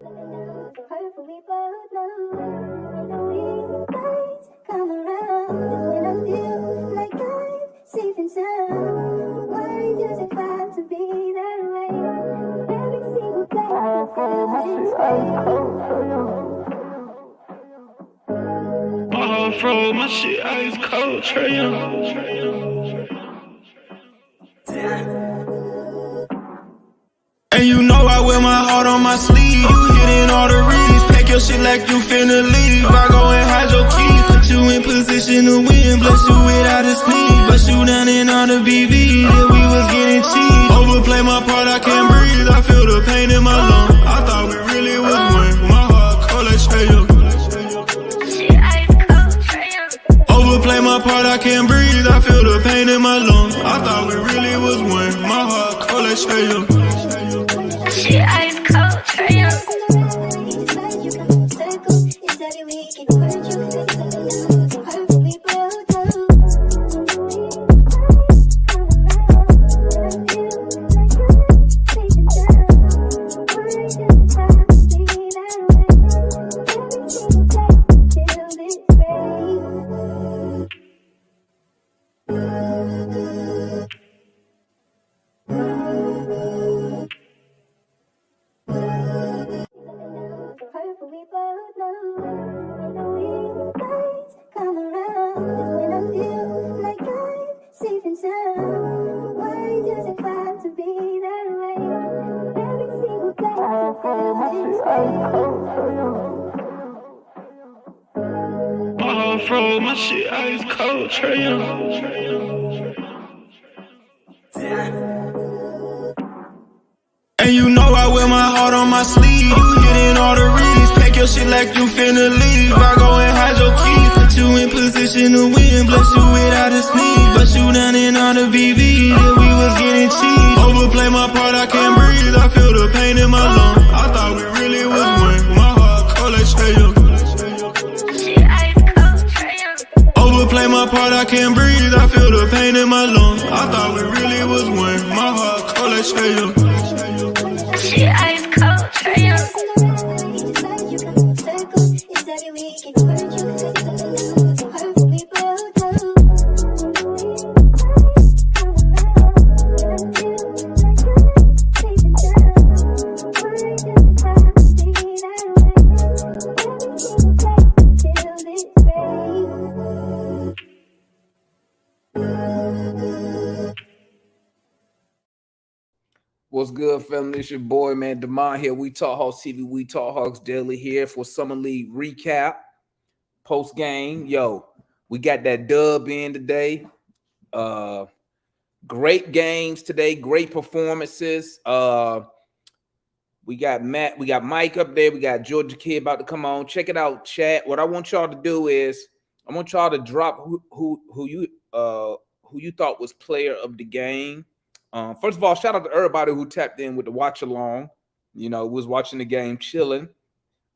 Bro, my shit ice cold, Trey Young. And you know I wear my heart on my sleeve. You hitting all the reads, pack your shit like you finna leave. I go and hide your keys, put you in position to win. Bless you without a sneeze, bust you down in all the VV. Yeah, we was getting cheap. Overplay my part, I can't breathe. I feel the pain in my lungs. I thought we really was one. My heart cold like Trey Young. Overplay my part, I can't breathe. I feel the pain in my lungs. I thought we really was one. My heart cold like Trey Young. She ice cold, Trey Young. Bro, my shit ice cold, Trey Young. And you know I wear my heart on my sleeve. You hitting all the reads, pack your shit like you finna leave. I go and hide your keys, put you in position to win. Bless you without a sneeze, bust you down in all the VV. Yeah, we was getting cheap. Overplay my part, I can't breathe. I feel the pain in my lungs. I thought we really was one. My heart cold like Trey Young. Overplay my part, I can't breathe. I feel the pain in my lungs. I thought we really was one. My heart cold like Trey Young. She ice cold, Trey Young. What's good, family? It's your boy, man, Demond here. We Talk Hawks TV, We Talk Hawks Daily here for Summer League recap, post-game. Yo, we got that dub in today. Great games today, great performances. We got Matt, we got Mike up there, we got Georgia Kid about to come on. Check it out, chat. What I want y'all to do is I want y'all to drop who you thought was player of the game. First of all, shout out to everybody who tapped in with the watch along. You know, was watching the game, chilling.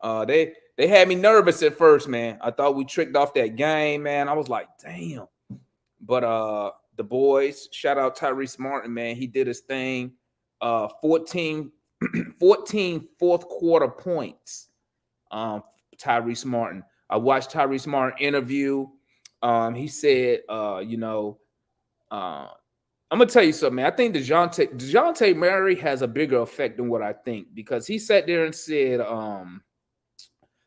They had me nervous at first, man. I thought we tricked off that game, man. I was like, damn. But the boys, shout out Tyrese Martin, man. He did his thing. 14 fourth quarter points. Tyrese Martin. I watched Tyrese Martin interview. He said, I'm going to tell you something, man. I think DeJounte Murray has a bigger effect than what I think, because he sat there and said,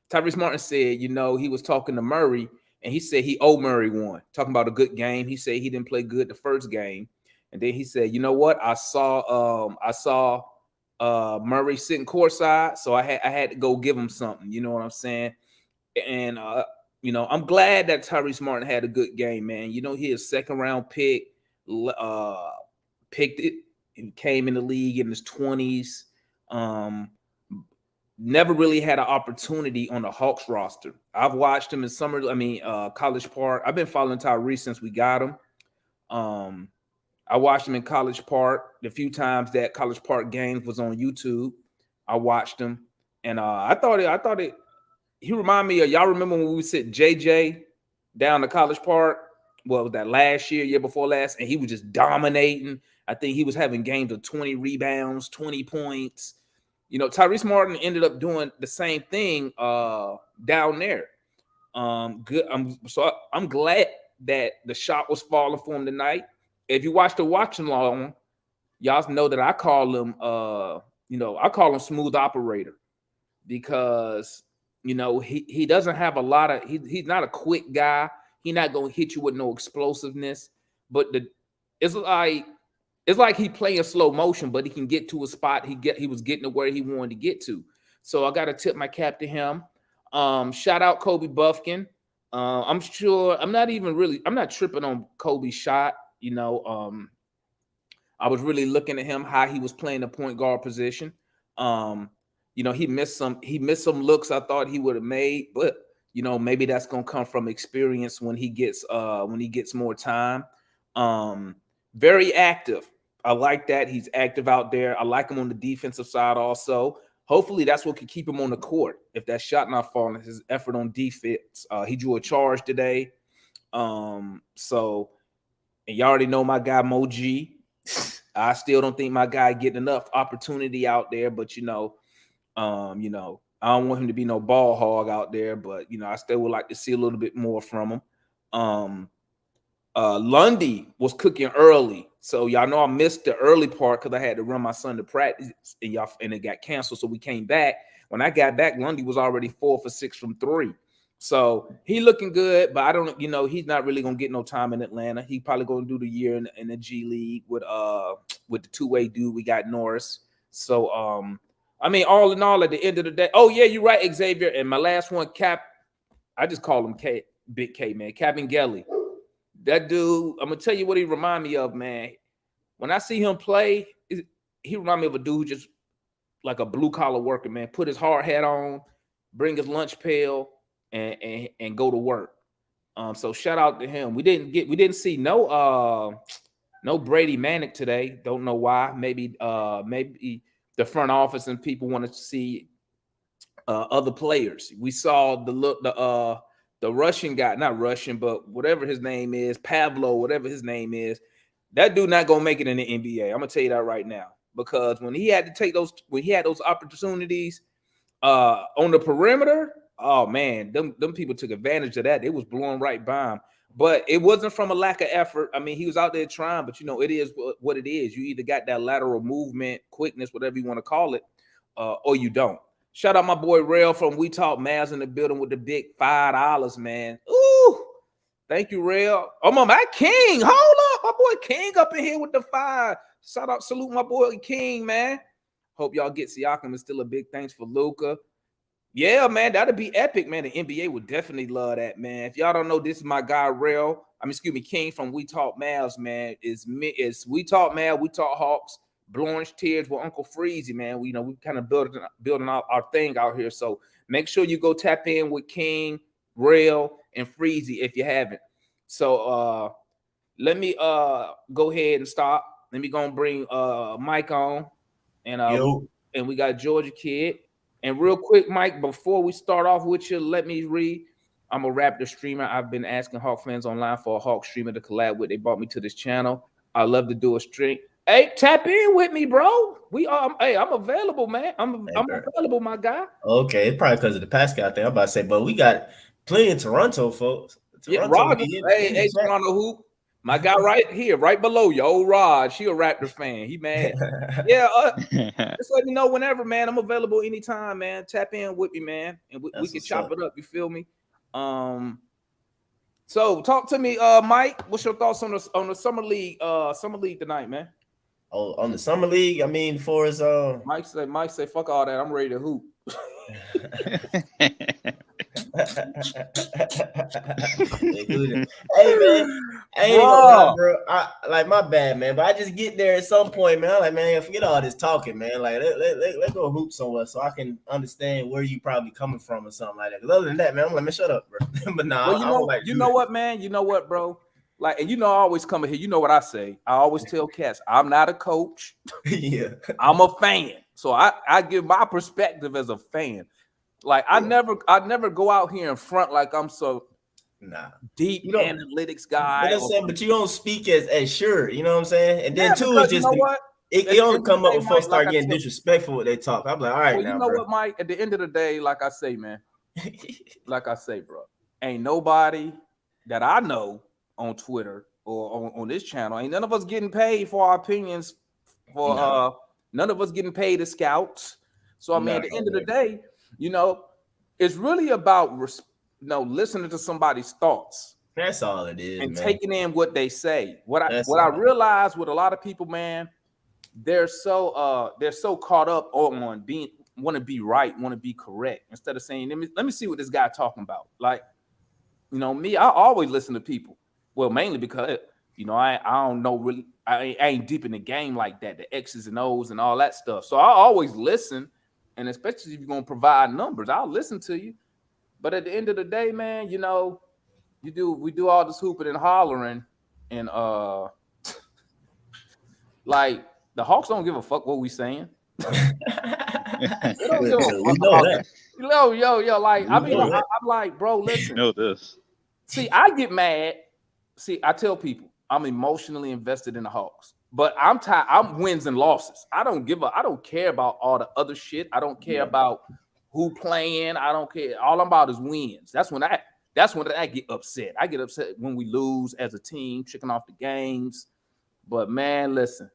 Tyrese Martin said, you know, he was talking to Murray, and he said he owed Murray one, talking about a good game. He said he didn't play good the first game. And then he said, you know what? I saw Murray sitting courtside, so I had to go give him something. You know what I'm saying? And, I'm glad that Tyrese Martin had a good game, man. You know, he is second-round pick. Picked it and came in the league in his 20s. Never really had an opportunity on the Hawks roster. I've watched him in College Park. I've been following Tyrese since we got him. I watched him in College Park the few times that College Park games was on YouTube. I watched him, and I thought he reminded me of, y'all remember when we sent JJ down to College Park? What was that, last year before last? And he was just dominating. I think he was having games of 20 rebounds, 20 points. you know, Tyrese Martin ended up doing the same thing down there. Good. I'm glad that the shot was falling for him tonight. If you watch the watching along, y'all know that I call him I call him smooth operator, because he doesn't have a lot of he's not a quick guy. He's not gonna hit you with no explosiveness, but it's like he playing slow motion, but he can get to a spot. He was getting to where he wanted to get to. So I got to tip my cap to him. Shout out Kobe Buffkin. I'm not tripping on Kobe's shot. I was really looking at him, how he was playing the point guard position. He missed some looks I thought he would have made, but maybe that's gonna come from experience when he gets more time. Very active. I like that. He's active out there. I like him on the defensive side also. Hopefully that's what can keep him on the court. If that shot not falling, his effort on defense. He drew a charge today. And y'all already know my guy Moji. I still don't think my guy getting enough opportunity out there, but I don't want him to be no ball hog out there, but I still would like to see a little bit more from him. Lundy was cooking early, so y'all know I missed the early part because I had to run my son to practice, and it got canceled. So we came back. When I got back, Lundy was already 4 for 6 from 3. So he looking good, but I don't, he's not really gonna get no time in Atlanta. He probably gonna do the year in the G League with the two-way dude. We got Norris. So all in all, at the end of the day, oh yeah, you're right, Xavier. And my last one, Cap, I just call him K, Big K, man, Capingelli. That dude, I'm gonna tell you what he remind me of, man. When I see him play, he remind me of a dude just like a blue collar worker, man. Put his hard hat on, bring his lunch pail, and go to work. So shout out to him. We didn't see no Brady Manic today. Don't know why. Maybe the front office and people wanted to see other players. We saw the Russian guy, not Russian, but whatever his name is, Pavlo, whatever his name is, that dude not gonna make it in the NBA. I'm gonna tell you that right now, because when he had those opportunities on the perimeter, oh man, them people took advantage of that. It was blowing right by him, but it wasn't from a lack of effort. I mean, he was out there trying, but it is what it is. You either got that lateral movement, quickness, whatever you want to call it, or you don't. Shout out my boy Rail from We Talk Mavs in the building with the big $5, man. Ooh, thank you, Rail. Oh, my King. Hold up. My boy King up in here with the 5. Salute my boy King, man. Hope y'all get Siakam. Is still a big thanks for Luka. Yeah, man, that'd be epic, man. The NBA would definitely love that, man. If y'all don't know, this is my guy Rail. King from We Talk Mavs, man. It's We Talk Mavs, We Talk Hawks. Blue Orange Tears with Uncle Freezy, man. We kind of building out our thing out here. So make sure you go tap in with King, Rail, and Freezy if you haven't. So let me go ahead and stop. Let me go and bring Mike on, and we got Georgia Kid. And real quick, Mike, before we start off with you, let me read. I'm a Raptor streamer. I've been asking Hawk fans online for a Hawk streamer to collab with. They brought me to this channel. I love to do a stream. Hey, tap in with me, bro. I'm available, man. I'm available, my guy. Okay, it's probably because of the Pascal thing. I'm about to say, but we got plenty in Toronto, folks. Roger. Hey, Toronto Hoop. My guy right here, right below you, old Rod. She a Raptor fan. He mad. Yeah, just let me know whenever, man. I'm available anytime, man. Tap in with me, man, and we can chop it up. You feel me? So talk to me, Mike. What's your thoughts on the summer league tonight, man? Oh, on the summer league, I mean, for his Mike say, fuck all that. I'm ready to hoop. Hey, bro. My bad, man. But I just get there at some point, man. I'm like, man, forget all this talking, man. Like, let's go hoop somewhere so I can understand where you probably coming from or something like that. Because other than that, man, I'm like, man, shut up, bro. But nah, you know what, man? You know what, bro? Like, and I always come in here. You know what I say? I always tell cats, I'm not a coach. Yeah, I'm a fan. So I give my perspective as a fan. Like, I never go out here in front like I'm so deep analytics guy. But you don't speak as sure. You know what I'm saying? And then too, it's just It only come up when folks Mike, start getting disrespectful with they talk. I'm like, all right, well, now, you know bro. what, Mike? At the end of the day, like I say, man, bro, ain't nobody that I know on Twitter or on this channel, ain't none of us getting paid for our opinions. None of us getting paid as scouts. So I mean, at the end of the day, you know, it's really about listening to somebody's thoughts. That's all it is, and man. Taking in what they say. What I realize with a lot of people, man, they're so caught up on want to be right, want to be correct, instead of saying, let me see what this guy talking about. Like, you know, me, I always listen to people. Well, mainly because, you know, I don't know really, I ain't deep in the game like that, the X's and O's and all that stuff. So I always listen, and especially if you're gonna provide numbers, I'll listen to you. But at the end of the day, man, you know, we do all this hooping and hollering, and like the Hawks don't give a fuck what we saying. They don't give a fuck about that. Yo, like I mean, I'm like, bro, listen. You know this. See, I get mad. See, I tell people I'm emotionally invested in the Hawks, but I'm tired. I'm wins and losses. I don't care about all the other shit. I don't care about who playing. I don't care. All I'm about is wins. That's when I get upset. I get upset when we lose as a team, checking off the games. But man, listen,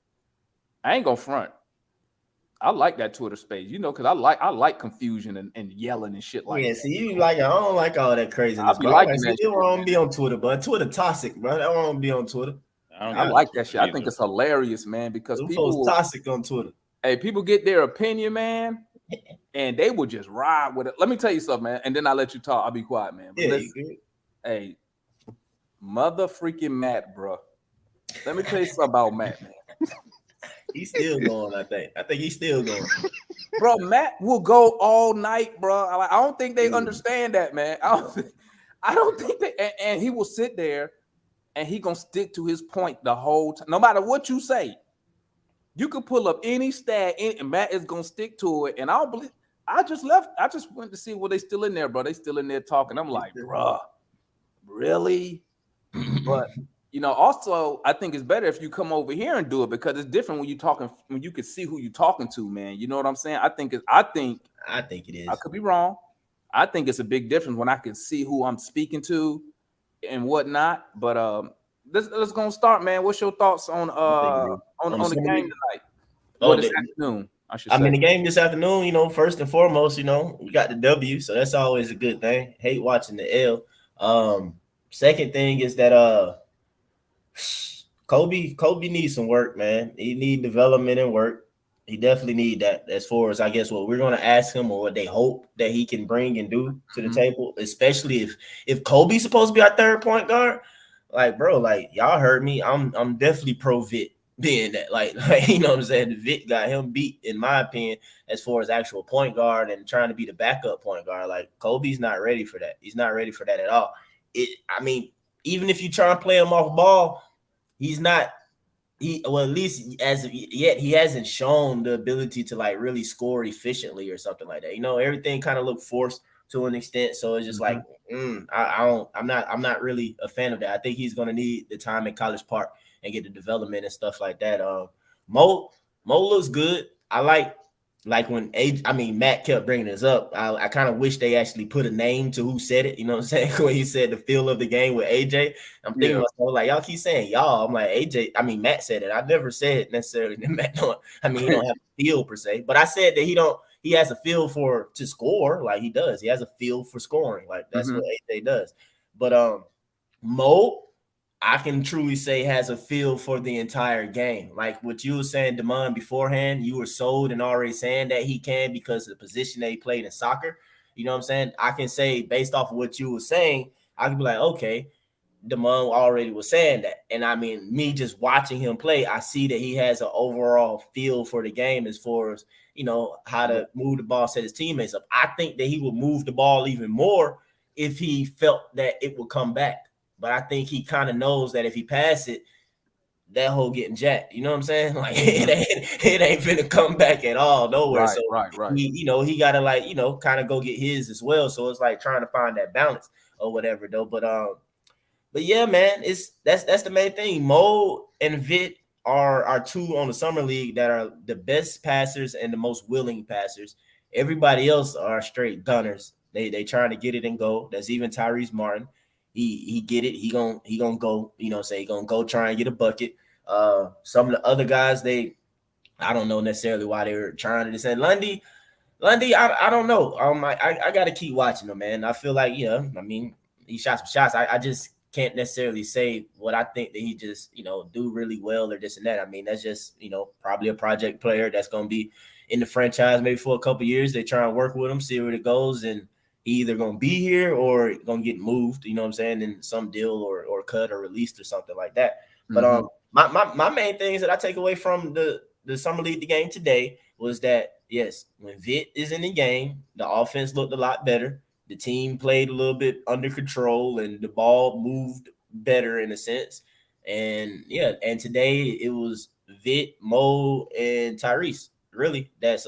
I ain't gonna front. I like that Twitter space, you know, because I like confusion and yelling and shit like that. See, you like I don't like all that craziness. I like that. It won't be on Twitter, but Twitter toxic, bro. That won't be on Twitter. I like that shit. I think it's hilarious, man, because people toxic on Twitter. Hey, people get their opinion, man, and they will just ride with it. Let me tell you something, man, and then I'll let you talk. I'll be quiet, man. But hey, mother freaking Matt, bro. Let me tell you something about Matt, man. He's still going, I think. He's still going. Bro, Matt will go all night, bro. I don't think they understand that, man. I don't think they, and he will sit there and he gonna stick to his point the whole time. No matter what you say, you could pull up any stat, and Matt is gonna stick to it. And I don't believe. I just went to see, they still in there, bro. They still in there talking. I'm like, bro, really? But you know, also, I think it's better if you come over here and do it, because it's different when you can see who you're talking to, man. You know what I'm saying? I think it is. I could be wrong. I think it's a big difference when I can see who I'm speaking to and whatnot. But let's go start, man. What's your thoughts on the game tonight? This afternoon, I should say. I mean, the game this afternoon, you know, first and foremost, you know, we got the W, so that's always a good thing. Hate watching the L. Second thing is that Kobe needs some work, man. He need development and work. He definitely need that, as far as I guess what we're going to ask him or what they hope that he can bring and do to the table, especially if Kobe's supposed to be our third point guard. Like, bro, like y'all heard me. I'm definitely pro Vit being that. Like you know what I'm saying? The Vit got him beat, in my opinion, as far as actual point guard and trying to be the backup point guard. Like Kobe's not ready for that. He's not ready for that at all. I mean, even if you try and play him off ball, he's not. At least as of yet, he hasn't shown the ability to like really score efficiently or something like that. You know, everything kind of looked forced to an extent. So it's just like, I'm not really a fan of that. I think he's gonna need the time in College Park and get the development and stuff like that. Mo looks good. I like when Matt kept bringing this up. I kind of wish they actually put a name to who said it. You know what I'm saying? When he said the feel of the game with AJ, I'm thinking myself, like, y'all keep saying y'all. I'm like, Matt said it. I never said necessarily that Matt don't. He don't have a feel per se, but I said that he has a feel to score. Like he does. He has a feel for scoring. Like that's what AJ does. But Mo, I can truly say, has a feel for the entire game. Like what you were saying, Damon, beforehand, you were sold and already saying that he can because of the position that he played in soccer. You know what I'm saying? I can say, based off of what you were saying, I can be like, okay, Damon already was saying that. And I mean, me just watching him play, I see that he has an overall feel for the game as far as, you know, how to move the ball, set his teammates up. I think that he would move the ball even more if he felt that it would come back. But I think he kind of knows that if he pass it, that hole getting jacked. You know what I'm saying? Like it ain't finna come back at all nowhere. Right. He gotta like, you know, kind of go get his as well. So it's like trying to find that balance or whatever though. But yeah, man, that's the main thing. Mo and Vit are two on the summer league that are the best passers and the most willing passers. Everybody else are straight gunners. They trying to get it and go. That's even Tyrese Martin. He get it. He gonna go. You know, say he gonna go try and get a bucket. Some of the other guys, I don't know necessarily why they were trying to say Lundy, I don't know. I got to keep watching him, man. I feel like, yeah, I mean, he shot some shots. I just can't necessarily say what I think that he just, do really well or this and that. I mean, that's just, probably a project player that's going to be in the franchise maybe for a couple years. They try and work with him, see where it goes, and he either going to be here or going to get moved, you know what I'm saying, in some deal or cut or released or something like that. But my main things that I take away from the summer league game today was that, yes, when Vit is in the game, the offense looked a lot better. The team played a little bit under control and the ball moved better in a sense. And yeah, and today it was Vit, Mo, and Tyrese. Really, that's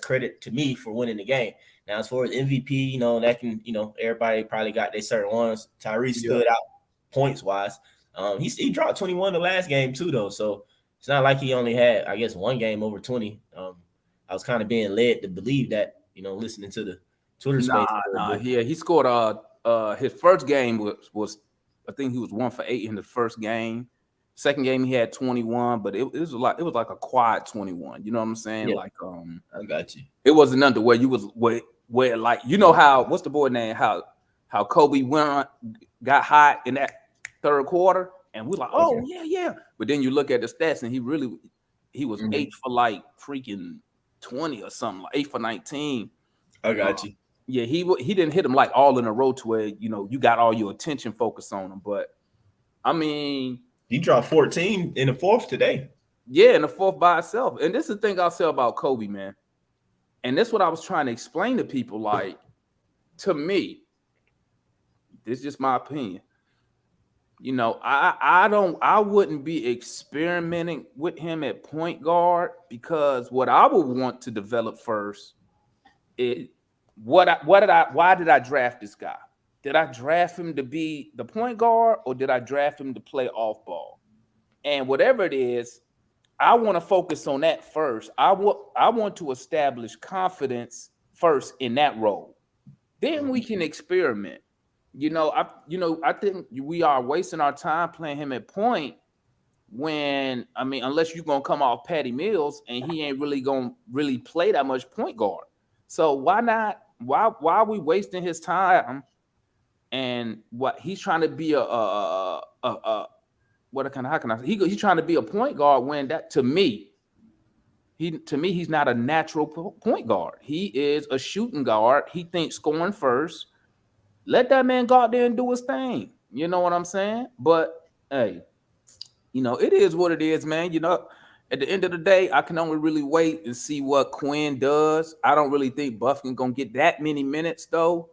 credit to me for winning the game. Now, as far as MVP, that can, everybody probably got their certain ones. Tyrese stood out points wise. He dropped 21 the last game too, though. So it's not like he only had, I guess, one game over 20. I was kind of being led to believe that, listening to the Twitter space. Yeah, he scored. His first game was I think he was 1 for 8 in the first game. Second game he had 21, but it was like a quiet 21. You know what I'm saying? Yeah. Like I got you. It wasn't under where you was where like how what's the boy name how Kobe got hot in that third quarter and we're like, oh yeah. But then you look at the stats and he was 8 for like freaking 20 or something, like 8 for 19. I got you. Yeah, he didn't hit them like all in a row to where you got all your attention focused on him. But I mean, he dropped 14 in the fourth today. Yeah, in the fourth by itself. And this is the thing I'll say about Kobe, man. And that's what I was trying to explain to people. Like, to me, this is just my opinion. I wouldn't be experimenting with him at point guard because what I would want to develop first is why did I draft this guy? Did I draft him to be the point guard or did I draft him to play off ball? And whatever it is, I want to focus on that first. I want to establish confidence first in that role. Then we can experiment. I think we are wasting our time playing him at point when, unless you're going to come off Patty Mills and he ain't really going to really play that much point guard. So why not? Why are we wasting his time? And what he's trying to be how can I say? He's trying to be a point guard when that to me he's not a natural point guard. He is a shooting guard. He thinks scoring first. Let that man go out there and do his thing. You know what I'm saying? But hey, it is what it is, man. At the end of the day, I can only really wait and see what Quinn does. I don't really think Buffkin gonna get that many minutes though.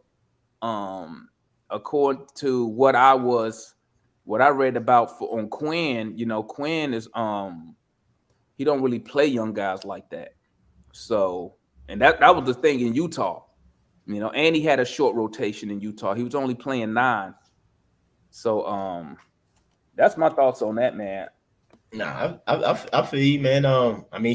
According to what I read about on Quinn, Quinn is he don't really play young guys like that. So, and that was the thing in Utah, and he had a short rotation in Utah. He was only playing 9. So, that's my thoughts on that, man. Nah, I feel you, man.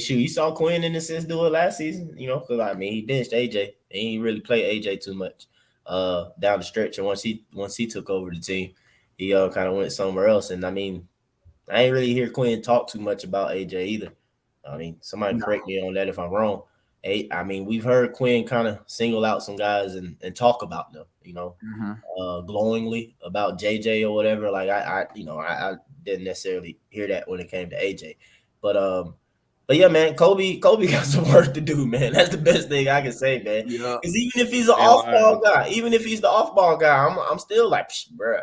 Shoot, you saw Quinn in the sense do it last season, because he benched AJ. He didn't really play AJ too much down the stretch. And once he took over the team, he kind of went somewhere else. And I ain't really hear Quinn talk too much about AJ either. Somebody correct me on that if I'm wrong. We've heard Quinn kind of single out some guys and talk about them, glowingly about JJ or whatever. Like I didn't necessarily hear that when it came to AJ, but yeah, man, Kobe got some work to do, man. That's the best thing I can say, man. Yeah. Because even if he's an off-ball guy, even if he's the off-ball guy, I'm still like, bruh,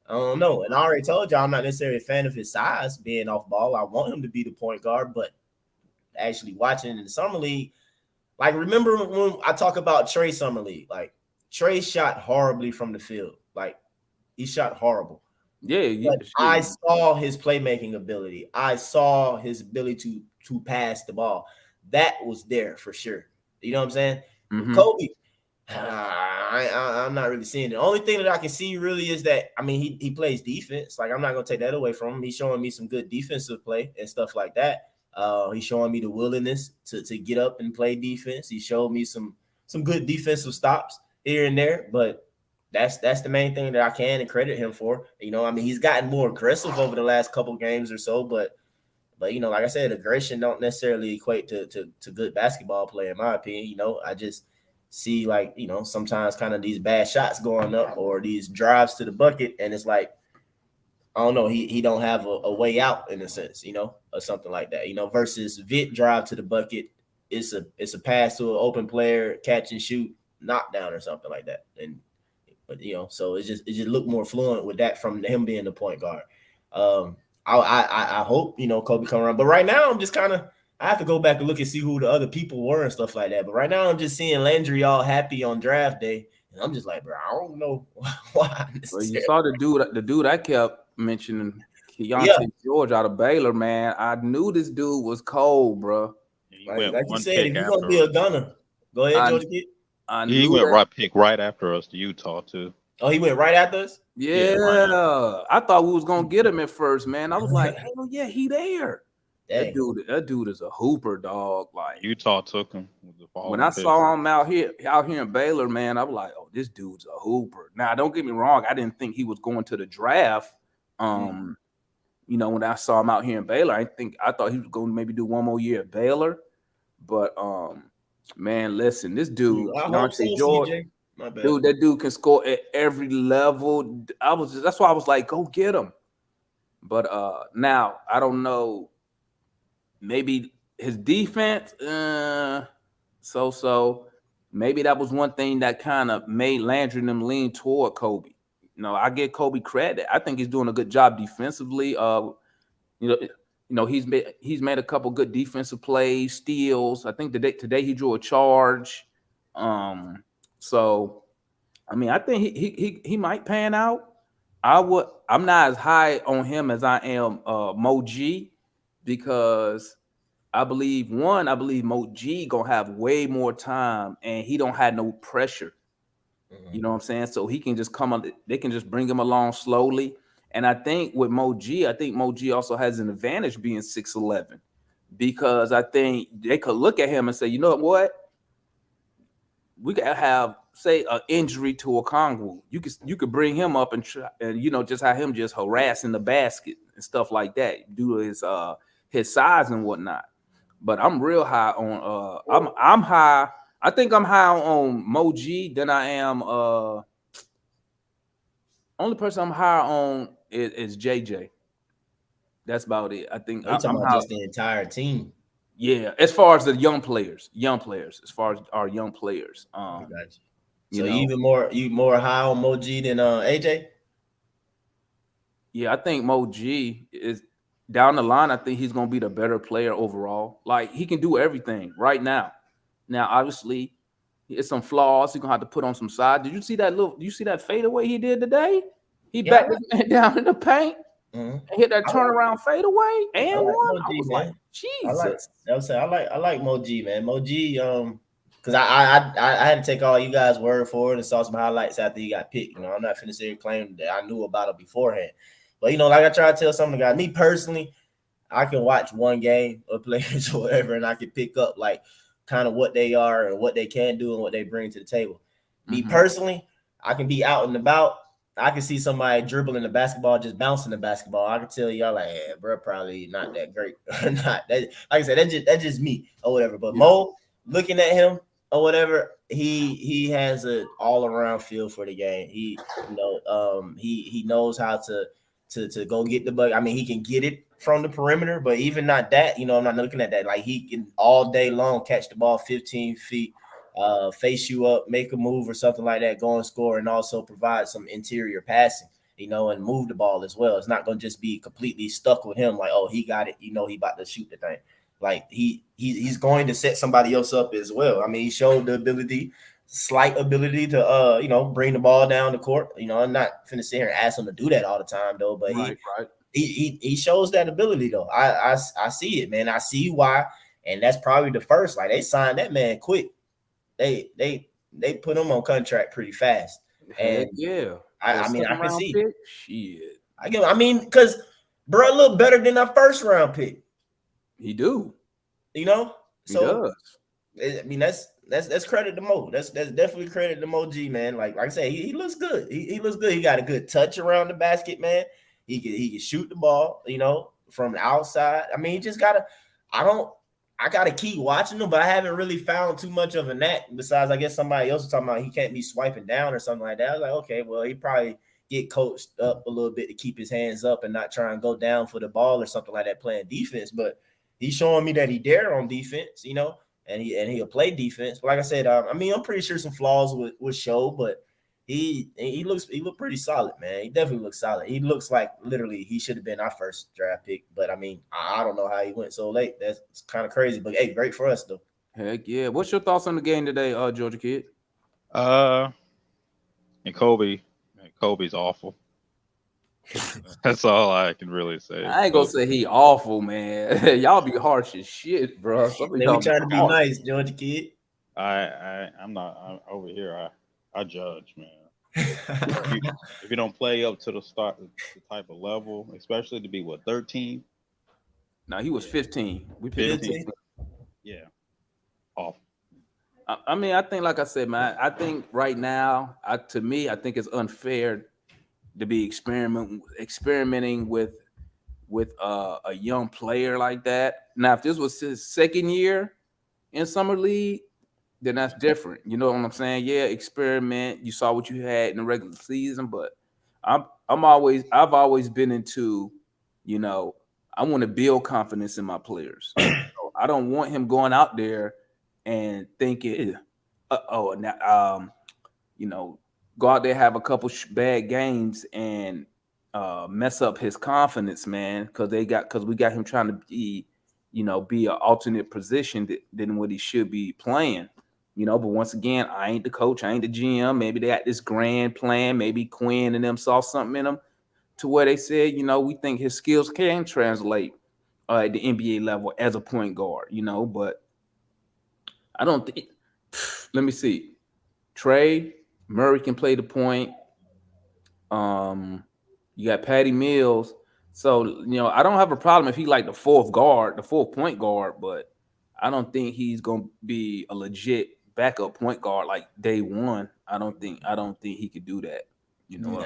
I don't know. And I already told you I'm not necessarily a fan of his size being off-ball. I want him to be the point guard, but actually watching in the summer league, like remember when I talk about Trey summer league, like Trey shot horribly from the field, like he shot horrible. Yeah. I saw his playmaking ability. I saw his ability to pass the ball. That was there for sure. You know what I'm saying? Mm-hmm. Kobe, I'm not really seeing it. The only thing that I can see really is that, I mean, he plays defense. Like, I'm not gonna take that away from him. He's showing me some good defensive play and stuff like that. He's showing me the willingness to get up and play defense. He showed me some good defensive stops here and there, but that's the main thing that I can credit him for. You know, I mean, he's gotten more aggressive over the last couple games or so, but you know, like I said, aggression don't necessarily equate to good basketball play, in my opinion. You know, I just see, like, you know, sometimes kind of these bad shots going up or these drives to the bucket, and it's like, I don't know, he don't have a way out in a sense, you know, or something like that, you know, versus Vic drive to the bucket. It's a pass to an open player, catch and shoot, knockdown or something like that. But you know, so it just looked more fluent with that from him being the point guard. I hope, you know, Kobe come around, but right now I'm just kind of, I have to go back and look and see who the other people were and stuff like that. But right now I'm just seeing Landry all happy on draft day, and I'm just like, bro, I don't know why. Well, you saw the dude I kept mentioning, Keontae George out of Baylor, man. I knew this dude was cold, bro. Like you said, if you're gonna be a gunner, go ahead, George. He went pick right after us to Utah too. Oh, he went right after us? Yeah, right. I thought we was gonna get him at first, man. I was like, hell yeah, he there. That dude is a hooper, dog. Like, Utah took him with the ball. When I saw him out here in Baylor, man, I was like, oh, this dude's a hooper. Now, don't get me wrong, I didn't think he was going to the draft. You know, when I saw him out here in Baylor, I thought he was going to maybe do one more year at Baylor. But man, listen, this dude, Keontae George, dude, that dude can score at every level. That's why I was like, go get him. But now I don't know. Maybe his defense, so maybe that was one thing that kind of made Landry and them lean toward Kobe. You know, I give Kobe credit. I think he's doing a good job defensively. You know, he's made a couple good defensive plays, steals. I think today he drew a charge. So I mean, I think he might pan out. I'm not as high on him as I am Mo G, because I believe Mo G gonna have way more time, and he don't have no pressure. You know what I'm saying? So he can just come on. They can just bring him along slowly. And I think with Mo G, also has an advantage being 6'11", because I think they could look at him and say, you know what? We could have, say, an injury to a Okongwu. You could bring him up and you know, just have him just harassing the basket and stuff like that due to his size and whatnot. But I'm real high on I'm high. I think I'm high on Mo G than I am. Only person I'm higher on is JJ. That's about it. I think I'm talking about just the entire team. Yeah, as far as the young players, as far as our young players. I got you. So you more high on Mo G than AJ? Yeah, I think Mo G is down the line. I think he's gonna be the better player overall. Like, he can do everything right now. Now, obviously, it's some flaws. He's gonna have to put on some size. Did you see that fadeaway he did today? He backed his man down in the paint and hit that turnaround fadeaway and one. I was like, Jesus. I like Mo G, man. Mo G, because I had to take all you guys' word for it and saw some highlights after he got picked. You know, I'm not finna say claim that I knew about it beforehand. But, you know, like I try to tell some of the guys, me personally, I can watch one game of players or whatever, and I can pick up, like, kind of what they are and what they can do and what they bring to the table. Me personally, I can be out and about. I can see somebody dribbling the basketball, just bouncing the basketball. I can tell y'all, like, yeah, bro, probably not that great. Not that, like I said, that's just me or whatever. But Mo, looking at him or whatever, he has an all around feel for the game. He knows how to go get the bug. I mean, he can get it from the perimeter, but even not that, you know, I'm not looking at that. Like, he can all day long catch the ball 15 feet, face you up, make a move or something like that, go and score, and also provide some interior passing, you know, and move the ball as well. It's not going to just be completely stuck with him, like, oh, he got it, you know, he about to shoot the thing. Like, he's going to set somebody else up as well. I mean, he showed the slight ability to you know, bring the ball down the court. You know, I'm not finna sit here and ask him to do that all the time though, but he shows that ability though. I see it, man. I see why, and that's probably the first. Like, they signed that man quick. They they put him on contract pretty fast. Heck And yeah. I mean, I can Second-round see. pick? Shit. I mean, because bro, look better than our first round pick. He do. You know, He so does. I mean, that's credit to Mo. That's definitely credit to Mo G, man. Like I say, he looks good. He looks good. He got a good touch around the basket, man. He can shoot the ball, you know, from the outside. I mean, he just gotta. I gotta keep watching him, but I haven't really found too much of a knack. Besides, I guess somebody else was talking about he can't be swiping down or something like that. I was like, okay, well, he probably get coached up a little bit to keep his hands up and not try and go down for the ball or something like that playing defense. But he's showing me that he dare on defense, you know, and he'll play defense. But like I said, I mean, I'm pretty sure some flaws would show, but he looked pretty solid, man. He definitely looks solid. He looks like literally he should have been our first draft pick. But I mean, I don't know how he went so late. That's kind of crazy. But hey, great for us though. Heck yeah. What's your thoughts on the game today, Georgia Kid? And Kobe's awful. That's all I can really say. I ain't gonna say he awful, man. Y'all be harsh as shit, bro. Then we trying to be nice, Georgia Kid. I'm over here. I judge, man. If you don't play up to the type of level, especially to be 13. No, he was 15. We 15. Yeah, awful. I mean, I think, like I said, man, I think right now, I think it's unfair to be experimenting with a young player like that. Now, if this was his second year in summer league, then that's different. You know what I'm saying? Yeah, experiment. You saw what you had in the regular season, but I've always been into, you know, I want to build confidence in my players. So I don't want him going out there and thinking, you know, go out there, have a couple bad games and mess up his confidence, man, because we got him trying to be, you know, be an alternate position than what he should be playing. You know, but once again, I ain't the coach, I ain't the GM. Maybe they got this grand plan. Maybe Quinn and them saw something in him to where they said, you know, we think his skills can translate at the NBA level as a point guard, you know, but I don't think. Let me see. Trey Murray can play the point. You got Patty Mills. So, you know, I don't have a problem if he like the fourth point guard, but I don't think he's gonna be a legit backup point guard like day one. I don't think he could do that. You know,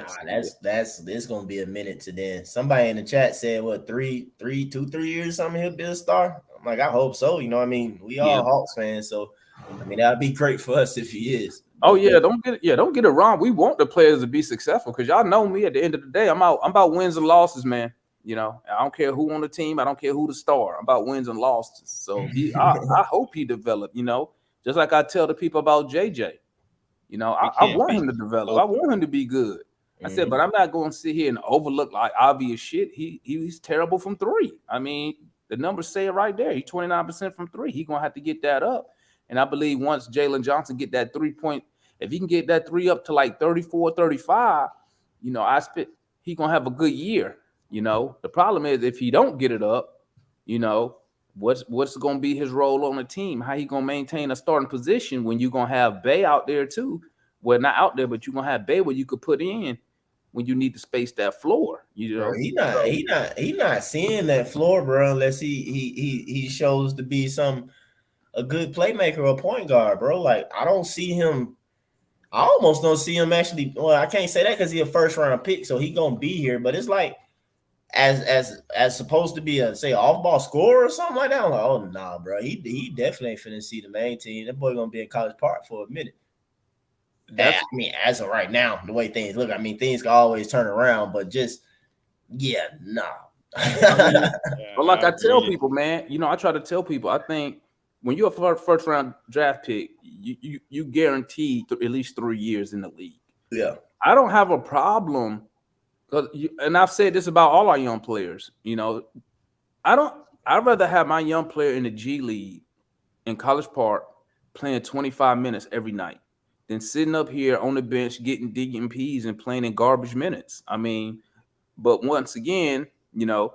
that's gonna be a minute to then. Somebody in the chat said what 3 years something he'll be a star. I'm like, I hope so. You know what I mean? We all Hawks fans, so I mean that'd be great for us if he is. Oh yeah, don't get it wrong. We want the players to be successful because y'all know me. At the end of the day, I'm about wins and losses, man. You know, I don't care who on the team. I don't care who the star. I'm about wins and losses. So I hope he develop. You know, just like I tell the people about JJ. You know, I want him to develop. I want him to be good. I said, but I'm not going to sit here and overlook like obvious shit. He's terrible from three. I mean, the numbers say it right there. He's 29% from three. He's going to have to get that up. And I believe once Jalen Johnson get that 3-point, if he can get that three up to like 34, 35, you know, he's going to have a good year. You know, the problem is if he don't get it up, you know, what's going to be his role on the team? How he going to maintain a starting position when you're going to have Bay out there too? Well, not out there, but you're going to have Bay where you could put in when you need to space that floor. You know, he not seeing that floor, bro, unless he shows to be a good playmaker or point guard, bro. Like I don't see him. I almost don't see him actually. Well, I can't say that because he's a first round pick, so he gonna be here. But it's like as supposed to be a off ball scorer or something like that. I'm like, oh nah, bro. He definitely ain't finna see the main team. That boy gonna be in College Park for a minute. I mean, as of right now, the way things look, I mean, things can always turn around, but just nah. But like I tell people, man, you know, I try to tell people, I think when you're a first round draft pick, you guarantee at least 3 years in the league. Yeah, I don't have a problem because, and I've said this about all our young players. You know, I'd rather have my young player in the G League in College Park playing 25 minutes every night than sitting up here on the bench getting DMPs and playing in garbage minutes. I mean, but once again, you know,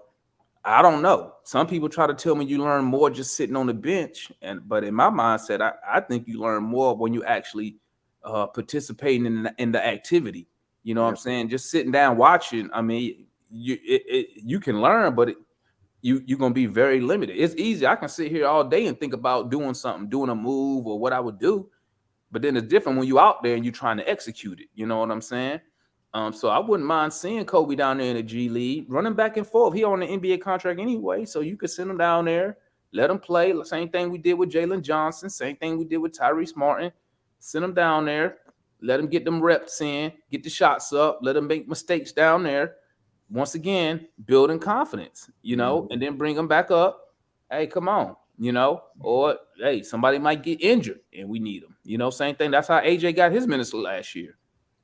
I don't know. Some people try to tell me you learn more just sitting on the bench, but in my mindset, I think you learn more when you actually participating in the activity. You know what I'm saying? Just sitting down watching. I mean, you can learn, but you're gonna be very limited. It's easy. I can sit here all day and think about doing something, doing a move or what I would do. But then it's different when you're out there and you're trying to execute it. You know what I'm saying? So I wouldn't mind seeing Kobe down there in the G League, running back and forth. He on the NBA contract anyway, so you could send him down there, let him play. Same thing we did with Jalen Johnson. Same thing we did with Tyrese Martin. Send him down there, let him get them reps in, get the shots up, let him make mistakes down there. Once again, building confidence, and then bring them back up. Hey, come on, or hey, somebody might get injured and we need them. Same thing. That's how AJ got his minutes last year.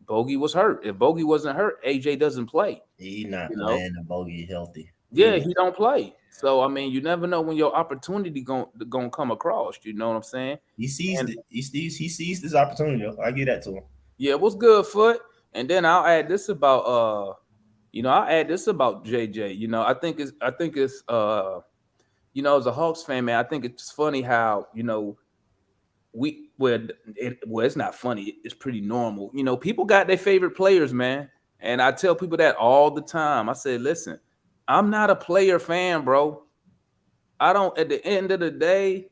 Bogey was hurt. If Bogey wasn't hurt, AJ doesn't play. He's not playing the Bogey healthy. Yeah, he don't play. So I mean, you never know when your opportunity gonna come across. You know what I'm saying? He sees he sees this opportunity. I give that to him. Yeah, what's good, Foot? And then I'll add this about JJ. I think it's as a Hawks fan, man, I think it's funny how it's not funny. It's pretty normal. People got their favorite players, man. And I tell people that all the time. I say, listen, I'm not a player fan, bro. I don't, at the end of the day,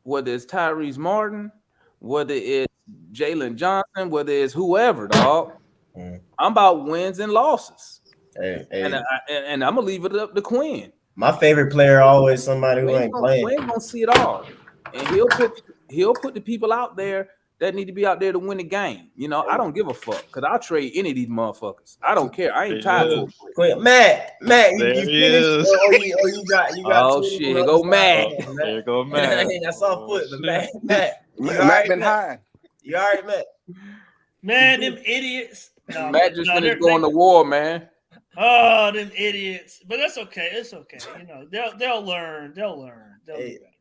whether it's Tyrese Martin, whether it's Jalen Johnson, whether it's whoever, dog, I'm about wins and losses. Hey. And I'm going to leave it up to Quinn. My favorite player always somebody who ain't playing. Quinn going to see it all. And he'll put the people out there that need to be out there to win the game. I don't give a fuck because I'll trade any of these motherfuckers. I don't care. I ain't tired of it. Matt, you finished or you got oh shit, here go Matt. Here go Matt. I saw Foot, but Matt, Matt been hiding. You all right, Matt? Man, them idiots. Matt just finished going to war, man. Oh, them idiots. But that's okay. It's okay. They'll learn.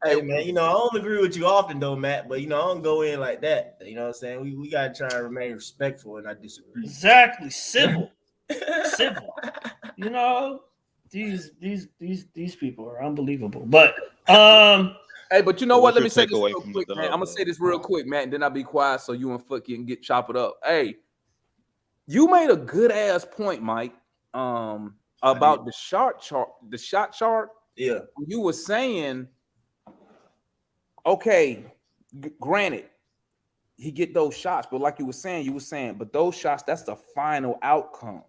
Hey, man, I don't agree with you often though, Matt, but I don't go in like that. You know what I'm saying? We gotta try and remain respectful and I disagree. Exactly. Civil. These people are unbelievable. But hey, but you know what? Let me say this away real from quick, the man. I'm gonna say this real quick, man, and then I'll be quiet so you and Foot can get chopped up. Hey, you made a good ass point, Mike. About the shot chart. Yeah. You were saying, okay, granted, he get those shots, but like you were saying, but those shots, that's the final outcome.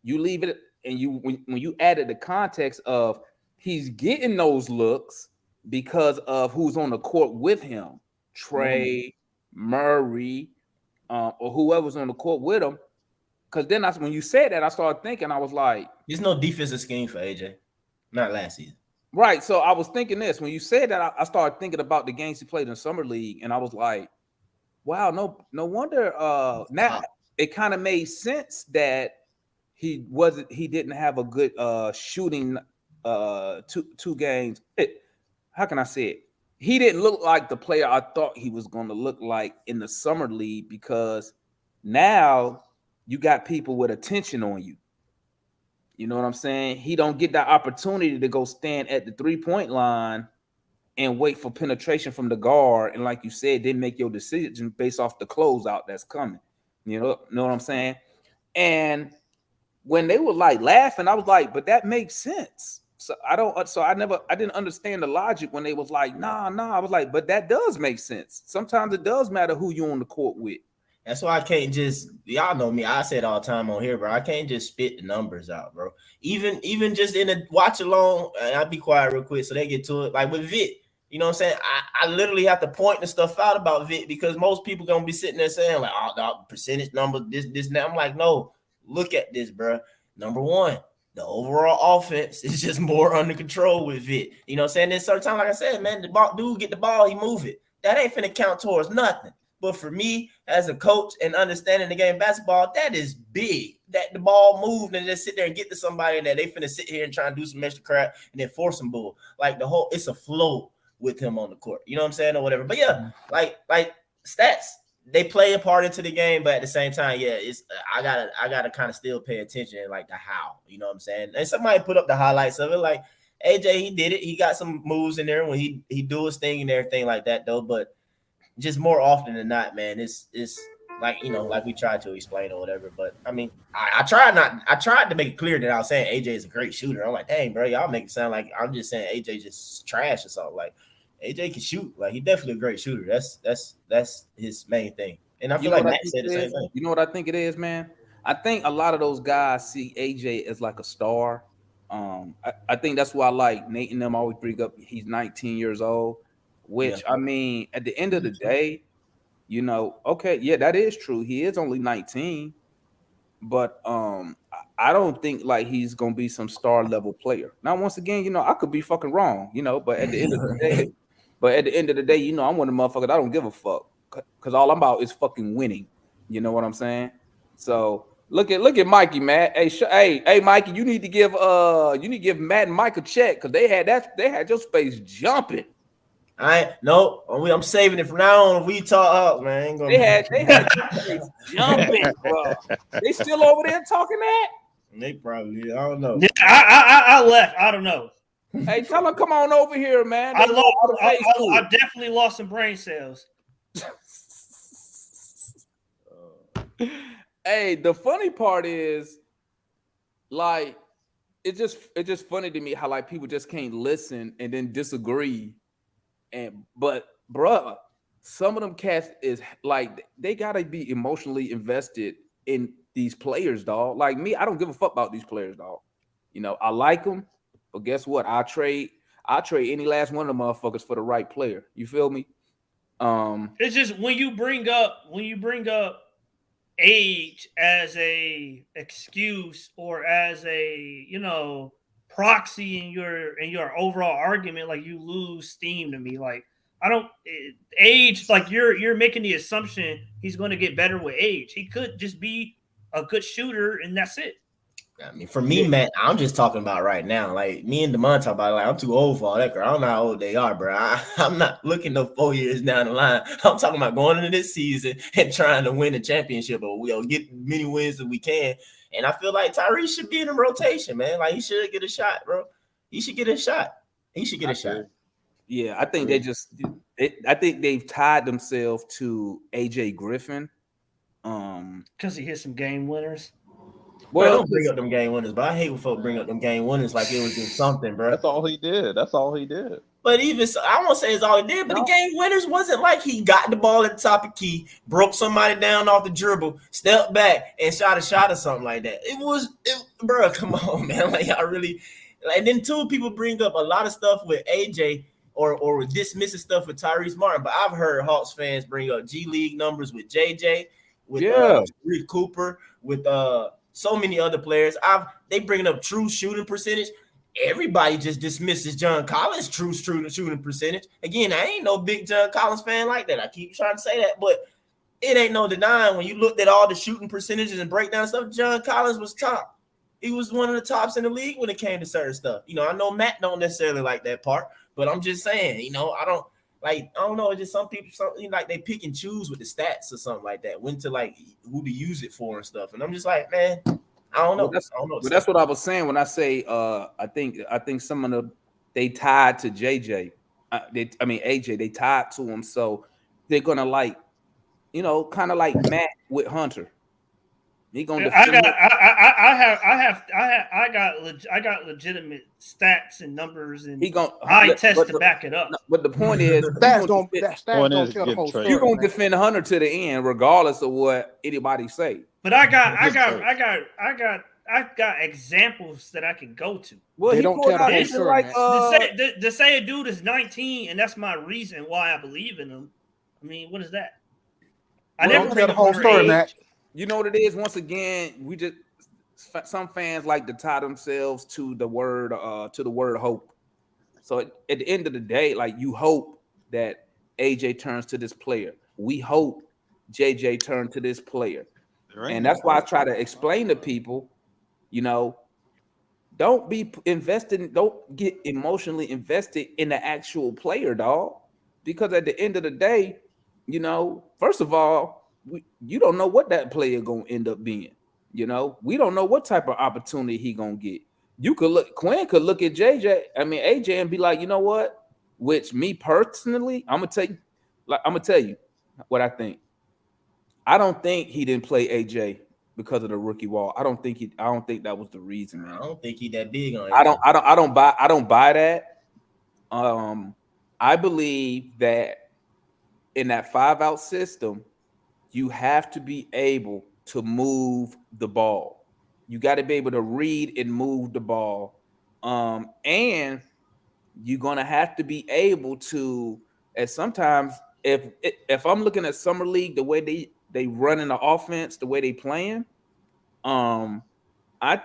You leave it, and when you added the context of he's getting those looks because of who's on the court with him, Trey, Murray, or whoever's on the court with him. Because then when you said that, I started thinking, I was like, there's no defensive scheme for AJ. Not last season. Right. So I was thinking this. When you said that, I started thinking about the games he played in Summer League, and I was like, wow, no wonder now it kind of made sense that he didn't have a good shooting two games. How can I say it? He didn't look like the player I thought he was going to look like in the Summer League because now you got people with attention on you. You know what I'm saying? He don't get that opportunity to go stand at the 3-point line and wait for penetration from the guard. And like you said, then make your decision based off the closeout that's coming. You know what I'm saying? And when they were like laughing, I was like, but that makes sense. I didn't understand the logic when they was like, nah. I was like, but that does make sense. Sometimes it does matter who you on the court with. That's why I can't just, y'all know me, I say it all the time on here, bro. I can't just spit the numbers out, bro. Even just in a watch along, and I'll be quiet real quick so they get to it. Like with Vic, you know what I'm saying? I literally have to point the stuff out about Vic because most people gonna be sitting there saying like, oh, the percentage number, this, and that. I'm like, no, look at this, bro. Number one, the overall offense is just more under control with Vic. You know what I'm saying? There's certain time, like I said, man, dude get the ball, he move it. That ain't finna count towards nothing. But for me, as a coach and understanding the game of basketball, that is big. That the ball moved and just sit there and get to somebody that they finna sit here and try and do some extra crap and then force some bull. Like it's a flow with him on the court. You know what I'm saying or whatever. But yeah, like stats, they play a part into the game, but at the same time, yeah, it's I gotta kind of still pay attention like the how. You know what I'm saying? And somebody put up the highlights of it, like AJ, he did it. He got some moves in there when he do his thing and everything like that, though. But just more often than not, man, it's like like we tried to explain or whatever. But I mean, I tried to make it clear that I was saying AJ is a great shooter. I'm like, dang, bro, y'all make it sound like I'm just saying AJ just trash or something. Like AJ can shoot. Like he definitely a great shooter. That's his main thing. And I feel like Matt said the same thing. You know what I think it is, man? I think a lot of those guys see AJ as like a star. I think that's why like Nate and them always bring up he's 19 years old, which I mean, at the end of the day, okay, yeah, that is true. He is only 19, but I don't think like he's gonna be some star level player. Now, once again, I could be fucking wrong, but at the end of the day, I'm one of the motherfuckers. I don't give a fuck because all I'm about is fucking winning. You know what I'm saying? So look at Mikey, Matt. Hey, Mikey, you need to give Matt and Mike a check because they had your space jumping. I'm saving it from now on. We talk, man. They had jumping, bro. They still over there talking that? They probably, I don't know. I left. I don't know. Hey, tell them come on over here, man. I definitely lost some brain cells. Hey, the funny part is, like, it's just funny to me how like people just can't listen and then disagree. But bruh, some of them cats is like they gotta be emotionally invested in these players, dog. Like me, I don't give a fuck about these players, dog. I like them, but guess what? I trade any last one of them motherfuckers for the right player. You feel me? It's just when you bring up age as a excuse or as a proxy in your overall argument, like you lose steam to me. Like age, like you're making the assumption he's going to get better with age. He could just be a good shooter and that's it. I mean, for me, man, I'm just talking about right now. Like me and Demond talk about, like I'm too old for all that. Girl, I don't know how old they are, bro. I'm not looking no 4 years down the line. I'm talking about going into this season and trying to win a championship, or we'll get many wins as we can. And I feel like Tyrese should be in the rotation, man. Like he should get a shot, bro. He should get a shot. Yeah, I think I think they've tied themselves to AJ Griffin. Because he hit some game winners. Well, don't bring up them game winners, but I hate when folks bring up them game winners like it was just something, bro. That's all he did. But even so, I won't say it's all he did, but the game winners wasn't like he got the ball at the top of the key, broke somebody down off the dribble, stepped back, and shot a shot or something like that. Bro, come on, man. Like, I really, and then two people bring up a lot of stuff with AJ or dismissing stuff with Tyrese Martin, but I've heard Hawks fans bring up G League numbers with JJ, with Reed Cooper, with so many other players. They bringing up true shooting percentage. Everybody just dismisses John Collins' true shooting percentage. Again, I ain't no big John Collins fan like that. I keep trying to say that, but it ain't no denying when you looked at all the shooting percentages and breakdown stuff, John Collins was top. He was one of the tops in the league when it came to certain stuff. I know Matt don't necessarily like that part, but I'm just saying, I don't know. It's just some people, like they pick and choose with the stats or something like that. When to like who to use it for and stuff. And I'm just like, man, I don't know. But that's what I was saying when I say I think some of them they tied to JJ. AJ. They tied to him, so they're gonna kind of like Matt with Hunter. He gonna. I got legitimate stats and numbers and eye test to back it up. But the point is, stats don't tell the whole story. You're gonna defend Hunter to the end, regardless of what anybody say. But I got examples that I can go to. Well, they don't tell the whole story. To say a dude is 19 and that's my reason why I believe in him. I mean, what is that? I never tell the whole story, Matt. You know what it is? Once again, some fans like to tie themselves to the word hope. So at the end of the day, like you hope that AJ turns to this player. We hope JJ turns to this player. And that's why I try to explain to people, don't be invested, don't get emotionally invested in the actual player, dog. Because at the end of the day, first of all, you don't know what that player gonna end up being. We don't know what type of opportunity he gonna get. Quinn could look at AJ and be like, you know what? Which me personally, I'm gonna tell you what I think. I don't think he didn't play AJ because of the rookie wall. I don't think that was the reason, man. I don't think he that big on AJ. I don't buy that. I believe that in that 5-out system, you have to be able to move the ball. You got to be able to read and move the ball. And you're gonna have to be able to, and sometimes if I'm looking at summer league, the way they run in the offense, the way they playing, I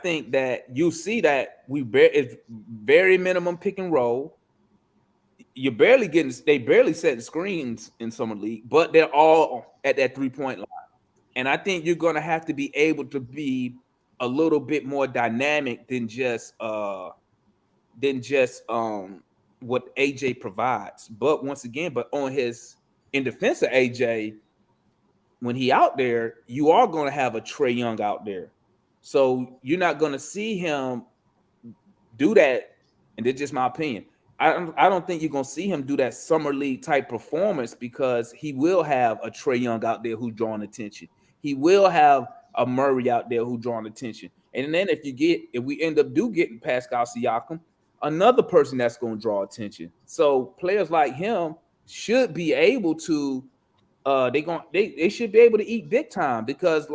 think that you see that it's very minimum pick and roll. They barely setting screens in summer league, but they're all at that 3-point line. And I think you're gonna have to be able to be a little bit more dynamic than just what AJ provides. But once again, in defense of AJ, when he out there, you are going to have a Trae Young out there. So you're not going to see him do that. And it's just my opinion. I don't think you're going to see him do that summer league type performance because he will have a Trae Young out there who's drawing attention. He will have a Murray out there who's drawing attention. And then if we end up getting Pascal Siakam, another person that's going to draw attention. So players like him should be able to they should be able to eat big time because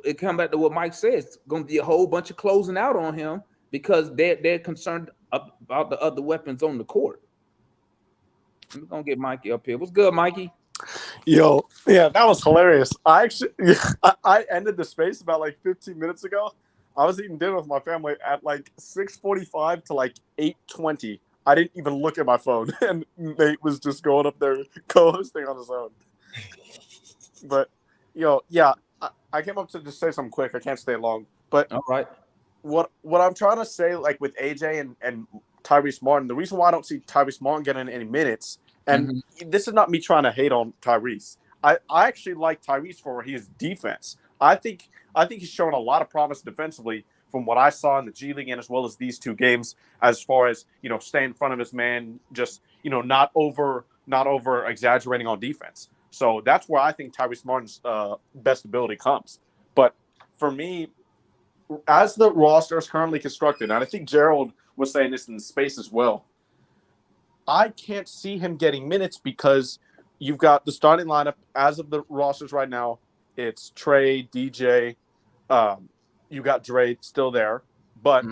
it comes back to what Mike says. It's going to be a whole bunch of closing out on him because they're concerned about the other weapons on the court. I'm going to get Mikey up here. What's good, Mikey? Yo, yeah, that was hilarious. I ended the space about like 15 minutes ago. I was eating dinner with my family at like 6:45 to like 8:20. I didn't even look at my phone, and Nate was just going up there co-hosting on his own. But, I came up to just say something quick. I can't stay long. But all right, what I'm trying to say, like with AJ and Tyrese Martin, the reason why I don't see Tyrese Martin getting any minutes, and this is not me trying to hate on Tyrese. I actually like Tyrese for his defense. I think he's shown a lot of promise defensively from what I saw in the G League and as well as these two games, as far as, staying in front of his man, just, not over exaggerating on defense. So that's where I think Tyrese Martin's best ability comes. But for me, as the roster is currently constructed, and I think Gerald was saying this in the space as well, I can't see him getting minutes because you've got the starting lineup as of the rosters right now. It's Trae, DJ. You got Dre still there, but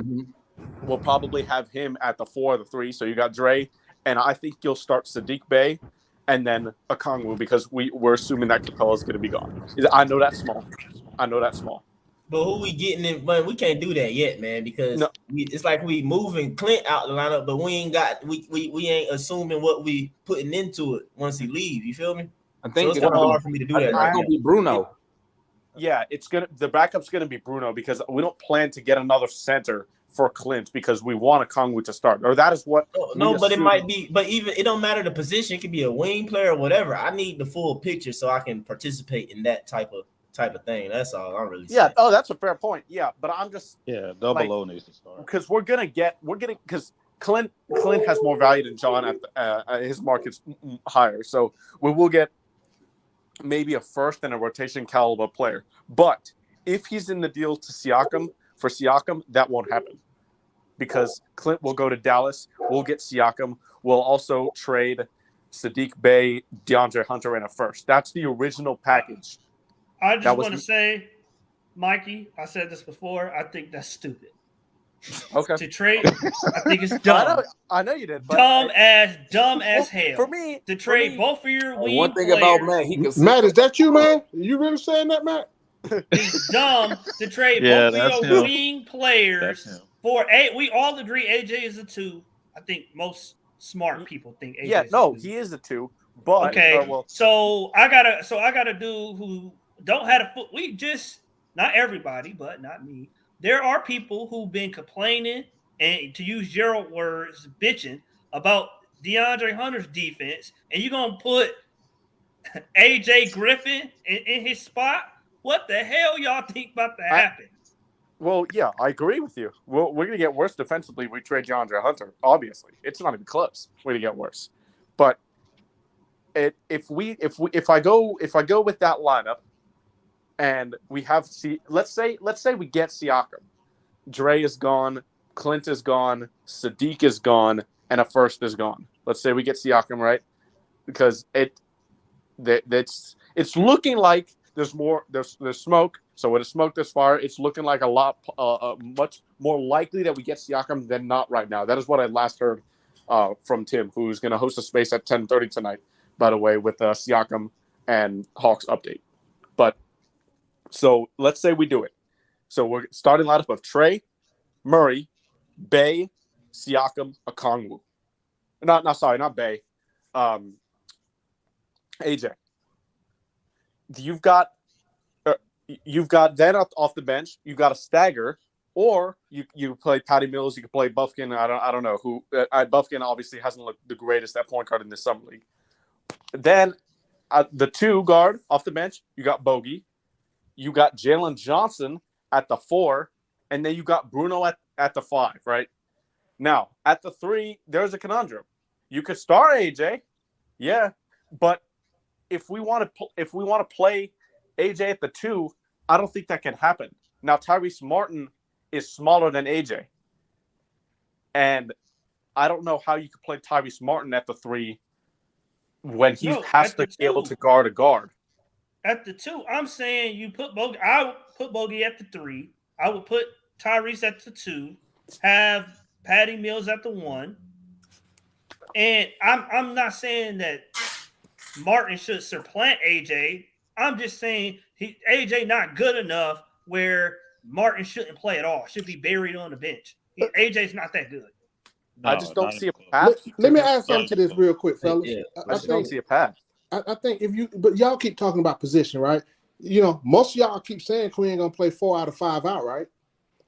we'll probably have him at the 4 or the 3. So you got Dre, and I think you'll start Sadiq Bey and then Okongwu because we're assuming that Capella is going to be gone. I know that's small. But who we getting in? But we can't do that yet, man, because it's like we moving Clint out the lineup, but we ain't assuming what we putting into it once he leaves. You feel me? I think it's kind of hard for me to do that. It's gonna be Bruno. Yeah, the backup's gonna be Bruno because we don't plan to get another center for Clint because we want Okongwu to start. Or that is what. No, but it might be. But even it don't matter the position. It could be a wing player or whatever. I need the full picture so I can participate in that type of thing. That's all I'm really saying. Yeah. Oh, that's a fair point. Yeah, but I'm just. Yeah, double O needs to start because we're getting because Clint has more value than John at his market's higher, so we will get maybe a first and a rotation caliber player. But if he's in the deal to Siakam, that won't happen because Clint will go to Dallas. We'll get Siakam. We'll also trade Sadiq Bey, DeAndre Hunter, and a first. That's the original package. I just want to say, Mikey, I said this before. I think that's stupid. Okay. To trade, I think it's dumb. I know you did. But dumb as hell. For me, to trade both of your wing one thing players, about Matt, is that you, man? You really saying that, Matt? It's dumb to trade both of your wing players for we all agree AJ is a 2. I think most smart people think AJ. Yeah, no, he is a 2. But okay, so I got a dude who don't have a foot. We just not everybody, but not me. There are people who've been complaining and, to use Gerald words, bitching about DeAndre Hunter's defense, and you're gonna put AJ Griffin in his spot. What the hell y'all think about to happen? Well, yeah, I agree with you. We're going to get worse defensively. We trade DeAndre Hunter. Obviously, it's not even close. We're going to get worse. But if I go with that lineup, and we have let's say we get Siakam. Dre is gone, Clint is gone, Sadiq is gone, and a first is gone. Let's say we get Siakam, right? Because it's looking like there's smoke. So with the smoke this far, it's looking like a lot much more likely that we get Siakam than not right now. That is what I last heard from Tim, who's going to host a space at 10:30 tonight, by the way, with Siakam and Hawks update. But so let's say we do it. So we're starting lineup of Trey, Murray, Bey, Siakam, Okongwu. Not Bey. AJ. You've got then off the bench. You've got a stagger, or you play Patty Mills. You can play Buffkin. I don't know who. Buffkin obviously hasn't looked the greatest at point guard in this summer league. Then the 2 guard off the bench. You got Bogey. You got Jalen Johnson at the 4, and then you got Bruno at the 5. Right now at the 3, there's a conundrum. You could start AJ, yeah, but if we want to play AJ at the 2, I don't think that can happen. Now Tyrese Martin is smaller than AJ, and I don't know how you could play Tyrese Martin at the 3 when he has to be able to guard a guard. At the 2, I'm saying you put Bogey. I would put Bogey at the 3. I would put Tyrese at the 2. Have Patty Mills at the 1. And I'm not saying that Martin should supplant AJ. I'm just saying AJ not good enough where Martin shouldn't play at all. Should be buried on the bench. AJ's not that good. No, I just don't see a path. Let me add something to this real quick, fellas. Yeah, I just don't see a path. I think but y'all keep talking about position, right? You know, most of y'all keep saying Quinn gonna play 4 out of 5 out, right?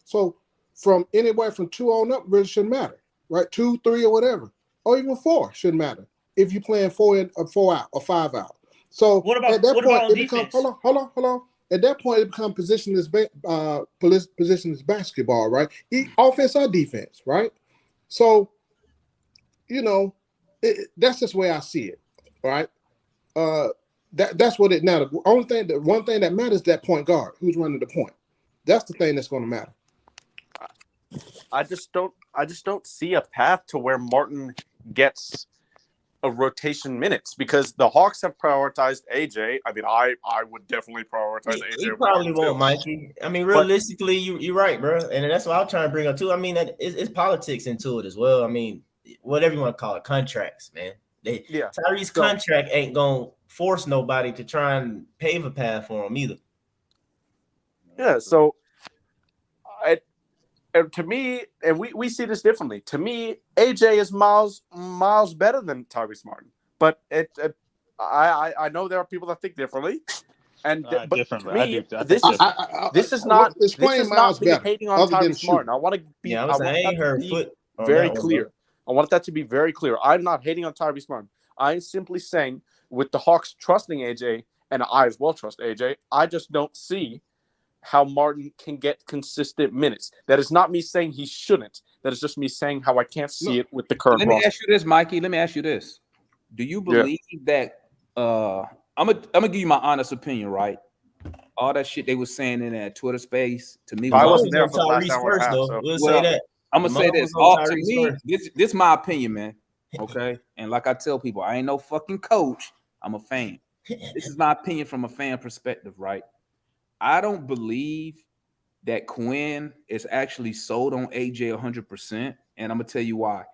So from anywhere from 2 on up really shouldn't matter, right? 2, 3, or whatever, or even 4 shouldn't matter if you're playing 4 out or 5 out. So what about at that point it becomes defense? hold on. At that point it becomes positionless basketball, right? Offense or defense, right? So you know that's just the way I see it, right? That's what it now. The one thing that matters is that point guard who's running the point. That's the thing that's going to matter. I just don't see a path to where Martin gets a rotation minutes because the Hawks have prioritized AJ. I mean, I would definitely prioritize AJ. He probably won't, Mikey. I mean, realistically, you're right, bro, and that's what I'm trying to bring up too. I mean, that it's politics into it as well. I mean, whatever you want to call it, contracts, man. Tyrese's contract ain't gonna force nobody to try and pave a path for him either. Yeah, so to me, and we see this differently. To me, AJ is miles better than Tyrese Martin, but I know there are people that think differently. And but differently. to me, this is not me hating on Tyrese Martin. I want to be very clear. I want that to be very clear. I'm not hating on Tyrese Martin. I'm simply saying with the Hawks trusting AJ, and I as well trust AJ, I just don't see how Martin can get consistent minutes. That is not me saying he shouldn't. That is just me saying how I can't see it with the current roster. Let me ask you this, Mikey. Let me ask you this. Do you believe that I'm gonna give you my honest opinion, right? All that shit they were saying in that Twitter space to me. I wasn't there for the last hour and a half, so. We'll say that. I'm gonna say this. To me, this is my opinion, man. Okay, and like I tell people, I ain't no fucking coach. I'm a fan. This is my opinion from a fan perspective, right? I don't believe that Quinn is actually sold on AJ 100%, and I'm gonna tell you why.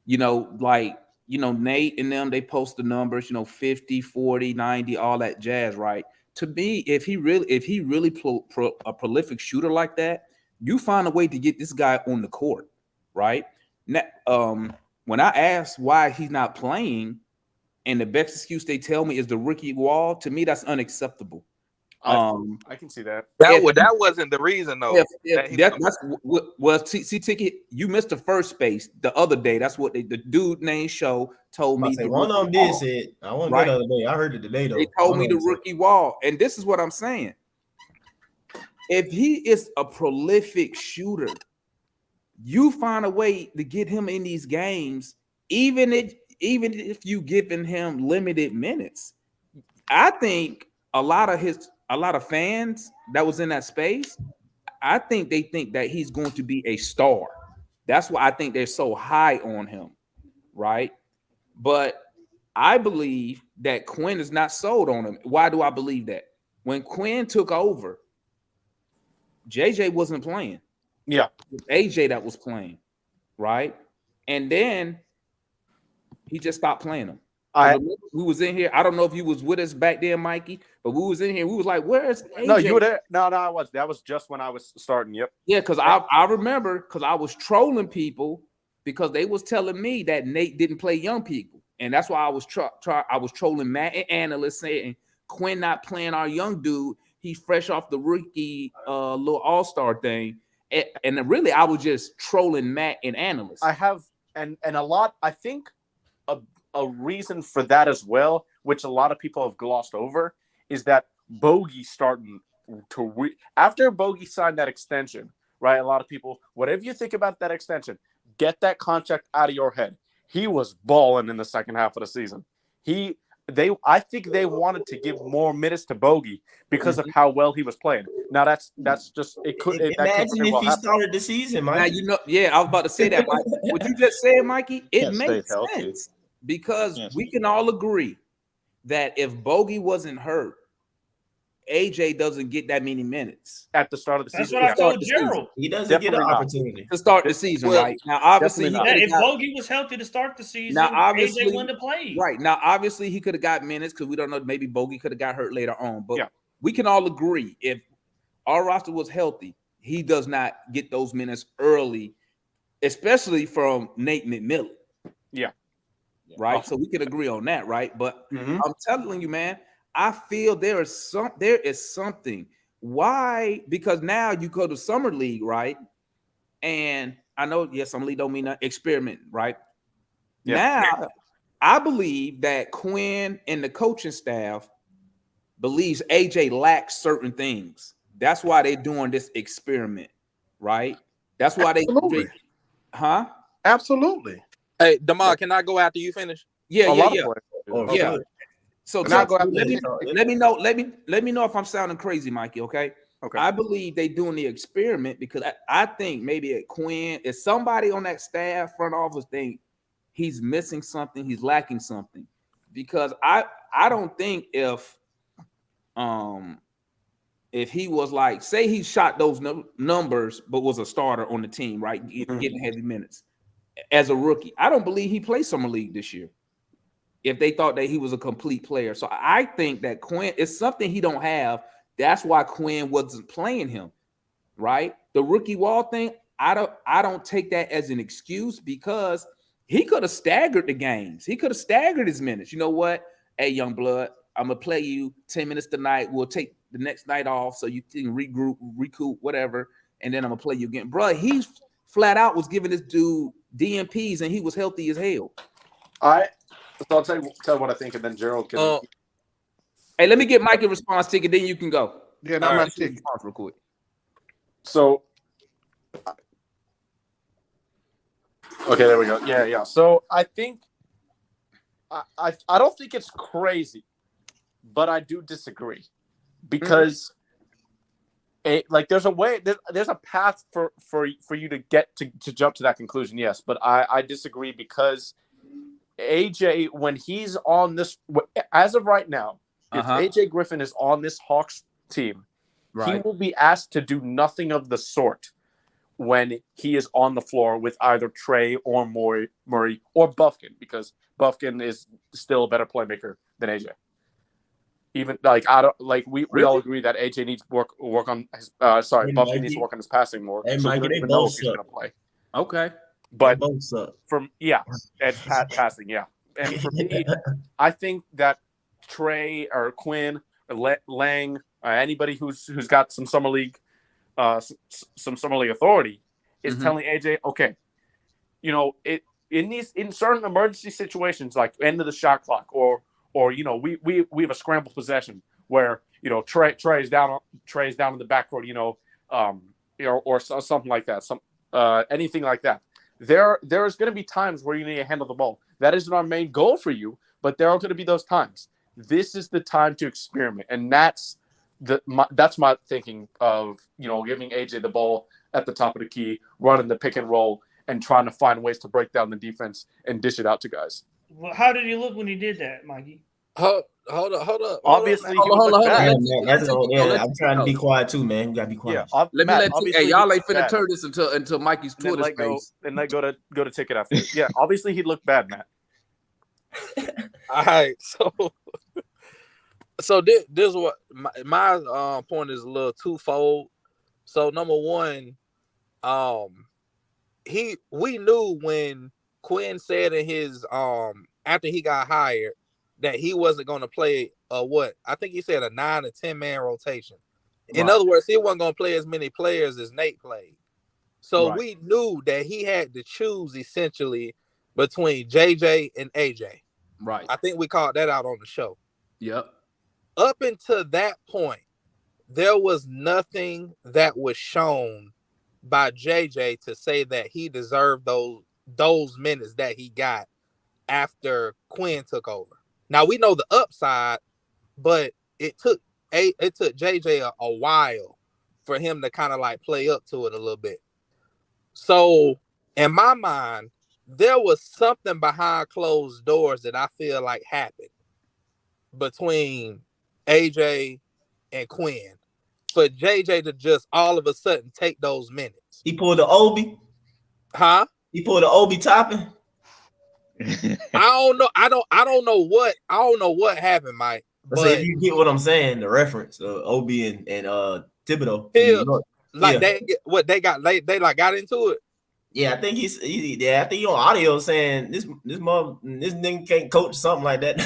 Nate and them, they post the numbers, 50, 40, 90, all that jazz, right? To me, if he really a prolific shooter like that, you find a way to get this guy on the court, right? Now, when I ask why he's not playing, and the best excuse they tell me is the rookie wall, to me that's unacceptable. I can see that. That wasn't the reason though. Ticket, you missed the first space the other day. That's what the dude named Show told me. One of them did say it. I wasn't there the other day. I heard it today though. They told me the rookie wall, and this is what I'm saying. If he is a prolific shooter, you find a way to get him in these games, even if you giving him limited minutes. I think a lot of his a lot of fans that was in that space, I think they think that he's going to be a star. That's why I think they're so high on him, right? But I believe that Quinn is not sold on him. Why do I believe that? When Quinn took over, JJ wasn't playing. Yeah. It was AJ that was playing, right? And then he just stopped playing him. We was in here. I don't know if you was with us back then, Mikey, but we was in here. We was like, "Where's AJ?" No, you were there. No, I was. That was just when I was starting. Yep. Yeah, because I remember because I was trolling people because they was telling me that Nate didn't play young people, and that's why I was I was trolling Matt and analysts saying Quinn not playing our young dude. He's fresh off the rookie little all-star thing, and really I was just trolling Matt and analysts. I have and a lot. I think a reason for that as well, which a lot of people have glossed over, is that Bogey starting to after Bogey signed that extension, right? A lot of people, whatever you think about that extension, get that contract out of your head. He was balling in the second half of the season. I think they wanted to give more minutes to Bogey because of how well he was playing. Now that's just it. Imagine if he started the season, Mike. Now I was about to say that, Mike. What you just said, Mikey, it makes sense because we can all agree that if Bogey wasn't hurt, AJ doesn't get that many minutes at the start of the season. That's what I told Gerald. He doesn't get an opportunity to start the season, right? Now, obviously, if Bogey was healthy to start the season, now obviously, AJ wouldn't have played. Right now, obviously, he could have got minutes because we don't know. Maybe Bogey could have got hurt later on, but we can all agree if our roster was healthy, he does not get those minutes early, especially from Nate McMillan. Yeah. Right. So we can agree on that, right? But I'm telling you, man, I feel there is something. Why? Because now you go to summer league, right? And I know, summer league don't mean experiment, right? Yeah. Now, I believe that Quinn and the coaching staff believes AJ lacks certain things. That's why they're doing this experiment, right? That's why Absolutely. Hey, Damar, can I go after you finish? Yeah. So let me know if I'm sounding crazy, Mikey. Okay. I believe they doing the experiment because I think maybe at Quinn, if somebody on that staff front office think he's missing something, he's lacking something, because I don't think if he was like, say he shot those numbers but was a starter on the team, right, getting heavy minutes as a rookie, I don't believe he played summer league this year. If they thought that he was a complete player. So I think that Quinn is something he don't have. That's why Quinn wasn't playing him, right? The rookie wall thing, I don't take that as an excuse because he could have staggered the games. He could have staggered his minutes. You know what? Hey, young blood, I'm going to play you 10 minutes tonight. We'll take the next night off so you can recoup, whatever, and then I'm going to play you again. Bro, he's flat out was giving this dude DMPs, and he was healthy as hell. So I'll tell you what I think, and then Gerald can. Hey, let me get Mike a response ticket, then you can go. Yeah, not my ticket. Response real quick. So, okay, there we go. Yeah. So I think I don't think it's crazy, but I do disagree because there's a way, there's a path for you to get to jump to that conclusion. Yes, but I disagree because AJ, when he's on this, as of right now, if AJ Griffin is on this Hawks team, he will be asked to do nothing of the sort when he is on the floor with either Trey or Murray or Buffkin, because Buffkin is still a better playmaker than AJ. Even we all agree that AJ needs work on his Buffkin needs to work on his passing more. Hey, so Mikey, we don't even know if he's going to play. Okay. But both suck. And passing, and for me, I think that Trey or Quinn or Lang, anybody who's got some summer league authority is telling AJ, okay, in certain emergency situations like end of the shot clock or we have a scramble possession where Trey is down in the backcourt, or something like that, anything like that. There's going to be times where you need to handle the ball. That isn't our main goal for you, but there are going to be those times. This is the time to experiment, and that's that's my thinking of, giving AJ the ball at the top of the key, running the pick and roll, and trying to find ways to break down the defense and dish it out to guys. Well, how did he look when he did that, Mikey? Hold up. Obviously, he Hold looked on. bad. I'm trying to be quiet too, man. You gotta be quiet. Yeah, Let me Matt, let you. obviously Hey, y'all he ain't looked finna bad. turn this into Mikey's Twitter space. And then go to ticket after. Yeah, obviously he looked bad, Matt. All right, so this is what my point is a little twofold. So number one, we knew when Quinn said in his after he got hired that he wasn't going to play I think he said a 9 to 10 man rotation. In other words, he wasn't going to play as many players as Nate played. So we knew that he had to choose essentially between JJ and AJ. Right. I think we called that out on the show. Yep. Up until that point, there was nothing that was shown by JJ to say that he deserved those minutes that he got after Quinn took over. Now we know the upside, but it took JJ a while for him to kind of like play up to it a little bit. So in my mind, there was something behind closed doors that I feel like happened between AJ and Quinn for JJ to just all of a sudden take those minutes. He pulled the Obi. Huh? He pulled the Obi topping. I don't know. I don't know what happened, Mike. But so if you get what I'm saying, the reference, Obi and Thibodeau. They got into it. Yeah, I think he's on audio saying this nigga can't coach something like that.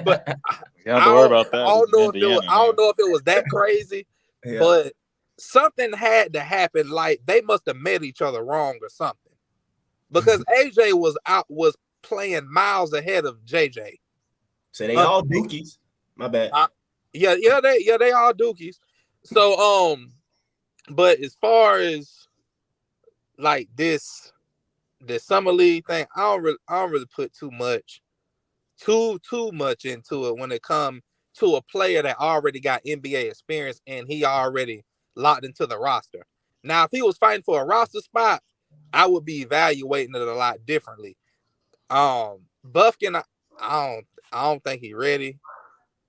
But you have to worry about that. I don't know if it was that crazy, but something had to happen. Like they must have met each other wrong or something, because AJ was playing miles ahead of JJ. So they all dookies. My bad. They all dookies. So but as far as like this summer league thing, I don't really put too much into it when it comes to a player that already got NBA experience and he already locked into the roster. Now, if he was fighting for a roster spot, I would be evaluating it a lot differently. Buffkin, I don't think he's ready.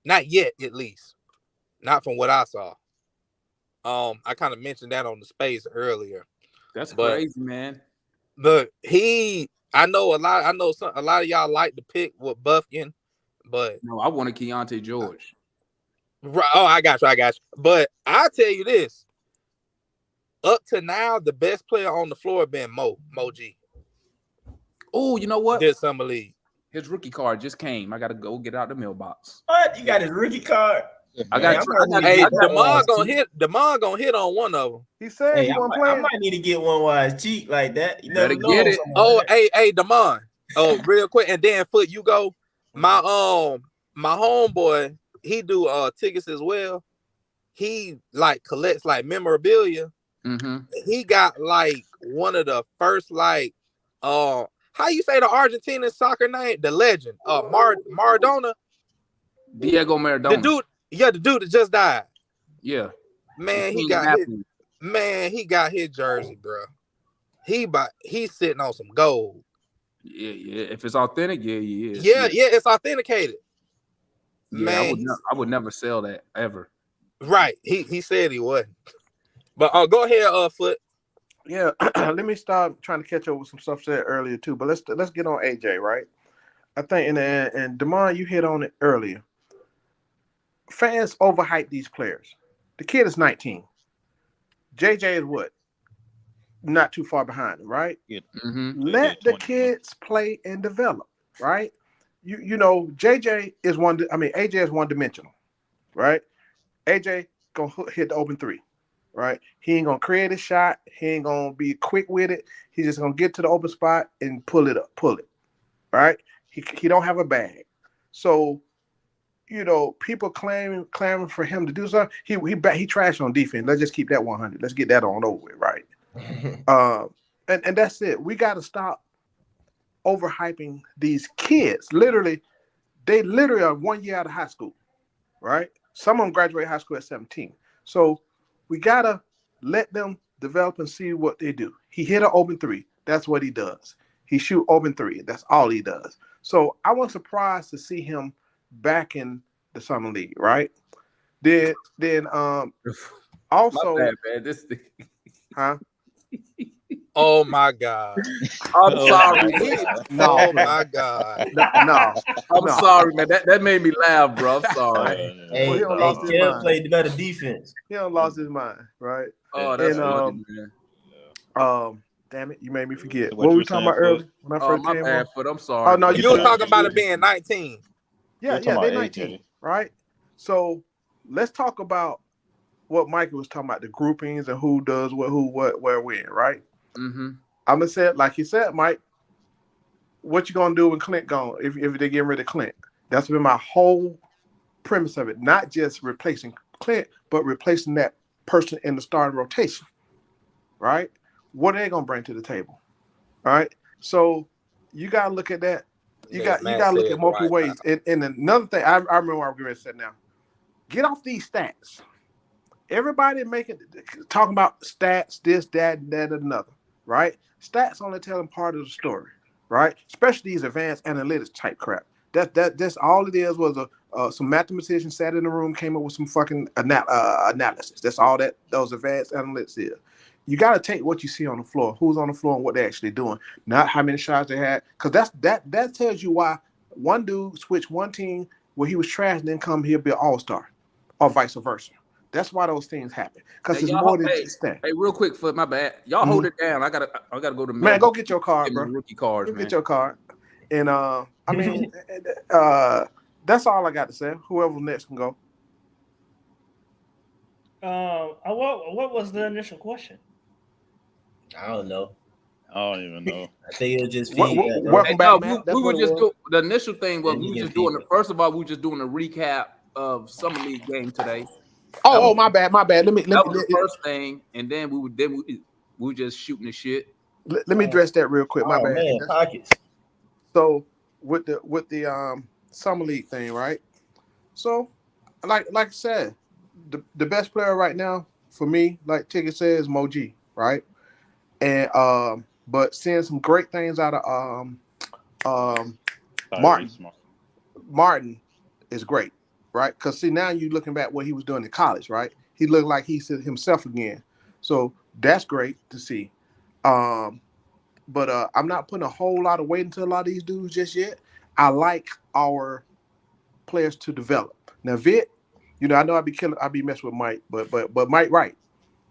Not yet, at least. Not from what I saw. I kind of mentioned that on the space earlier. That's crazy, man. But I know a lot of y'all like to pick with Buffkin, but no, I wanted Keontae George. Right. Oh, I got you. But I'll tell you this. Up to now, the best player on the floor been Mo G. Oh, you know what? This summer league. His rookie card just came. I gotta go get out the mailbox. What? You got his rookie card? Demar gonna hit on one of them. He said he wasn't playing. I might need to get one while it's cheap like that. You better get it. Oh, hey, Demar. Oh, real quick, and then Foot, you go. My homeboy, he do tickets as well. He like collects like memorabilia. Mm-hmm. He got like one of the first how you say the Argentine soccer name? The legend, Maradona. Diego Maradona. The dude that just died. Yeah. Man, he got his jersey, bro. He's sitting on some gold. Yeah. If it's authentic, yeah. Yeah, it's authenticated. Yeah, Man, I would never sell that ever. Right. He said he wouldn't. But go ahead, Foot. Yeah, let me start trying to catch up with some stuff said earlier too. But let's get on AJ, right? I think and Demar, you hit on it earlier. Fans overhype these players. The kid is 19. JJ is what? Not too far behind him, right? Mm-hmm. Let the kids play and develop, right? You know, AJ is one-dimensional, right? AJ gonna hit the open three, right? He ain't gonna create a shot. He ain't gonna be quick with it. He's just gonna get to the open spot and pull it, right? He don't have a bag, so you know people clamoring for him to do something. He trashed on defense. Let's just keep that 100. Let's get that on over with, right? And that's it. We got to stop overhyping these kids. They literally are 1 year out of high school, right? some of them graduate high school at 17. So we gotta let them develop and see what they do. He hit an open three. That's what he does. He shoot open three. That's all he does. So I was surprised to see him back in the summer league, right? Then also, My bad, man. This thing. huh? Oh my God. I'm sorry. No, Oh my God. no. I'm sorry, man. That made me laugh, bro. I'm sorry. Hey, Well, he done lost his Kev mind. played the better defense. He done lost his mind, right? Oh, that's And funny, man. damn it, you made me forget. So What you we were talking saying, about earlier Foot? when I Oh, first my came bad, on? Foot. I'm sorry. Oh no, bro. you You were good. talking about it being 19. Yeah, You're talking they about 19, AJ. right? So let's talk about what Michael was talking about, the groupings and who does what, who, what, where, when, right? Mm-hmm. I'm gonna say it like you said, Mike. What you gonna do when Clint gone? If they get rid of Clint, that's been my whole premise of it. Not just replacing Clint, but replacing that person in the starting rotation, right? What are they gonna bring to the table, all right? So you gotta look at that. You gotta look at multiple ways. And another thing, I remember what I was going to say now. Get off these stats. Everybody talking about stats, this, that, and another, right? Stats only telling part of the story, right? Especially these advanced analytics type crap. That's all it is was some mathematician sat in the room, came up with some fucking analysis. That's all that those advanced analytics is. You got to take what you see on the floor, who's on the floor, and what they're actually doing, not how many shots they had, because that tells you why one dude switched one team where he was trash and then come here be an all-star, or vice versa. That's why those things happen, because Hey, it's y'all, more than just that. Hey, real quick, Foot. My bad. Y'all hold it down. I gotta go to Man, go get your card, get my bro. rookie cards, Go man. get your card. And I mean, that's all I got to say. Whoever next can go. What was the initial question? I don't know. I don't even know. I think it was just feedback. Welcome back, No, Matt. we were just doing the initial thing. Was Yeah, we you were get just doing feedback. first of all, we were just doing a recap of summer league game today. Oh, my bad. Let me That was the first thing, and then we were just shooting the shit. let me address that real quick. My Oh bad. man, pockets. So with the summer league thing, right? So like I said, the best player right now for me, like Ticket says, Moji, right? And but seeing some great things out of Martin is great, right? Because see, now you're looking back what he was doing in college, right? He looked like he's himself again. So that's great to see. But I'm not putting a whole lot of weight into a lot of these dudes just yet. I like our players to develop. Now, Vic, I know I be messing with Mike, but Mike, right?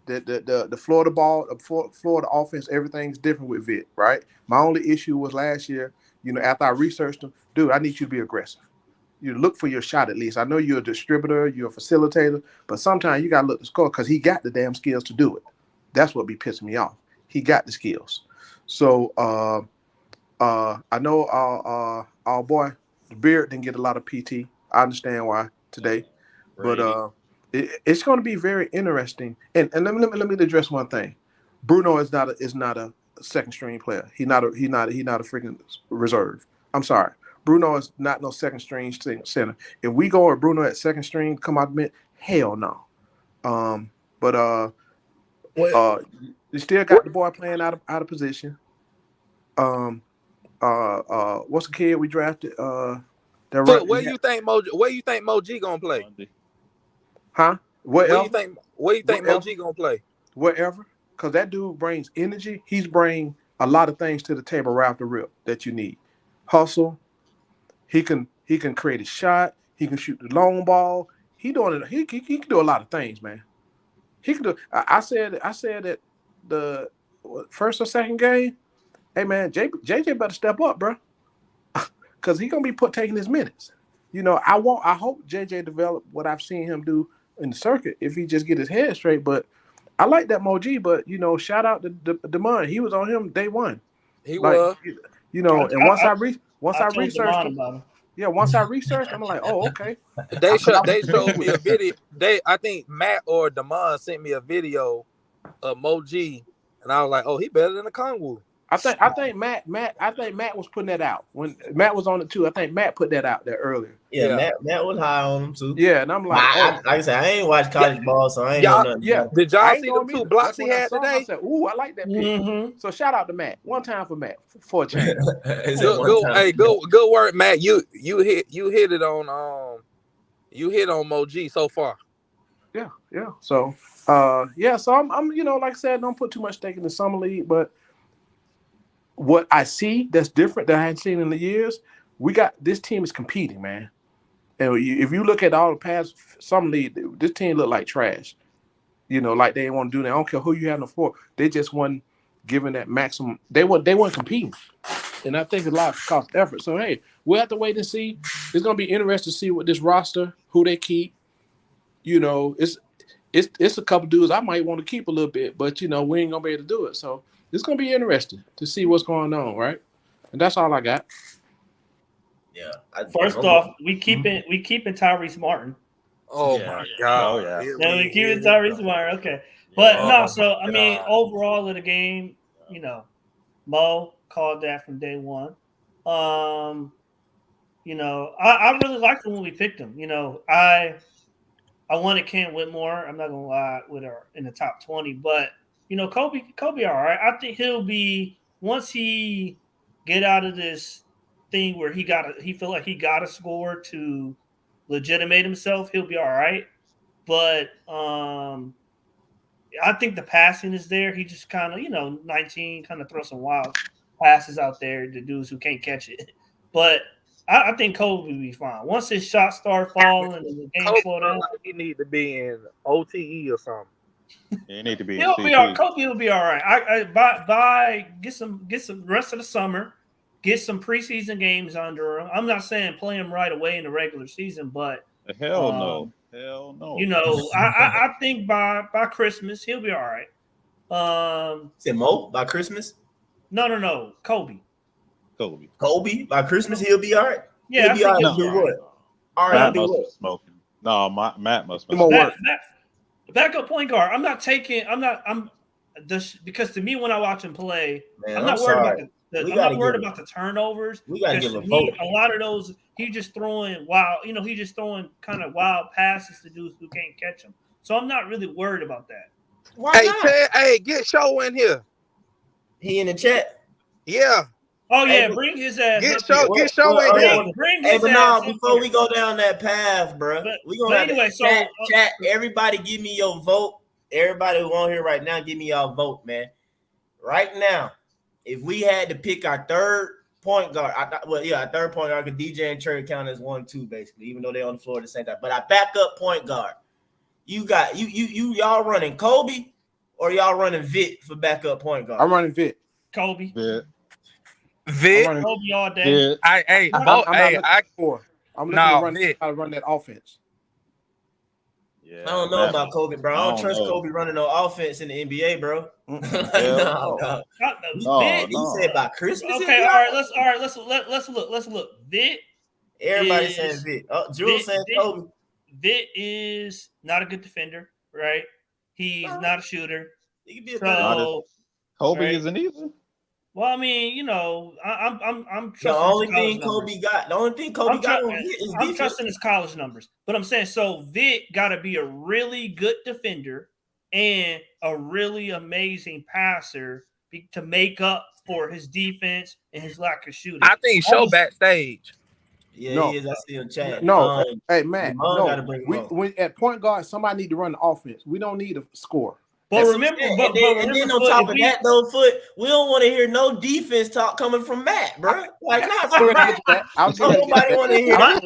The Florida ball, Florida offense, everything's different with Vic, right? My only issue was last year, after I researched him, dude, I need you to be aggressive. You look for your shot at least. I know you're a distributor, you're a facilitator, but sometimes you gotta look to score because he got the damn skills to do it. That's what be pissing me off. He got the skills. So I know our boy, the Beard didn't get a lot of PT. I understand why today, but it's going to be very interesting. And let me address one thing. Bruno is not a second string player. He's not a freaking reserve. I'm sorry. Bruno is not no second string center. If we go with Bruno at second string, come out mid, hell no. You still got the boy playing out of position. What's the kid we drafted? Where you think Moji gonna play? Huh? Where you think Moji gonna play? Wherever, because that dude brings energy. He's bringing a lot of things to the table right off the rip that you need. Hustle. He can create a shot. He can shoot the long ball. He doing it. He can do a lot of things, man. He can do. I said that the first or second game. Hey man, JJ better step up, bro, because he gonna be taking his minutes. I hope JJ develop what I've seen him do in the circuit if he just get his head straight. But I like that Moji. But shout out to Demond. He was on him day one. He was. And once I researched him. About him. Yeah, once I researched, I'm like, oh, okay. They showed me a video. I think Matt or Damon sent me a video of Moji, and I was like, oh, he better than the Kongwu. I think Matt was putting that out when Matt was on it too. I think Matt put that out there earlier. Yeah. Matt was high on him too. Yeah, and I'm like, like I said, I ain't watched college ball, so I ain't know nothing. Yeah, did y'all see them 2 blocks he had today? I said, "Ooh, I like that pick." Mm-hmm. So shout out to Matt. One time for Matt for a change. Good work, Matt. You hit it on you hit on Moji so far. Yeah. So so I'm like I said, don't put too much stake in the summer league, but what I see that's different that I hadn't seen in the years, this team is competing, man. And if you look at all the past summer league, this team look like trash. Like they didn't want to do that. I don't care who you have them for. They just wasn't giving that maximum. They weren't competing. And I think a lot cost effort. So hey, we'll have to wait and see. It's gonna be interesting to see what this roster, who they keep. It's a couple dudes I might want to keep a little bit, but we ain't gonna be able to do it. So it's gonna be interesting to see what's going on, right? And that's all I got. Yeah. First off, we keeping Tyrese Martin. Oh my God! No, we keeping Tyrese Martin. Okay, but so I mean, overall of the game, Mo called that from day one. I really liked him when we picked him. I wanted Cam Whitmore. I'm not gonna lie, with her in the top 20, but Kobe, all right. I think he'll be once he get out of this thing where he feel like he got to score to legitimate himself. He'll be all right, but I think the passing is there. He just kind of 19, kind of throw some wild passes out there to dudes who can't catch it, but. I think Kobe will be fine. Once his shots start falling and the game slow down, like he need to be in OTE or something. He need to be. Kobe will be all right. Get some rest of the summer, get some preseason games under him. I'm not saying play him right away in the regular season, but hell no. I think by Christmas he'll be all right. Said Mo by Christmas? No, Kobe by Christmas he'll be all right. Yeah, he'll be all right. Do what? All right, do what? Smoking. No, Matt must be backup point guard. I'm because to me when I watch him play, I'm not worried about the turnovers. We gotta give a vote. A lot of those he's just throwing kind of wild passes to dudes who can't catch them. So I'm not really worried about that. Why not? Hey, get Show in here. He in the chat. Yeah. Oh yeah, bring his ass. Get Show in here. Bring his but ass. Before we go down that path, bro, we gonna have chat. Everybody, give me your vote. Everybody who on here right now, give me y'all vote, man. Right now, if we had to pick our third point guard, our third point guard, because DJ and Trey count as 1-2 basically, even though they're on the floor at the same time. But our backup point guard, y'all running Kobe or y'all running Vit for backup point guard? I'm running Vit. Kobe. Vit. Kobe all day. I'm looking to run that offense. Yeah, I don't know about Kobe, bro. I don't trust Kobe running no offense in the NBA, bro. No. He said by Christmas. Okay, all right. Let's look. Vit. Everybody saying Vit. Jules saying Kobe. Vit is not a good defender, right? He's not a shooter. He can be a Kobe isn't either. Well, I mean, I'm the only thing Kobe got. The only thing Kobe got on Vit is I'm trusting his college numbers. But I'm saying, so Vit got to be a really good defender and a really amazing passer to make up for his defense and his lack of shooting. I think Show backstage. Yeah, he is. I see him chat. No, hey Matt. No, we at point guard, somebody need to run the offense. We don't need a score. But remember, and then on top of that, though, we don't want to hear no defense talk coming from Matt, bro. Like, not from Matt. Nobody want to hear. Mike,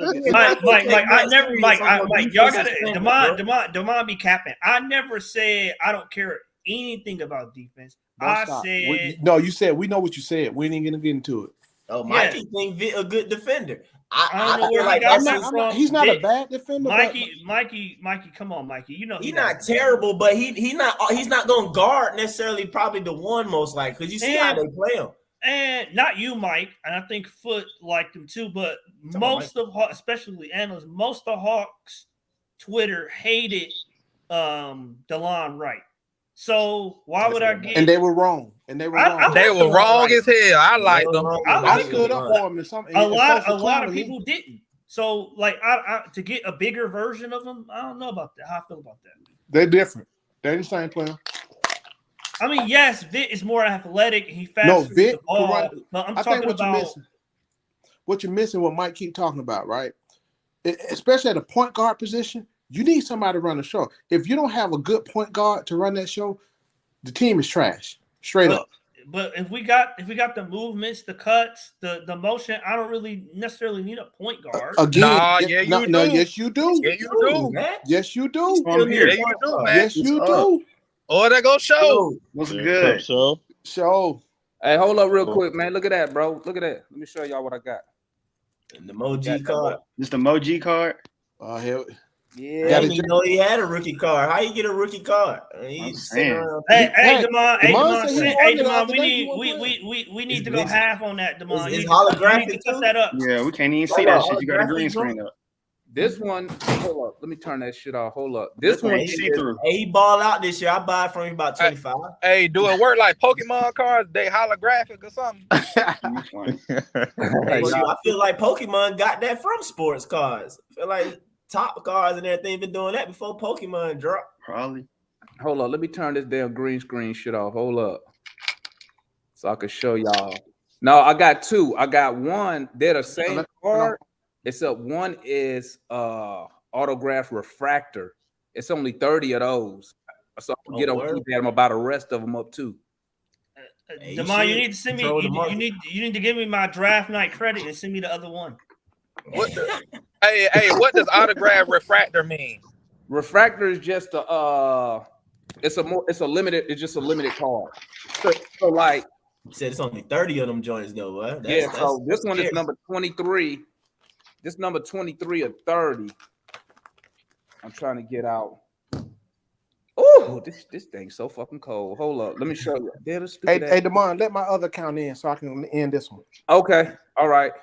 y'all got to Demond be capping. I never said I don't care anything about defense. You said we know what you said. We ain't gonna get into it. Oh, Mikey think Vit a good defender. I don't know where he's not a bad defender. Mikey, come on, Mikey. He's not terrible, but he's not going to guard necessarily probably the one most likely because you see how they play him. And not you, Mike, and I think Foot liked him too, but especially analysts, most of Hawks Twitter hated DeLon Wright. So why would I get? And they were wrong. And they were wrong. I They like were them. wrong as hell. I like them. I stood up for them. A lot of people didn't. So like, I to get a bigger version of them, I don't know about that. How I feel about that. They're different. They're the same player. I mean, yes, Vic is more athletic. He faster. No, Vic. The ball, but I'm talking about what you're missing. What Mike keep talking about, right? Especially at the point guard position, you need somebody to run the show. If you don't have a good point guard to run that show, the team is trash. Straight up. But if we got the movements, the cuts, the motion, I don't really necessarily need a point guard. Again, yes, you do. Yes, you do. Yes, you do. Yes, you do. Oh, that go show. What's good? Show. Hey, hold up real quick, man. Look at that, bro. Look at that. Let me show y'all what I got. The emoji card. Just the emoji card. Oh, hell. Yeah, you know he had a rookie card. How you get a rookie card? Hey, Demond, we need to go half on that, Demond. It's holographic. You need to cut that up. Yeah, we can't even see that shit. You got a green screen up. This one, hold up. Let me turn that shit off. Hold up. This one, see through. He ball out this year. I buy it from him about 25. Hey, do it work like Pokemon cards? They holographic or something? I feel like Pokemon got that from sports cards. I feel like top cards and everything been doing that before Pokemon dropped. Probably. Hold up. Let me turn this damn green screen shit off. Hold up. So I can show y'all. No, I got two. I got one. They're the same card. Except one is autograph refractor. It's only 30 of those. So I can get them about the rest of them up too. Demond, you need to send me. You need to give me my draft night credit and send me the other one. Hey, what does autograph refractor mean? Refractor is just it's a limited card. So like you said, it's only 30 of them joints though, what? So this one is number 23. This number 23 or 30. I'm trying to get out. Oh, this thing's so fucking cold. Hold up. Let me show you. Hey, Demond, let my other count in so I can end this one. Okay. All right.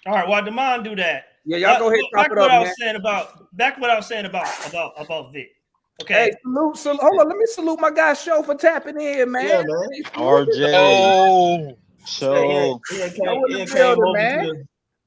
All right. While Demond do that. Yeah, y'all go ahead and back chop it what up, I was man. saying about Vic. Okay. Hey, salute. Hold on. Let me salute my guy Show for tapping in, man. Yeah, man. RJ. Oh, so he came over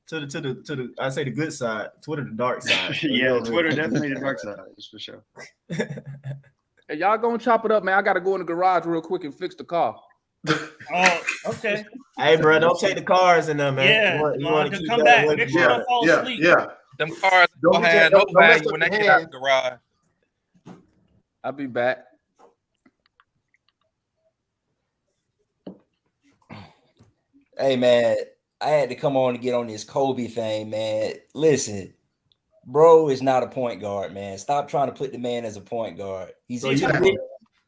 to the I say the good side, Twitter the dark side. Yeah, Twitter definitely the dark side, that's for sure. Hey, y'all gonna chop it up, man. I gotta go in the garage real quick and fix the car. Oh, okay. Hey, bro, don't take the cars in there, man. Yeah, you want to come back. Make sure you don't fall asleep. Yeah. Them cars don't have no value when they get out the garage. I'll be back. Hey, man, I had to come on to get on this Kobe thing, man. Listen, bro is not a point guard, man. Stop trying to put the man as a point guard. He's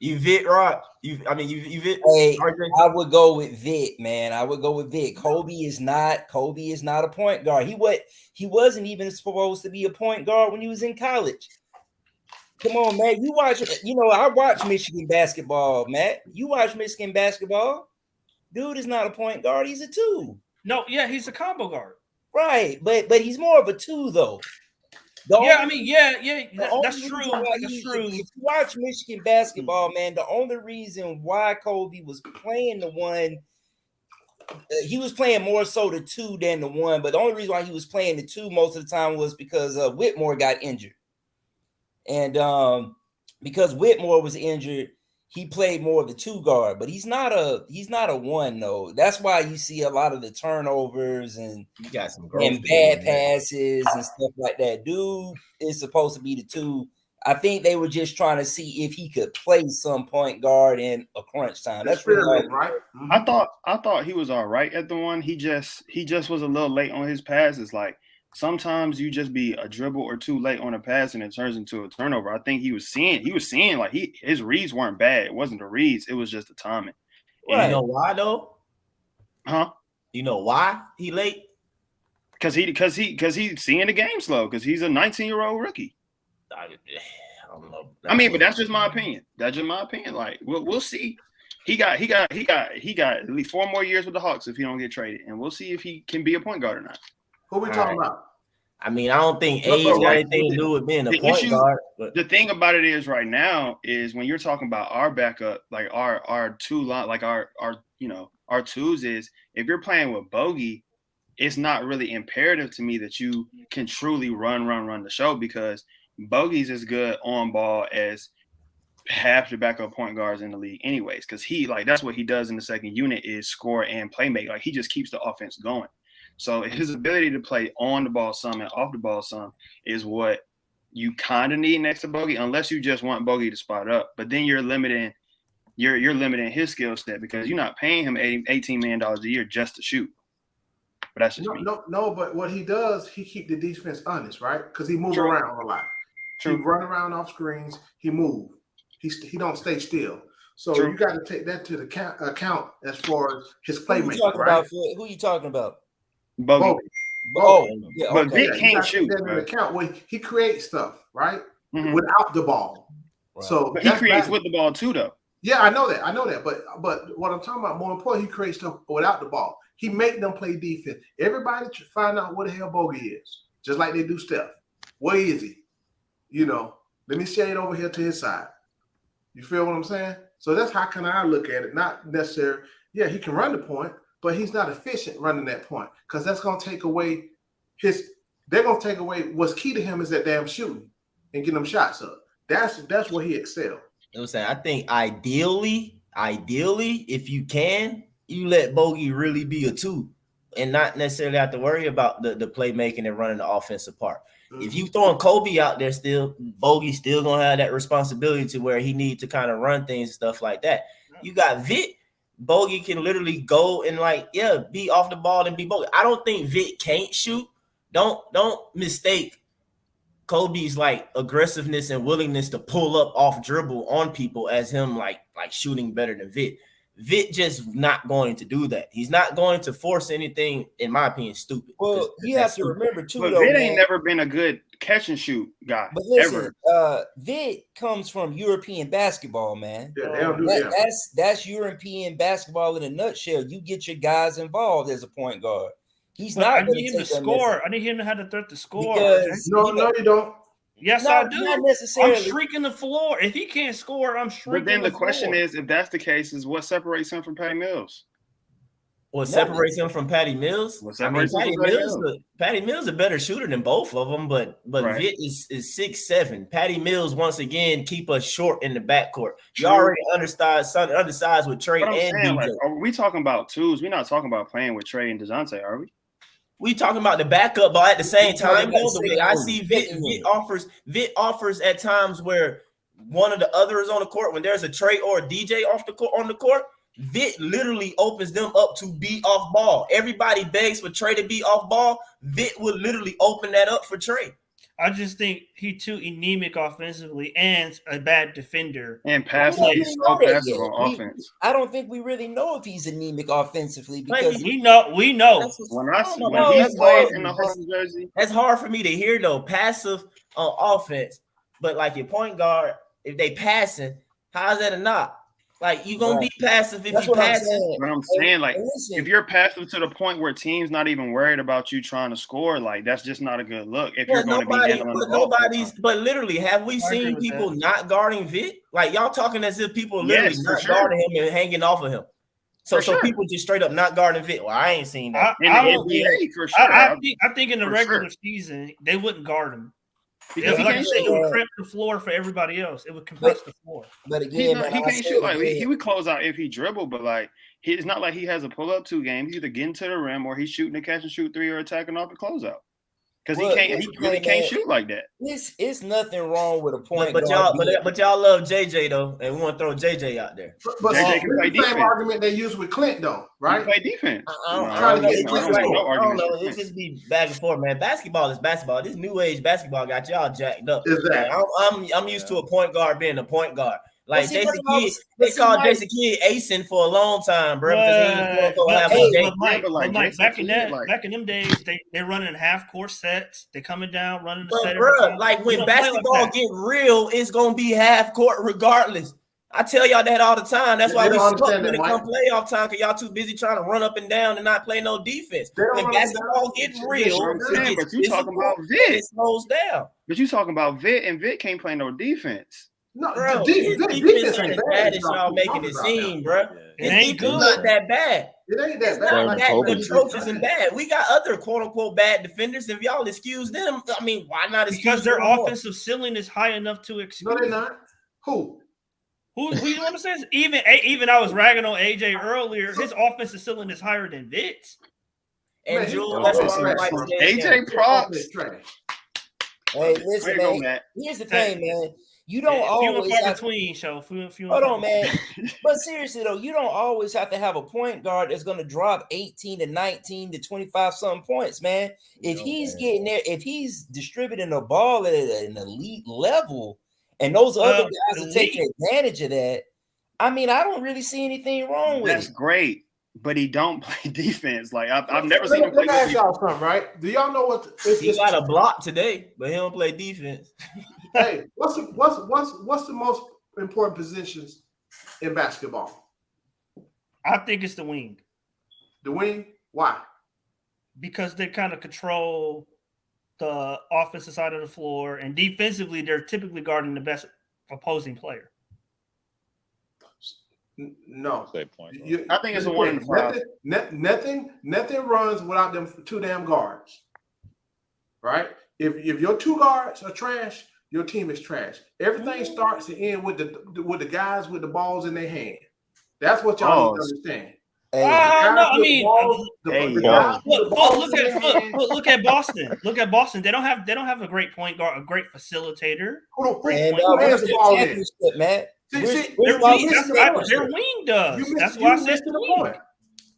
you Vic, Rock. You Vic. Hey, I would go with Vic, man. I would go with Vic. Kobe is not a point guard. He wasn't even supposed to be a point guard when he was in college. Come on, man. I watch Michigan basketball, Matt. You watch Michigan basketball. Dude is not a point guard. He's a two. No, yeah, he's a combo guard. Right, but he's more of a two, though. That's true. That's true. If you watch Michigan basketball, man, the only reason why Kobe was playing the one, he was playing more so the two than the one, but the only reason why he was playing the two most of the time was because Whitmore got injured. And because Whitmore was injured, he played more of the two guard, but he's not a one though. That's why you see a lot of the turnovers and bad passes and stuff like that. Dude is supposed to be the two. I think they were just trying to see if he could play some point guard in a crunch time. That's really right. I thought he was all right at the one. He just was a little late on his passes. Like sometimes you just be a dribble or two late on a pass and it turns into a turnover. I think he was seeing like his reads weren't bad. It wasn't the reads, it was just the timing. Right. You know why though? Huh? You know why he late? Because he's seeing the game slow. Because he's a 19-year-old rookie. I don't know. I mean, but that's just my opinion. Like we'll see. He got at least 4 more years with the Hawks if he don't get traded, and we'll see if he can be a point guard or not. Who we talking about? I mean, I don't think But age got right, anything to do with being a the point issue, guard. But the thing about it is right now is when you're talking about our backup, like our two line, like our our twos is if you're playing with Bogey, it's not really imperative to me that you can truly run the show because Bogey's as good on ball as half the backup point guards in the league anyways, because he that's what he does in the second unit is score and play make. Like he just keeps the offense going. So his ability to play on the ball some and off the ball some is what you kind of need next to Bogey, unless you just want Bogey to spot up. But then you're limiting limiting his skill set because you're not paying him $18 million a year just to shoot. But that's just me. No, but what he does, he keep the defense honest, right? Because he moves True. around a lot. True. He run around off screens. He move. He don't stay still. So True. you got to take that to the account as far as his playmaking, Who right? who you talking about? Bogey. Oh, yeah, But okay. Vic can't shoot. That in the account where he creates stuff, right? Mhm. Without the ball. Right. So But he that's creates bad. with the ball too, though. Yeah, I know that. But what I'm talking about, more important, he creates stuff without the ball. He make them play defense. Everybody should find out what the hell Bogey is, just like they do Steph. Where is he? Let me shade over here to his side. You feel what I'm saying? So that's how can I look at it. Not necessarily, yeah, he can run the point, but he's not efficient running that point because that's going to take away they're going to take away what's key to him is that damn shooting and getting them shots up. That's where he excels. I'm saying, I think ideally, if you can, you let Bogey really be a two and not necessarily have to worry about the playmaking and running the offensive part. Mm-hmm. If you throwing Kobe out there still, Bogey's still going to have that responsibility to where he needs to kind of run things and stuff like that. You got Vic. Bogey can literally go and be off the ball and be Bogey. I don't think Vic can't shoot. Don't mistake Kobe's aggressiveness and willingness to pull up off dribble on people as him like shooting better than Vic. Vic just not going to do that. He's not going to force anything, in my opinion, stupid. Well, you have to remember too, but though, Vic man, ain't never been a good catch and shoot guy. But listen, ever. Vic comes from European basketball, man. Yeah, they don't do that. That's European basketball in a nutshell. You get your guys involved as a point guard. He's not. I need him to score. I need him to have the threat to score. Because, no, you don't. Yes, I do. Not necessarily. I'm shrinking the floor. If he can't score, I'm shrinking. But then the floor. question is, if that's the case, is what separates him from Patty Mills? What separates him from Patty Mills? Patty Mills is a better shooter than both of them, but right. Vic is 6'7". Patty Mills once again keep us short in the backcourt. You already undersized with Trey and DJ. Are we talking about twos? We're not talking about playing with Trey and DeJounte, are we? We talking about the backup, but at the same time, the way I see Vic offers at times where one of the others on the court, when there's a Trey or a DJ on the court, Vic literally opens them up to be off ball. Everybody begs for Trey to be off ball. Vic will literally open that up for Trey. I just think he's too anemic offensively and a bad defender. And passive. He's so passive on offense. I don't think we really know if he's anemic offensively because we know. When he's playing in the Hawks jersey, that's hard for me to hear though. Passive on offense, but like your point guard, if they passing, how's that a knock? Like you gonna be passive if you passing. What I'm saying, if you're passive to the point where teams not even worried about you trying to score, that's just not a good look. If you're going to be handling the ball. But literally, have we seen people not guarding Vic? Like y'all talking as if people literally not guarding him and hanging off of him. So people just straight up not guarding Vic. Well, I ain't seen that in the NBA for sure. I think in the regular season they wouldn't guard him. Because like I said, it would cramp the floor for everybody else. It would compress the floor. But again, he can't shoot. He would close out if he dribbled, but it's not like he has a pull up 2 games. He's either getting to the rim or he's shooting a catch and shoot 3 or attacking off the closeout. Because he really can't shoot like that. It's nothing wrong with a point but y'all love JJ though, and we want to throw JJ out there. But JJ can play the same argument they use with Clint though, right? He play defense. I don't know. It just be back and forth, man. Basketball is basketball. This new age basketball got y'all jacked up. Exactly. I'm used to a point guard being a point guard. Like Jason Kidd, they called Jason Kidd acing for a long time, bro. Back in them days, they're running half court sets. They coming down, running the set. Bro, like when basketball get real, it's gonna be half court regardless. I tell y'all that all the time. That's why They we don't suck understand when that, it come Mike. playoff time, because y'all too busy trying to run up and down and not play no defense. They don't When run up and basketball down. gets real, I'm it saying, gets but you talking physical, about Vic. it slows down. But you talking about Vic, and Vic can't play no defense. No, Bro, the his defense defense ain't ain't as bad bad as y'all y'all keep making talking it about seem, bro. It His ain't defense good. not that bad. It ain't It's that bad. not Like, that Kobe. atrocious and bad. We got other quote unquote bad defenders. If y'all excuse them, I mean, why not excuse Because their them more? offensive ceiling is high enough to excuse. No, they're not. Who? Who you want to say? Even I was ragging on AJ earlier. His offensive ceiling is higher than Vit's. And Man, Jewel, he's that's all what trash, like bro. AJ props. Trash. Hey, listen, There you go, man. Matt. Here's the thing, man. You don't Few and always far have between, show. Few and Hold far on, man. But seriously though, you don't always have to have a point guard that's going to drop 18 to 19 to 25 some points, man. If he's getting there, if he's distributing the ball at an elite level, and those other guys are taking advantage of that, I mean, I don't really see anything wrong with That's it. great, but he don't play defense. Like I've never seen him Let play me ask defense. y'all something, right? Do y'all know what? He got a block today, but he don't play defense. Hey, what's the most important positions in basketball? I think it's the wing. The wing? Why? Because they kind of control the offensive side of the floor, and defensively, they're typically guarding the best opposing player. No. I think it's a 1 in 5. Nothing runs without them two damn guards. Right? If your two guards are trash, your team is trash. Everything starts and ends with the guys with the balls in their hand. That's what y'all need to understand. No, I mean, look at Boston. Look at Boston. They don't have a great point guard, a great facilitator. Where's the championship, Matt? Their wing does. That's why I said the wing.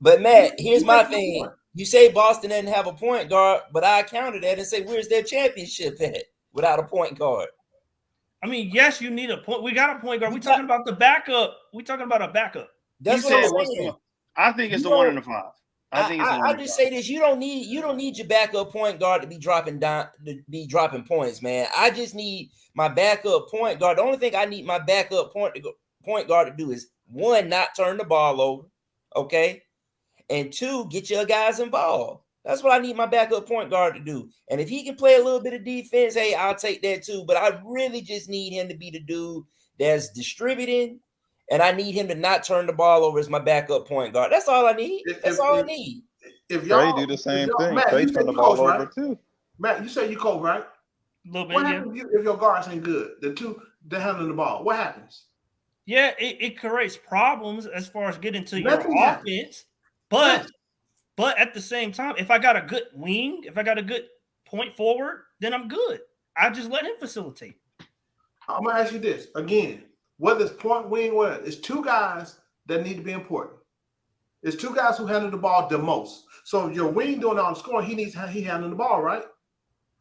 But Matt, here's my thing. You say Boston doesn't have a point guard, but I counter that and say, where's their championship at without a point guard? I mean, yes, you need a point. We got a point guard. We're talking about the backup. We're talking about a backup. That's what I'm saying. I think it's the 1 in 5. I just say this: you don't need your backup point guard to be dropping points, man. I just need my backup point guard. The only thing I need my backup point guard to do is 1, not turn the ball over, okay, and 2, get your guys involved. That's what I need my backup point guard to do. And if he can play a little bit of defense, hey, I'll take that too. But I really just need him to be the dude that's distributing. And I need him to not turn the ball over as my backup point guard. That's all I need. That's all I need. If y'all do the same thing, Matt, Trey you turn the say ball you coach, over right? too. Matt, you say you coach, right? What happens if your guards ain't good? The two they're handling the ball. What happens? Yeah, it creates problems as far as getting to your offense. But at the same time, if I got a good wing, if I got a good point forward, then I'm good. I just let him facilitate. I'm gonna ask you this again. Whether it's point, wing, whatever, it's two guys that need to be important. It's two guys who handle the ball the most. So if your wing doing all the scoring, he handling the ball, right?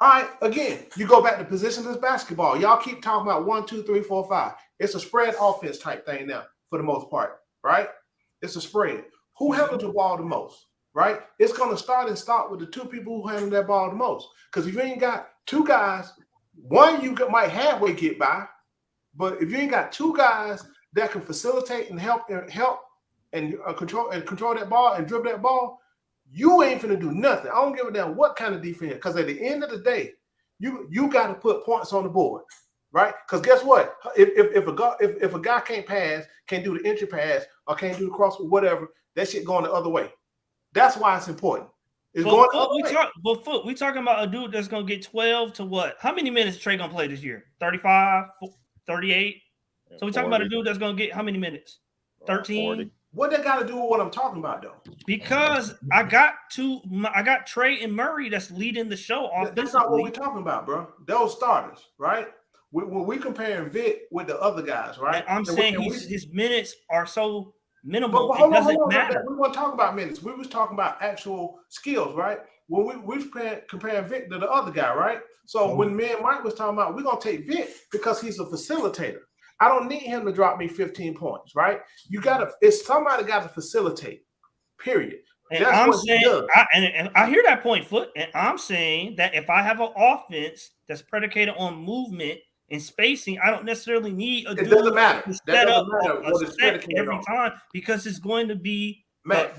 All right, again, you go back to positionless basketball. Y'all keep talking about 1, 2, 3, 4, 5. It's a spread offense type thing now, for the most part, right? It's a spread. Who handles the ball the most, right? It's gonna start and stop with the two people who handle that ball the most. Because if you ain't got two guys, one you might halfway get by. But if you ain't got two guys that can facilitate and help and control that ball and dribble that ball, you ain't finna do nothing. I don't give a damn what kind of defense. Because at the end of the day, you got to put points on the board, right? Because guess what? If a guy can't pass, can't do the entry pass, or can't do the cross, whatever, that shit going the other way. That's why it's important. It's going the other way. We talking about a dude that's gonna get 12 to what? How many minutes is Trey gonna play this year? 35, 38. So we talking about a dude that's gonna get how many minutes? 13. What they got to do with what I'm talking about, though? Because I got Trey and Murray that's leading the show offensively. That's not what we're talking about, bro. Those starters, right? When we comparing Vic with the other guys, right? And I'm saying his minutes are so minimal. But it doesn't matter. We weren't talking about minutes. We was talking about actual skills, right? When we was comparing Vic to the other guy, right? So when me and Mike was talking about, we're gonna take Vic because he's a facilitator. I don't need him to drop me 15 points, right? It's somebody got to facilitate. Period. And I'm saying, I hear that point, Foot, and I'm saying that if I have an offense that's predicated on movement and spacing, I don't necessarily need a It dude doesn't matter. to That set up doesn't matter a what it's set predicated every on. time because it's going to be Matt.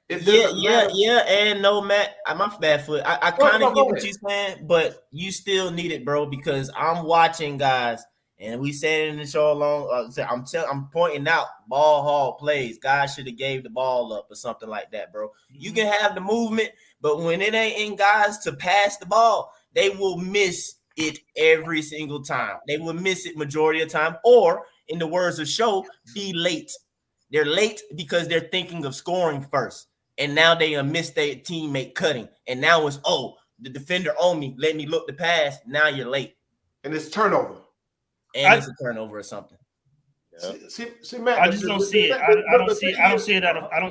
It Yeah, doesn't matter. and no, Matt, my bad foot. I kind of get what you're saying, but you still need it, bro, because I'm watching guys, and we said it in the show along. I'm pointing out ball hog plays. Guys should have gave the ball up or something like that, bro. You can have the movement, but when it ain't in guys to pass the ball, they will miss it every single time. They will miss it majority of the time, or in the words of Show, be late. They're late because they're thinking of scoring first. And now they miss their teammate cutting. And now it's, the defender on me. Let me look the pass. Now you're late. And it's turnover. And it's a turnover or something. Yeah. See, Matt, I just don't see it. I don't see it. I don't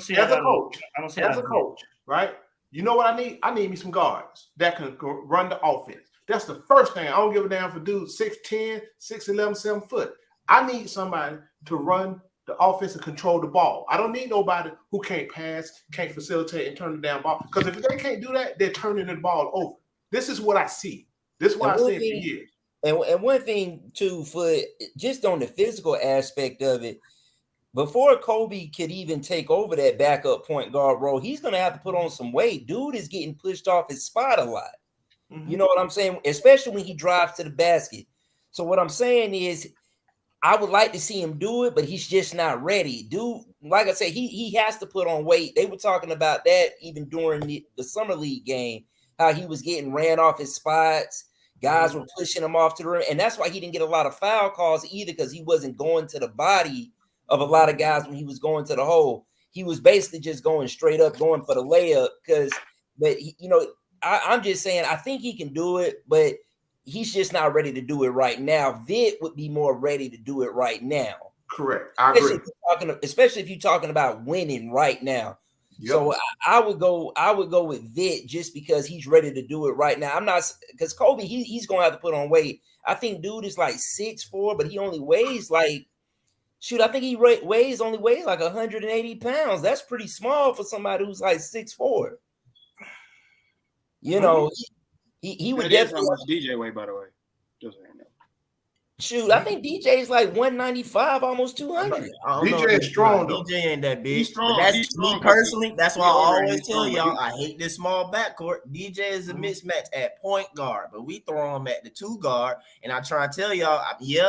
see it. As a coach, as a coach, right? You know what I need? I need me some guards that can run the offense. That's the first thing. I don't give a damn for dudes 6'10", 6'11", 7 foot. I need somebody to run the offense and control the ball. I don't need nobody who can't pass, can't facilitate, and turn the damn ball. Because if they can't do that, they're turning the ball over. This is what I see. This is what I've seen for years. And one thing too, for just on the physical aspect of it, before Kobe could even take over that backup point guard role, he's going to have to put on some weight. Dude is getting pushed off his spot a lot. Mm-hmm. You know what I'm saying? Especially when he drives to the basket. So what I'm saying is, I would like to see him do it, but he's just not ready. Dude, like I said, he has to put on weight. They were talking about that even during the summer league game, how he was getting ran off his spots. Guys were pushing him off to the rim, and that's why he didn't get a lot of foul calls either, because he wasn't going to the body of a lot of guys when he was going to the hole. He was basically just going straight up, going for the layup. I'm just saying, I think he can do it, but he's just not ready to do it right now. Vit would be more ready to do it right now. Correct. I agree. Especially if you're talking about winning right now. Yep. So I would go with Vit just because he's ready to do it right now. I'm not, because Kobe, he's gonna have to put on weight. I think dude is like 6'4", but he only weighs like, I think he only weighs like 180 pounds. That's pretty small for somebody who's like 6'4". You know, he would definitely. How much DJ weigh, by the way? Just so you know. Shoot, I think DJ is like 195, almost 200. DJ is strong though. DJ ain't that big. He's strong. That's me personally. That's why I always tell y'all I hate this small backcourt. DJ is a mismatch at point guard, but we throw him at the 2 guard. And I try and tell y'all, he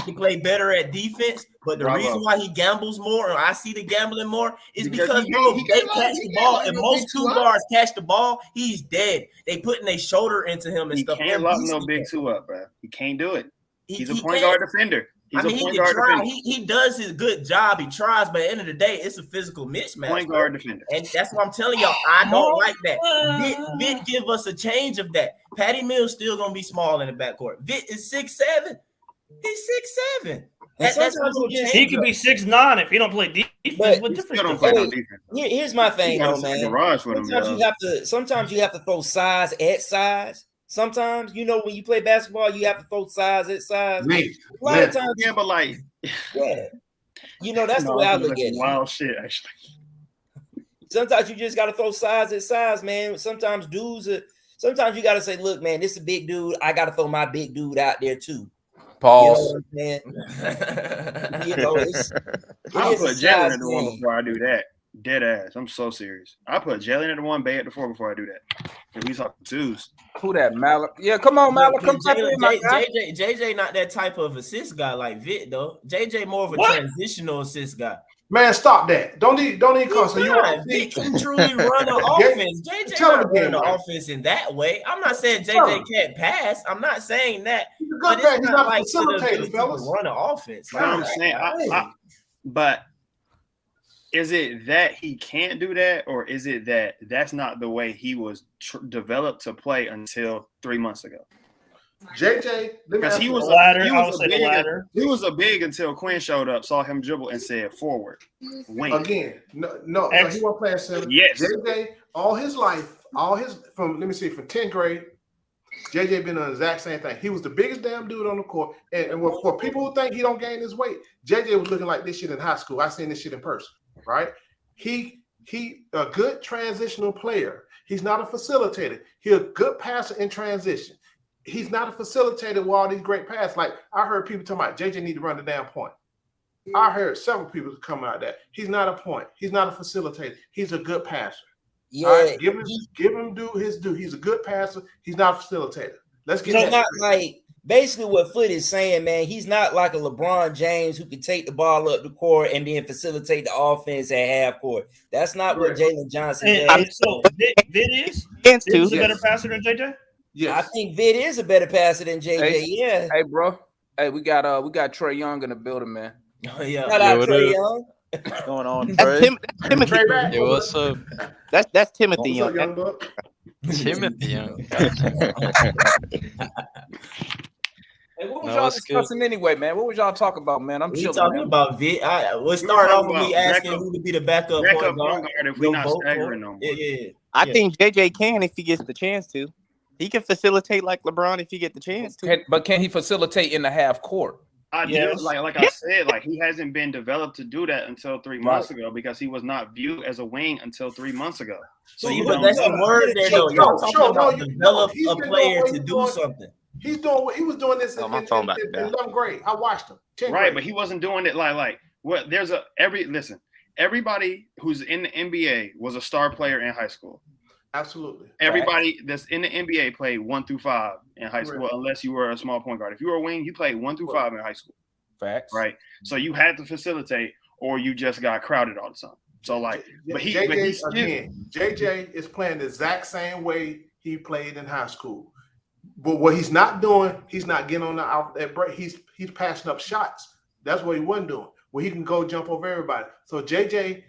can play better at defense. But the reason why he gambles more, or I see the gambling more, is because they catch the ball. And most 2 guards catch the ball, he's dead. They putting their shoulder into him and stuff. He can't lock no big 2 up, bro. He can't do it. He's a point guard defender. He can try. He does his good job. He tries, but at the end of the day, it's a physical mismatch. Point guard defender. And that's what I'm telling y'all. I don't like that. Vit give us a change of that. Patty Mills still gonna be small in the backcourt. Vit is 6'7". He's 6'7". He could be 6'9" if he don't play defense. What difference? Here's my thing, though, man. Sometimes you have to throw size at size. Sometimes, when you play basketball, you have to throw size at size. A lot of times, but like, that's the way I look at it. Wild shit, actually. Sometimes you just got to throw size at size, man. Sometimes you got to say, look, man, this is a big dude. I got to throw my big dude out there too. Pause. I put Jalen at the 1 before I do that. Dead ass. I'm so serious. I put Jalen at the 1, Bay at the 4 before I do that. If we talking 2s. Who that, Malak? Yeah, come on, Malak. Come JJ not that type of assist guy like Vit, though. JJ more of a transitional assist guy. Man, stop that. Don't need cause so you want Vit can truly run the offense. JJ not run the offense in that way. I'm not saying JJ can't pass. I'm not saying that. But it's not like facilitator, fellas. Run the offense. Like, I'm saying, but is it that he can't do that, or is it that that's not the way he was developed to play until 3 months ago? JJ, because he was a big until Quinn showed up, saw him dribble, and said forward. Wing. Again, no, he wasn't playing 7. Yes, JJ, all his life, from 10th grade, JJ been on the exact same thing. He was the biggest damn dude on the court, and for people who think he don't gain his weight, JJ was looking like this shit in high school. I seen this shit in person. Right? He a good transitional player. He's not a facilitator. He's a good passer in transition. he's not a facilitator with all these great passes. Like I heard people talking about JJ need to run the damn point. I heard several people coming out of that. He's not a point. He's not a facilitator. He's a good passer. Yeah, all right, give him do his due. He's a good passer. He's not a facilitator. Let's get that not straight. like basically what Foot is saying, man. He's not like a LeBron James who can take the ball up the court and then facilitate the offense at half court. That's not what Jalen Johnson does. And so Vid is a better passer than JJ. I think Vid is a better passer than JJ. Yeah. Hey, bro. Hey, we got Trae Young in the building, man. Oh, yeah. Shout out Trae Young. What's going on, That's Trey? Timothy. Yo, what's up? That's Timothy What's up, Young. young buck? Timothy Young. Hey, what was y'all discussing anyway, man? What was y'all talking about, man? I'm We chilling, talking man. about Vic. We'll start off with me asking who to be the backup point guard if we're not staggering them. Yeah. I think JJ can if he gets the chance to. He can facilitate like LeBron if he get the chance to. But can he facilitate in the half court? Like I said, like he hasn't been developed to do that until 3 months ago because he was not viewed as a wing until 3 months ago. So but that's the word there, though. Y'all talking about develop a player to do something. He was doing this in 11th grade. I watched him. Right, but he wasn't doing it like what there's everybody who's in the NBA was a star player in high school. Absolutely. Everybody that's in the NBA played 1 through 5 in high school, unless you were a small point guard. If you were a wing, you played 1 through 5 in high school. Facts. Right. So you had to facilitate, or you just got crowded all the time. So JJ is playing the exact same way he played in high school. But what he's not doing, he's not getting on the out that break. He's passing up shots. That's what he wasn't doing. Where he can go jump over everybody. So JJ,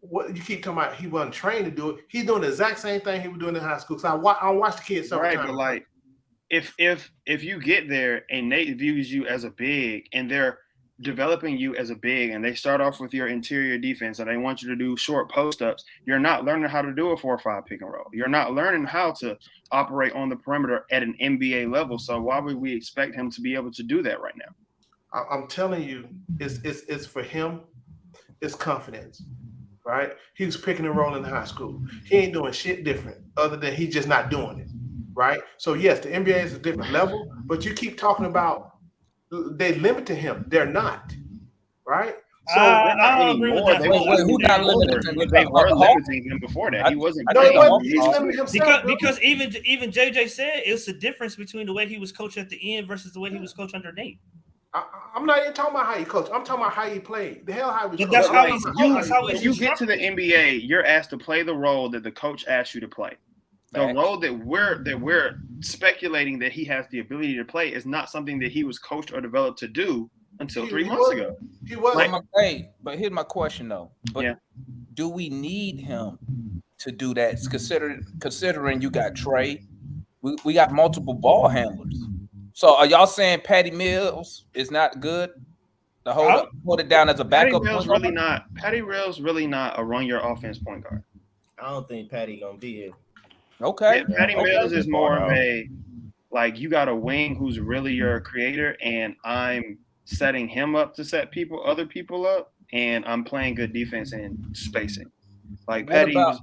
what you keep talking about, he wasn't trained to do it. He's doing the exact same thing he was doing in high school. So I watched the kids several times. But like, if you get there and Nate views you as a big, and they're developing you as a big, and they start off with your interior defense, and they want you to do short post ups, you're not learning how to do a 4-5 pick and roll. You're not learning how to operate on the perimeter at an NBA level. So why would we expect him to be able to do that right now? I'm telling you, it's for him. It's confidence. Right? He was picking and rolling in high school. He ain't doing shit different other than he's just not doing it. Right? So yes, the NBA is a different level, but you keep talking about they limit him. They're not. Right? So I don't agree with that. Who's not limiting him? They were limiting him before that. He wasn't. Because even JJ said it's the difference between the way he was coached at the end versus the way he was coached under Nate. I'm not even talking about how he coached. I'm talking about how he played. The hell how he was. That's how he's used. If you get to the NBA, you're asked to play the role that the coach asked you to play. The role that we're speculating that he has the ability to play is not something that he was coached or developed to do until 3 months ago. He was. But here's my question though. But do we need him to do that? Considering you got Trae, we got multiple ball handlers. So are y'all saying Patty Mills is not good? To hold it down as a backup. Patty Mills really not a run your offense point guard. I don't think Patty gonna be here. Okay. Yeah, Patty Mills is more of a like you got a wing who's really your creator, and I'm setting him up to set other people up, and I'm playing good defense and spacing. Like Patty was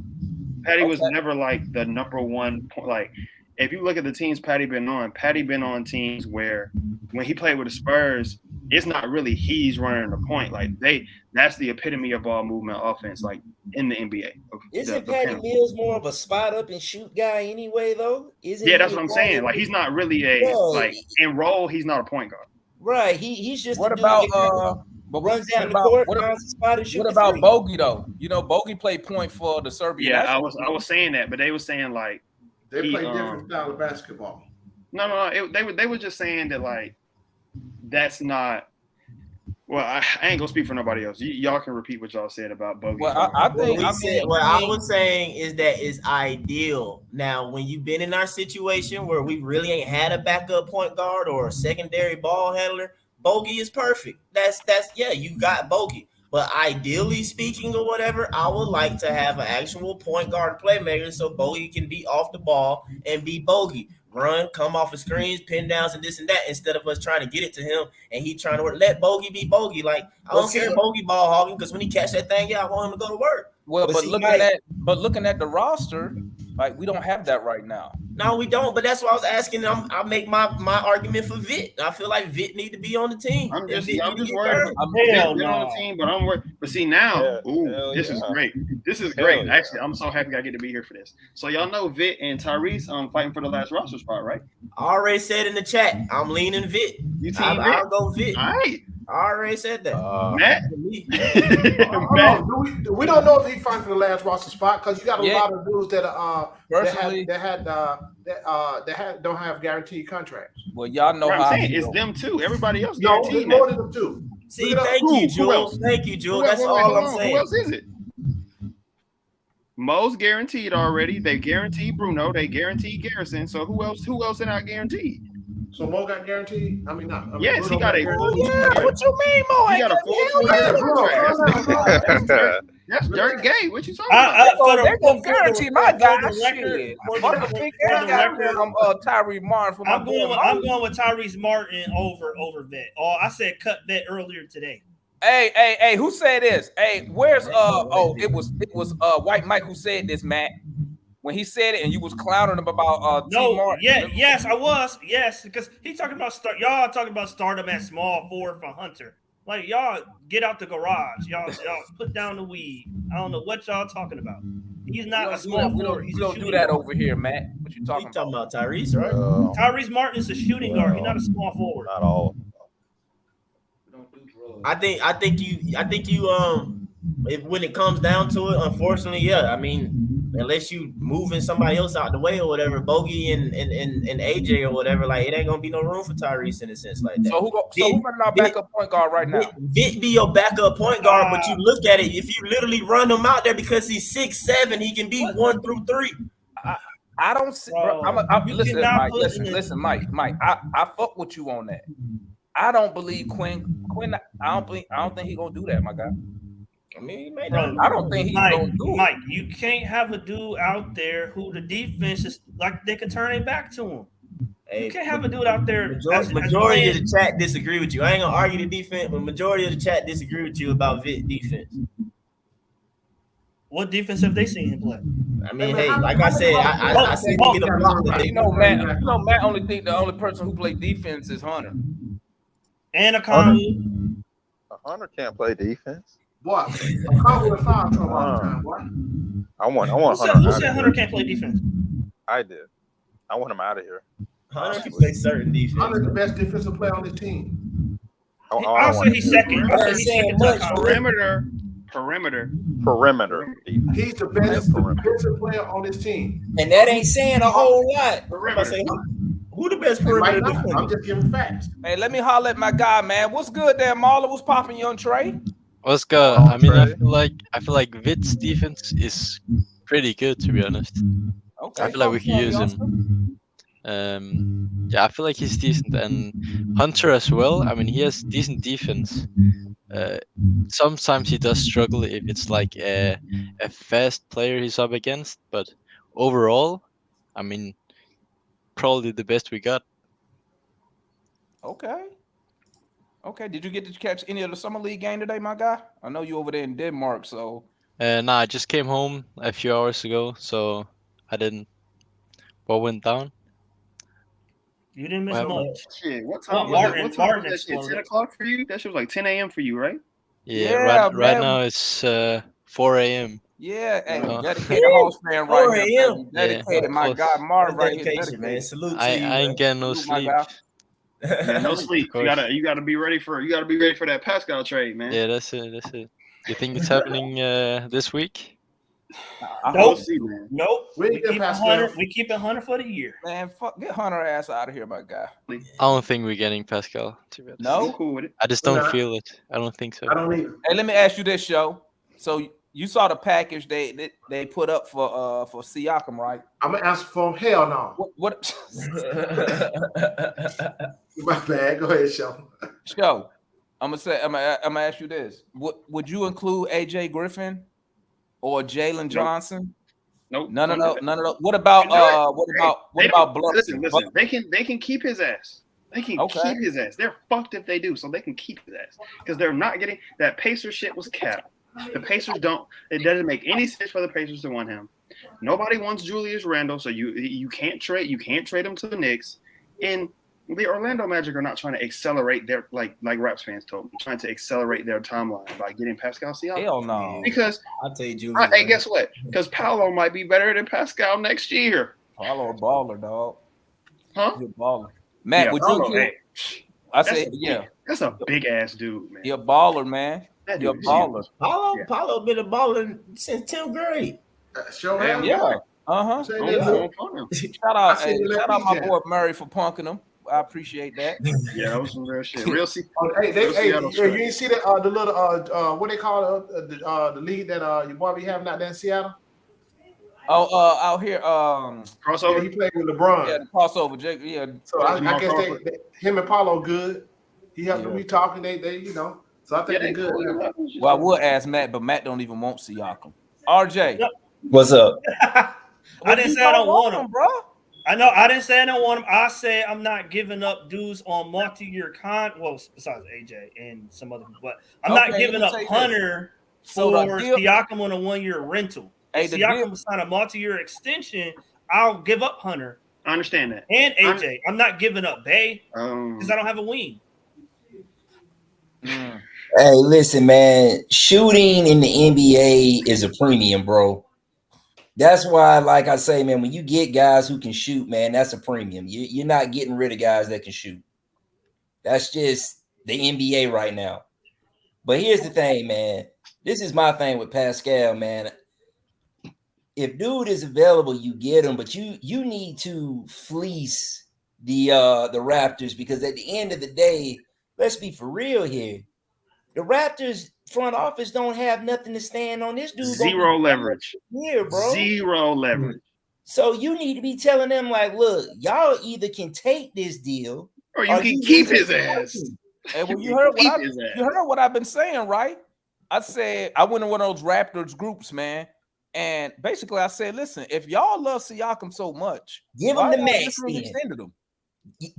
never like the number one point. Like if you look at the teams Patty been on teams where when he played with the Spurs, it's not really he's running the point. Like that's the epitome of ball movement offense, like in the NBA. Isn't Patty Mills more of a spot up and shoot guy anyway, though? That's what I'm saying. Like he's not really like in role, he's not a point guard. Right. He's just what about runs down the court, finds a spot and shoots. What about Bogey though? You know, Bogey played point for the Serbian. Yeah, I was saying that, but they were saying like they play different style of basketball. No. They were just saying that like that's not. Well, I ain't gonna speak for nobody else. Y'all can repeat what y'all said about Bogey. Well, I was saying is that it's ideal. Now, when you've been in our situation where we really ain't had a backup point guard or a secondary ball handler, Bogey is perfect. That's you got Bogey. But ideally speaking or whatever, I would like to have an actual point guard playmaker so Bogey can be off the ball and be Bogey. Run, come off of screens, pin downs, and this and that, instead of us trying to get it to him and he trying to work. Let Bogey be Bogey. Like, I don't care Bogey ball hogging because when he catch that thing, I want him to go to work. Well, but looking at the roster, Like we don't have that right now. No, we don't. But that's why I was asking. I'll make my argument for Vit. I feel like Vit need to be on the team. I'm just Vit need to worried get about hurt. Vit on the team, but I'm worried. But see now, this is great. This is great. Actually, I'm so happy I get to be here for this. So y'all know Vit and Tyrese fighting for the last roster spot, right? I already said in the chat, I'm leaning Vit. You team Vit? I'll go Vit. All right. I already said that. Matt? We don't know if he's fighting for the last roster spot because you got a lot of dudes that don't have guaranteed contracts. Well, y'all know how how it's them too. Everybody else No, guaranteed. it's more than them too. See, thank you, Jules. Thank you, Jules. That's all I'm saying. Who else is it? Mo's guaranteed already. They guaranteed Bruno. They guaranteed Garrison. So who else? Who else is not guaranteed? So Mo got guaranteed? Yes, he got a full. Yeah, what you mean, Mo? He got a full contract. That's dirt gay. What you talking about? They're gonna guarantee my guy. Shit. Fuck the big ass guy. Tyrese Martin for my I'm going with Tyrese Martin over Vet. Oh, I said cut Vet earlier today. Hey, who said this? Hey, where's it was White Mike who said this, Matt. When he said it and you was clowning him about T. Martin. Yes, I was. Yes, because he talking about y'all talking about stardom at small forward for Hunter. Like y'all get out the garage. Y'all put down the weed. I don't know what y'all talking about. He's not a small forward. We don't do that over here, Matt. What you talking about? Tyrese, right? Tyrese Martin is a shooting guard. He's not a small forward. Not all. I think you if when it comes down to it, unfortunately, yeah. I mean, unless you moving somebody else out the way or whatever, Bogey and AJ or whatever, like it ain't gonna be no room for Tyrese in a sense like that. So who running our backup point guard right now? Vit be your backup point guard, but you look at it, if you literally run him out there because he's 6'7", he can be 1 through 3. I don't see. Listen, Mike. I fuck with you on that. I don't believe Quinn. I don't think he gonna do that, my guy. I mean, he may not. I don't think he's gonna do it. Mike, you can't have a dude out there who the defense is like they can turn it back to him. You can't have a dude out there. Majority of the chat disagree with you. I ain't gonna argue the defense, but majority of the chat disagree with you about Vit defense. What defense have they seen him play? I mean, hey, like I said, I see him get a block. You know, Matt only think the only person who play defense is Hunter. And Akamu. Hunter can't play defense. What? Akamu with foul trouble all the time. What? I want Who Hunter. Who said Hunter can't play defense? I did. I want him out of here. Hunter can play certain defense. Hunter's the best defensive player on this team. I'll say he's second. Perimeter. He's the best defensive player on this team. And that ain't saying a whole lot. Who the best perimeter defender? I'm just giving facts. Hey, let me holler at my guy, man. What's good there, Marlon? What's popping, young Trey? What's good? I mean, I feel like Vit's defense is pretty good, to be honest. Okay. I feel like we can use him. Yeah, I feel like he's decent, and Hunter as well. I mean, he has decent defense. Sometimes he does struggle if it's like a fast player he's up against, but overall, I mean, probably the best we got. Okay. Did you get to catch any of the summer league game today, my guy? I know you over there in Denmark, so. Nah, I just came home a few hours ago, so I didn't. What went down? You didn't miss much. Shit, what time was it? What time was that shit? 10 o'clock for you? That shit was like 10 a.m. for you, right? Yeah, right now it's 4 a.m. Yeah, hey, dedicated host man right here. Dedicated, my God, Martin right here. Dedication, man. Salute to you. I ain't getting no sleep. Yeah, no sleep. You gotta be ready for that Pascal trade, man. Yeah, that's it. You think it's happening this week? Nope. See, man. Nope. We keep it Hunter for the year. Man, fuck, get Hunter ass out of here, my guy. I don't think we're getting Pascal. To be honest. No, I'm cool with it. I just don't feel it. I don't think so. I don't either. Hey, let me ask you this, show. So you saw the package they put up for Siakam, right? I'm gonna answer for him. Hell no. What? My bad. Go ahead, Show. Show. I'm gonna ask you this. Would you include AJ Griffin or Jalen Johnson? Nope. None of those. What about Bluff? Listen. They can keep his ass. They can keep his ass. They're fucked if they do, so they can keep his ass because they're not getting that Pacers shit was cap. The Pacers don't. It doesn't make any sense for the Pacers to want him. Nobody wants Julius Randle, so you can't trade him to the Knicks. And the Orlando Magic are not trying to accelerate their like Raps fans told me, trying to accelerate their timeline by getting Pascal Siakam. Hell no. Because I'll tell you, Julius. hey, guess what? Because Paolo might be better than Pascal next year. Paolo a baller, dog. Huh? He's a baller. Matt, would Paolo, you? hey, I said, yeah. That's a big ass dude, man. You're a baller, man. That You're a dude is baller. Paulo been a baller since 10th grade. Show Damn, him. Yeah. Uh-huh. Say Don't- that, don't look. phone him. Shout out, I seen you shout let out my PJ. boy Murray for punking him. I appreciate that. Yeah, that was some real shit. Real C. Oh, hey, real Seattle you straight. ain't see that the little what they call the league that your boy be having out there in Seattle? Oh, out here, Yeah, Crossover. he played with LeBron. yeah, the crossover, Jake. Yeah, So I Jamal guess Crawford. him and Paulo good. He helped them Yeah. be talking. They So I think Yeah, they good. now. well, I would ask Matt, but Matt don't even want Siakam. RJ, What's up? I didn't say I don't want him, bro. I know I didn't say I don't want him. I said I'm not giving up dudes on multi-year well, besides AJ and some other people, but I'm not Okay, giving let up me say this. Hunter So for the deal- Siakam on a 1-year rental. Hey, If the Siakam deal- will sign a multi-year extension, I'll give up Hunter I understand that. and AJ. I'm not giving up Bay Um, because I don't have a wing. Mm. Hey, listen, man. Shooting in the NBA is a premium, bro. That's why, like I say, man, when you get guys who can shoot, man, that's a premium. You're not getting rid of guys that can shoot. That's just the NBA right now. But here's the thing, man. This is my thing with Pascal, man. If dude is available, you get him, but you need to fleece the Raptors, because at the end of the day, let's be for real here. The Raptors front office don't have nothing to stand on. This dude zero leverage. here, bro. Zero leverage. So you need to be telling them, like, look, y'all either can take this deal Or you can keep his ass. And when You you heard keep what his ass. you heard what I've been saying, right? I said I went in one of those Raptors groups, man, and basically I said, listen, if y'all love Siakam so much, Give why him the y'all max just then. extended him?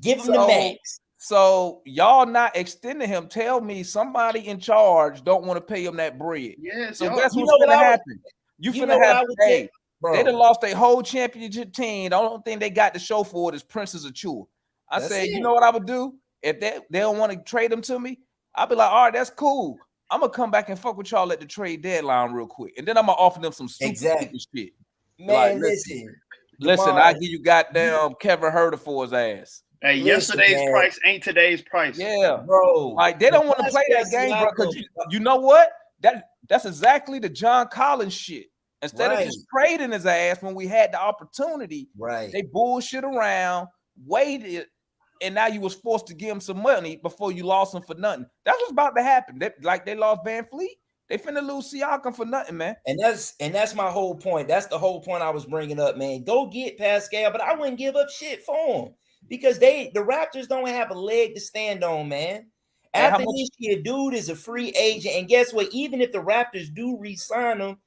Give him the max. So y'all not extending him. Tell me somebody in charge don't want to pay him that bread. Yes, So y'all- guess You what's know what gonna I would- happen? You you know finna what I have would hey, think, bro. they done lost their whole championship team. The only thing they got to show for it is Prince's Achua. I That's said, it. you know what I would do? If they don't want to trade them to me, I'll be like, all right, that's cool. I'm gonna come back and fuck with y'all at the trade deadline real quick. And then I'm gonna offer them some stupid shit. Man, Like, listen. Listen, DeMar- I give you goddamn Kevin Herter for his ass. Hey, Listen, yesterday's man. price ain't today's price. Yeah, bro. like they don't want to play that game, bro. Because you know what? That's exactly the John Collins shit. Instead of just trading his ass when we had the opportunity, right? They bullshit around, waited, and now you was forced to give him some money before you lost him for nothing. That's what's about to happen. They lost Van Fleet. They finna lose Siakam for nothing, man. And that's my whole point. That's the whole point I was bringing up, man. Go get Pascal, but I wouldn't give up shit for him because the Raptors don't have a leg to stand on, man. And how After much- this year, dude is a free agent, and guess what? Even if the Raptors do re-sign him,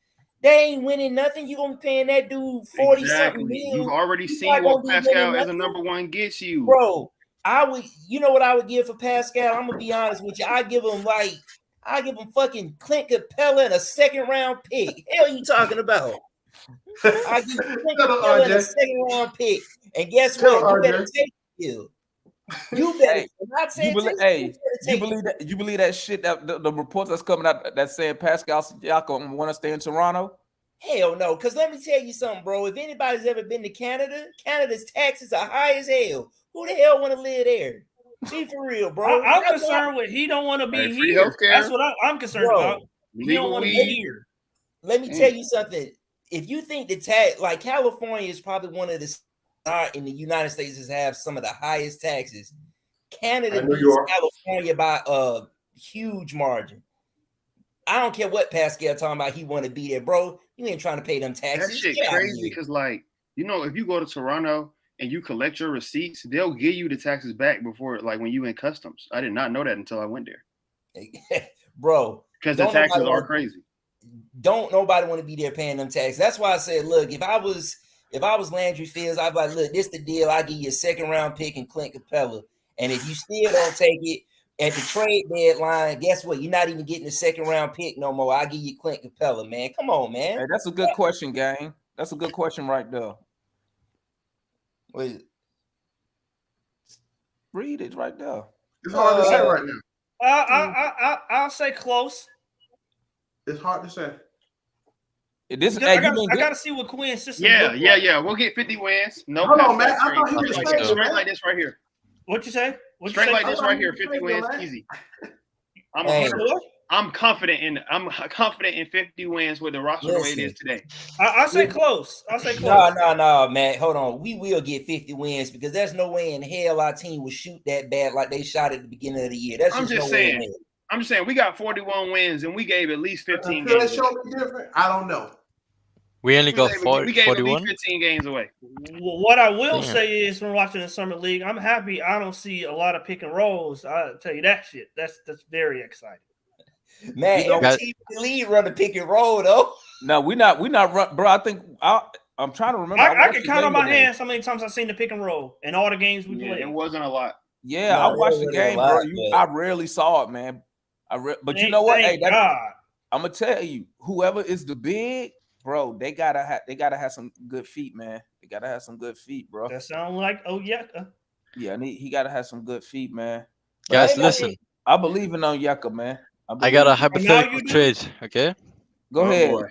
they ain't winning nothing. You're gonna be paying that dude 40 Exactly. something million. You've already You're seen not what gonna be Pascal winning as a nothing. number one gets you. Bro, you know what I would give for Pascal? I'm gonna be honest with you. I give him fucking Clint Capella and a second round pick. Hell you talking about? I give Clint Capella and a second round pick. And guess Tell what? You better RJ. take it. You better not say You believe that shit that the reports that's coming out that's saying Pascal Siakam want to stay in Toronto? Hell no, because let me tell you something, bro. If anybody's ever been to Canada, Canada's taxes are high as hell. Who the hell want to live there? Be for real, bro. I'm That's concerned with he don't want to be Hey, free here. healthcare. That's what I'm concerned Bro, about. He don't want to be here. Let me tell you something. If you think the tax, like California is probably one of the in the United States that have some of the highest taxes. Canada And New beats York. California by a huge margin. I don't care what Pascal talking about. He want to be there, bro. You ain't trying to pay them taxes. That shit Get out of crazy here. because, like, you know, if you go to Toronto and you collect your receipts, they'll give you the taxes back before, like, when you in customs. I did not know that until I went there. Bro, Because the don't taxes nobody are wanna- crazy. Don't nobody want to be there paying them taxes. That's why I said, look, if I was Landry Fields, I'd be like, look, this the deal. I give you a second round pick and Clint Capella. And if you still don't take it at the trade deadline, guess what? You're not even getting the second round pick no more. I give you Clint Capella, man. Come on, man. Hey, that's a good question, gang. That's a good question right there. Wait, read it right there. It's hard to say right now. I'll say close. It's hard to say. This I got to see what Quinn's system. Yeah. We'll get 50 wins. No, hold on, pass man. I thought he was straight straight like this right here. What you say? Straight like this right here. 50 wins, easy. I'm confident in 50 wins with the roster the way it is today. I say close. I say close. No, Matt. Hold on. We will get 50 wins because there's no way in hell our team will shoot that bad like they shot at the beginning of the year. That's I'm just saying. I'm just saying we got 41 wins and we gave at least 15 Could games. they show me different? I don't know. We only got We gave 41. at least 15 games away. What I will say is, when watching the summer league, I'm happy. I don't see a lot of pick and rolls. I'll tell you that shit. That's very exciting. Man, every team in the league run the pick and roll though. No, we not run, bro. I think I'm trying to remember. I can count on my hands how many times I've seen the pick and roll in all the games we played. It wasn't a lot. Yeah, I watched the game, bro. I rarely saw it, man. But you know what? Hey, I'm gonna tell you, whoever is the big, bro, they gotta have some good feet, man. They gotta have some good feet, bro. That sound like Onyeka. Yeah, and he gotta have some good feet, man. Guys, listen. I believe in Onyeka, man. I got a hypothetical trade. Okay. Go ahead. Boy.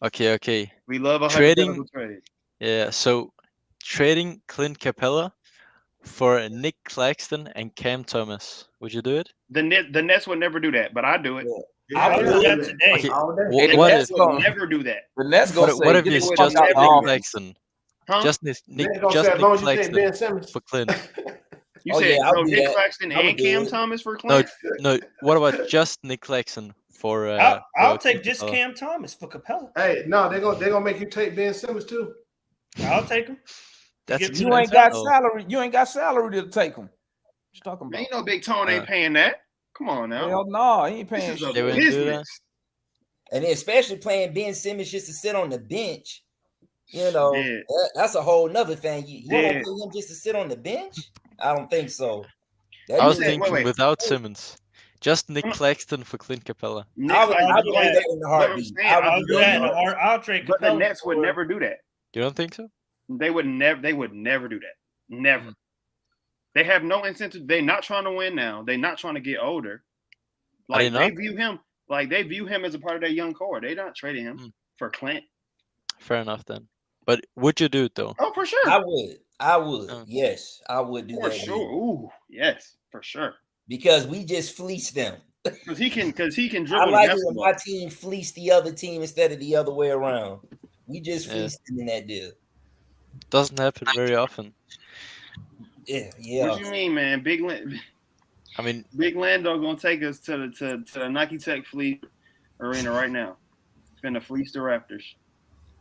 Okay. We love a trading. hypothetical trade. Yeah. So trading Clint Capella for Nick Claxton and Cam Thomas. Would you do it? The Nets would never do that, but I do it. I would do that today. Okay. The What Nets if? would never do that. The Nets gonna say, What if it's just Nick Claxton? Huh? Just Nick Ben Claxton Simmons. for Clint. You said Nick Claxton and Cam Thomas for Clint? No. What about just Nick Claxton for? I'll take just Cam Thomas for Capella. Hey, no, they're gonna make you take Ben Simmons too. I'll take him. You ain't got salary. You ain't got salary to take him. What you talking about? Ain't no Big Tone ain't paying that. Come on now. Hell no, he ain't paying. This is a business. And then especially playing Ben Simmons just to sit on the bench. You know, that's a whole nother thing. You want to pay him just to sit on the bench? I don't think so. I was thinking without Simmons, just Nick Claxton for Clint Capella. I'll do that in the heartbeat. I'll trade Capella. But the Nets would never do that. You don't think so? They would never do that. Never. They have no incentive. They're not trying to win now. They're not trying to get older. Like they view him as a part of their young core. They're not trading him for Clint. Fair enough then. But would you do it though? Oh, for sure. I would. Yes, I would do for that. For sure. Ooh, yes, for sure. Because we just fleeced them. Because he can dribble. I like it when my team fleeced the other team instead of the other way around. We just fleeced them in that deal. Doesn't happen very often. Yeah. What you mean, man? Big Lando gonna take us to the Nike Tech Fleet Arena right now. Finna fleece the Raptors.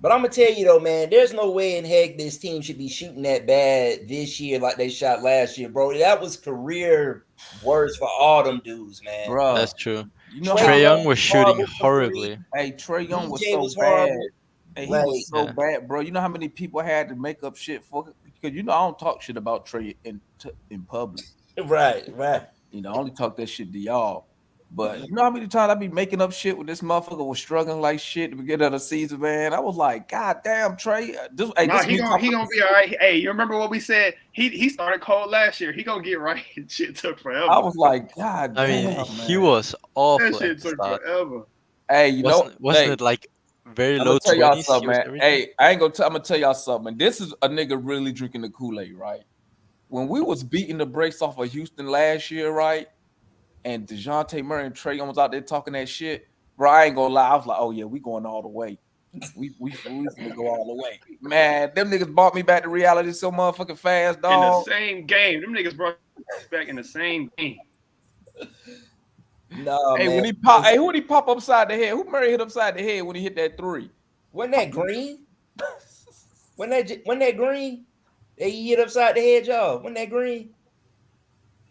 But I'm gonna tell you though, man, there's no way in heck this team should be shooting that bad this year like they shot last year, bro. That was career worst for all them dudes, man. Bro, that's true. You know Trae Young was shooting horribly. Hey, Trae Young was DJ so bad. Hey, he Like, was so bad, bro. You know how many people had to make up shit for? Because you know I don't talk shit about Trae in public. Right. You know, I only talk that shit to y'all. But you know how many times I be making up shit when this motherfucker was struggling like shit at the beginning of the season, man? I was like, God damn, Trae. He gonna be all right. Hey, you remember what we said? He started cold last year. He gonna get right. Shit took forever. I was like, God damn. I mean, he was awful. That shit took forever. Hey, wasn't it like very low 20s? Y'all something, man. Hey, I'm gonna tell y'all something. This is a nigga really drinking the Kool-Aid, right? When we was beating the brakes off of Houston last year, right? And DeJounte Murray and Trae Young was out there talking that shit, bro. I ain't gonna lie. I was like, oh yeah, we going all the way. We gonna go all the way. Man, them niggas brought me back to reality so motherfucking fast, dog. In the same game. Them niggas brought us back in the same game. No, hey, man. when he pop, hey, who did he pop upside the head? Who Murray hit upside the head when he hit that three? Wasn't that Green? Wasn't that Green? They hit upside the head, y'all. Wasn't that Green?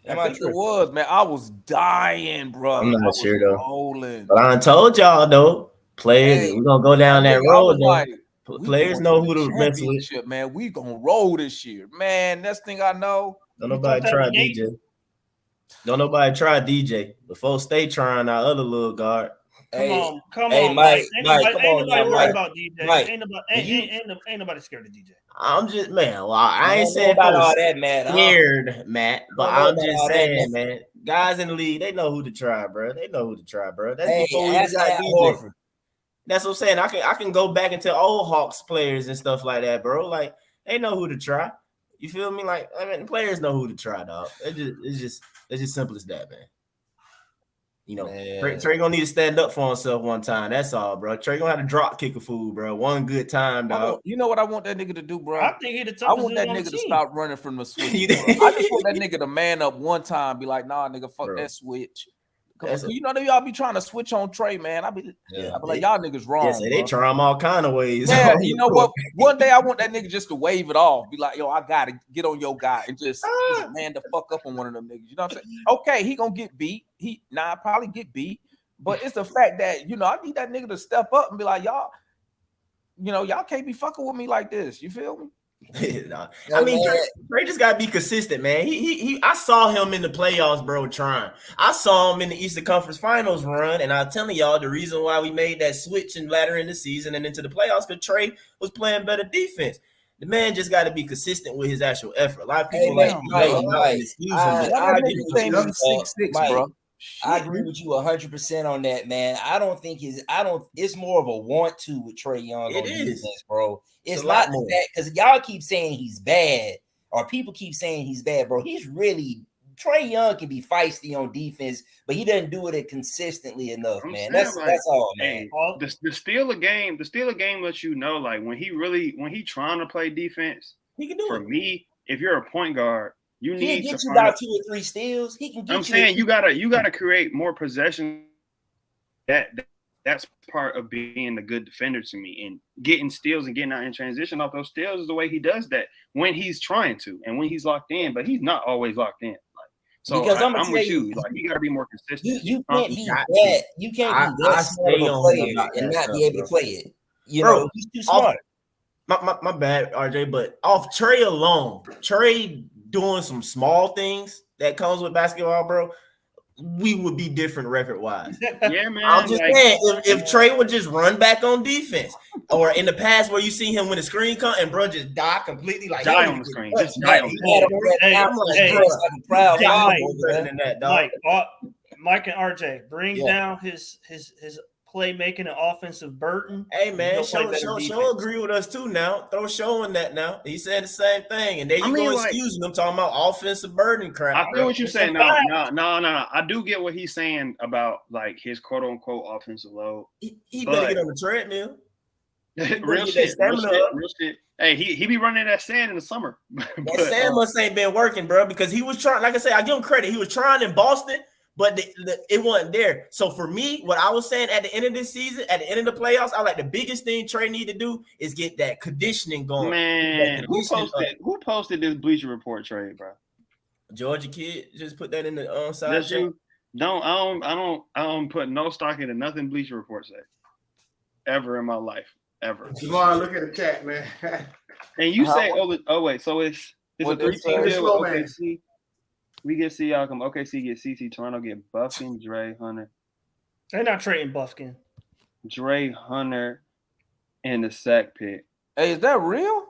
I think it was, man. I was dying, bro. I'm not sure though. Rolling. But I told y'all though, players, we're gonna go down that road. Like, players know who to mess with. Man, we gonna roll this year, man. Next thing I know, don't nobody try DJ. Don't nobody try DJ. Before stay trying our other little guard. Come hey, on, Mike. Mike. Come Ain't on nobody now, worried Mike. about DJ. Mike, Ain't nobody scared of DJ. I'm just man. Well, I I ain't don't know saying about all folks that, Matt. scared, Matt, I but don't know I'm about just all that, saying, man. Guys in the league, they know who to try, bro. They know who to try, bro. That's Hey, before we even ask got Al DJ. Horford. That's what I'm saying. I can go back into old Hawks players and stuff like that, bro. Like they know who to try. You feel me? Like I mean, the players know who to try, dog. It's just simple as that, man. You know, Trey gonna need to stand up for himself one time. That's all, bro. Trey gonna have to drop kick a fool, bro. One good time, dog. You know what I want that nigga to do, bro? I think he the toughest I want that dude on the nigga to team. stop running from the switch. I just want that nigga to man up one time, be like, nah, nigga, fuck that switch. You know y'all be trying to switch on Trey, man. I be like, y'all niggas wrong. Yeah, they try him all kind of ways. Yeah, you know what? One day I want that nigga just to wave it off, be like, yo, I gotta get on your guy and just man the fuck up on one of them niggas. You know what I'm saying? Okay, he gonna get beat. Probably get beat. But it's the fact that, you know, I need that nigga to step up and be like, y'all, you know, y'all can't be fucking with me like this. You feel me? Nah. I mean, Trey just gotta be consistent, man. I saw him in the playoffs, bro, trying. I saw him in the Eastern Conference Finals run, and I'm telling y'all the reason why we made that switch and later in the season and into the playoffs because Trey was playing better defense. The man just got to be consistent with his actual effort. A lot of people I agree with you 100% on that, man. I don't think it's more of a want to with Trey Young on defense, bro. It's not that because y'all keep saying he's bad, or people keep saying he's bad, bro. He's really Trey Young can be feisty on defense, but he doesn't do it consistently enough, man. That's all, man. The steal a game lets you know, like when he trying to play defense, he can do it. For me, if you're a point guard, you He'll need get to you about 2 or 3 steals. He can get I'm saying you gotta create more possession. That's part of being a good defender to me, and getting steals and getting out in transition off those steals is the way he does that when he's trying to and when he's locked in, but he's not always locked in. So because I'm with you. Like you gotta be more consistent. You can't be that. You can't be that smart of a player and not be able to play it. You know, he's too smart. My bad, RJ. But off Trey alone, Trey doing some small things that comes with basketball, bro, we would be different record-wise. Yeah, man. I'm just saying, if Trey would just run back on defense, or in the past where you see him when the screen come and bro just die completely, like die on the screen, just die on the screen. Mike and RJ, bring down his playmaking and offensive burden. Hey man, Show agree with us too now. Throw Show in that now. He said the same thing, and there you go excusing him talking about offensive burden crap. I feel what you're saying. No. I do get what he's saying about like his quote unquote offensive load. He better get on the treadmill. Real shit. Hey, he be running that sand in the summer. That sand must ain't been working, bro, because he was trying. Like I said, I give him credit. He was trying in Boston. But it wasn't there. So for me, what I was saying at the end of this season, at the end of the playoffs, I like the biggest thing Trey need to do is get that conditioning going. Man, who posted this Bleacher Report trade, bro? Georgia kid just put that in the side chat. I don't put no stock into nothing Bleacher Report say ever in my life, ever. Javon, look at the chat, man. And you say, so it's a 3-team deal with OKC. We get Siakam, OKC get CC, Toronto get Buffkin, Dre, Hunter. They're not trading Buffkin. Dre, Hunter, and the sack pick. Hey, is that real?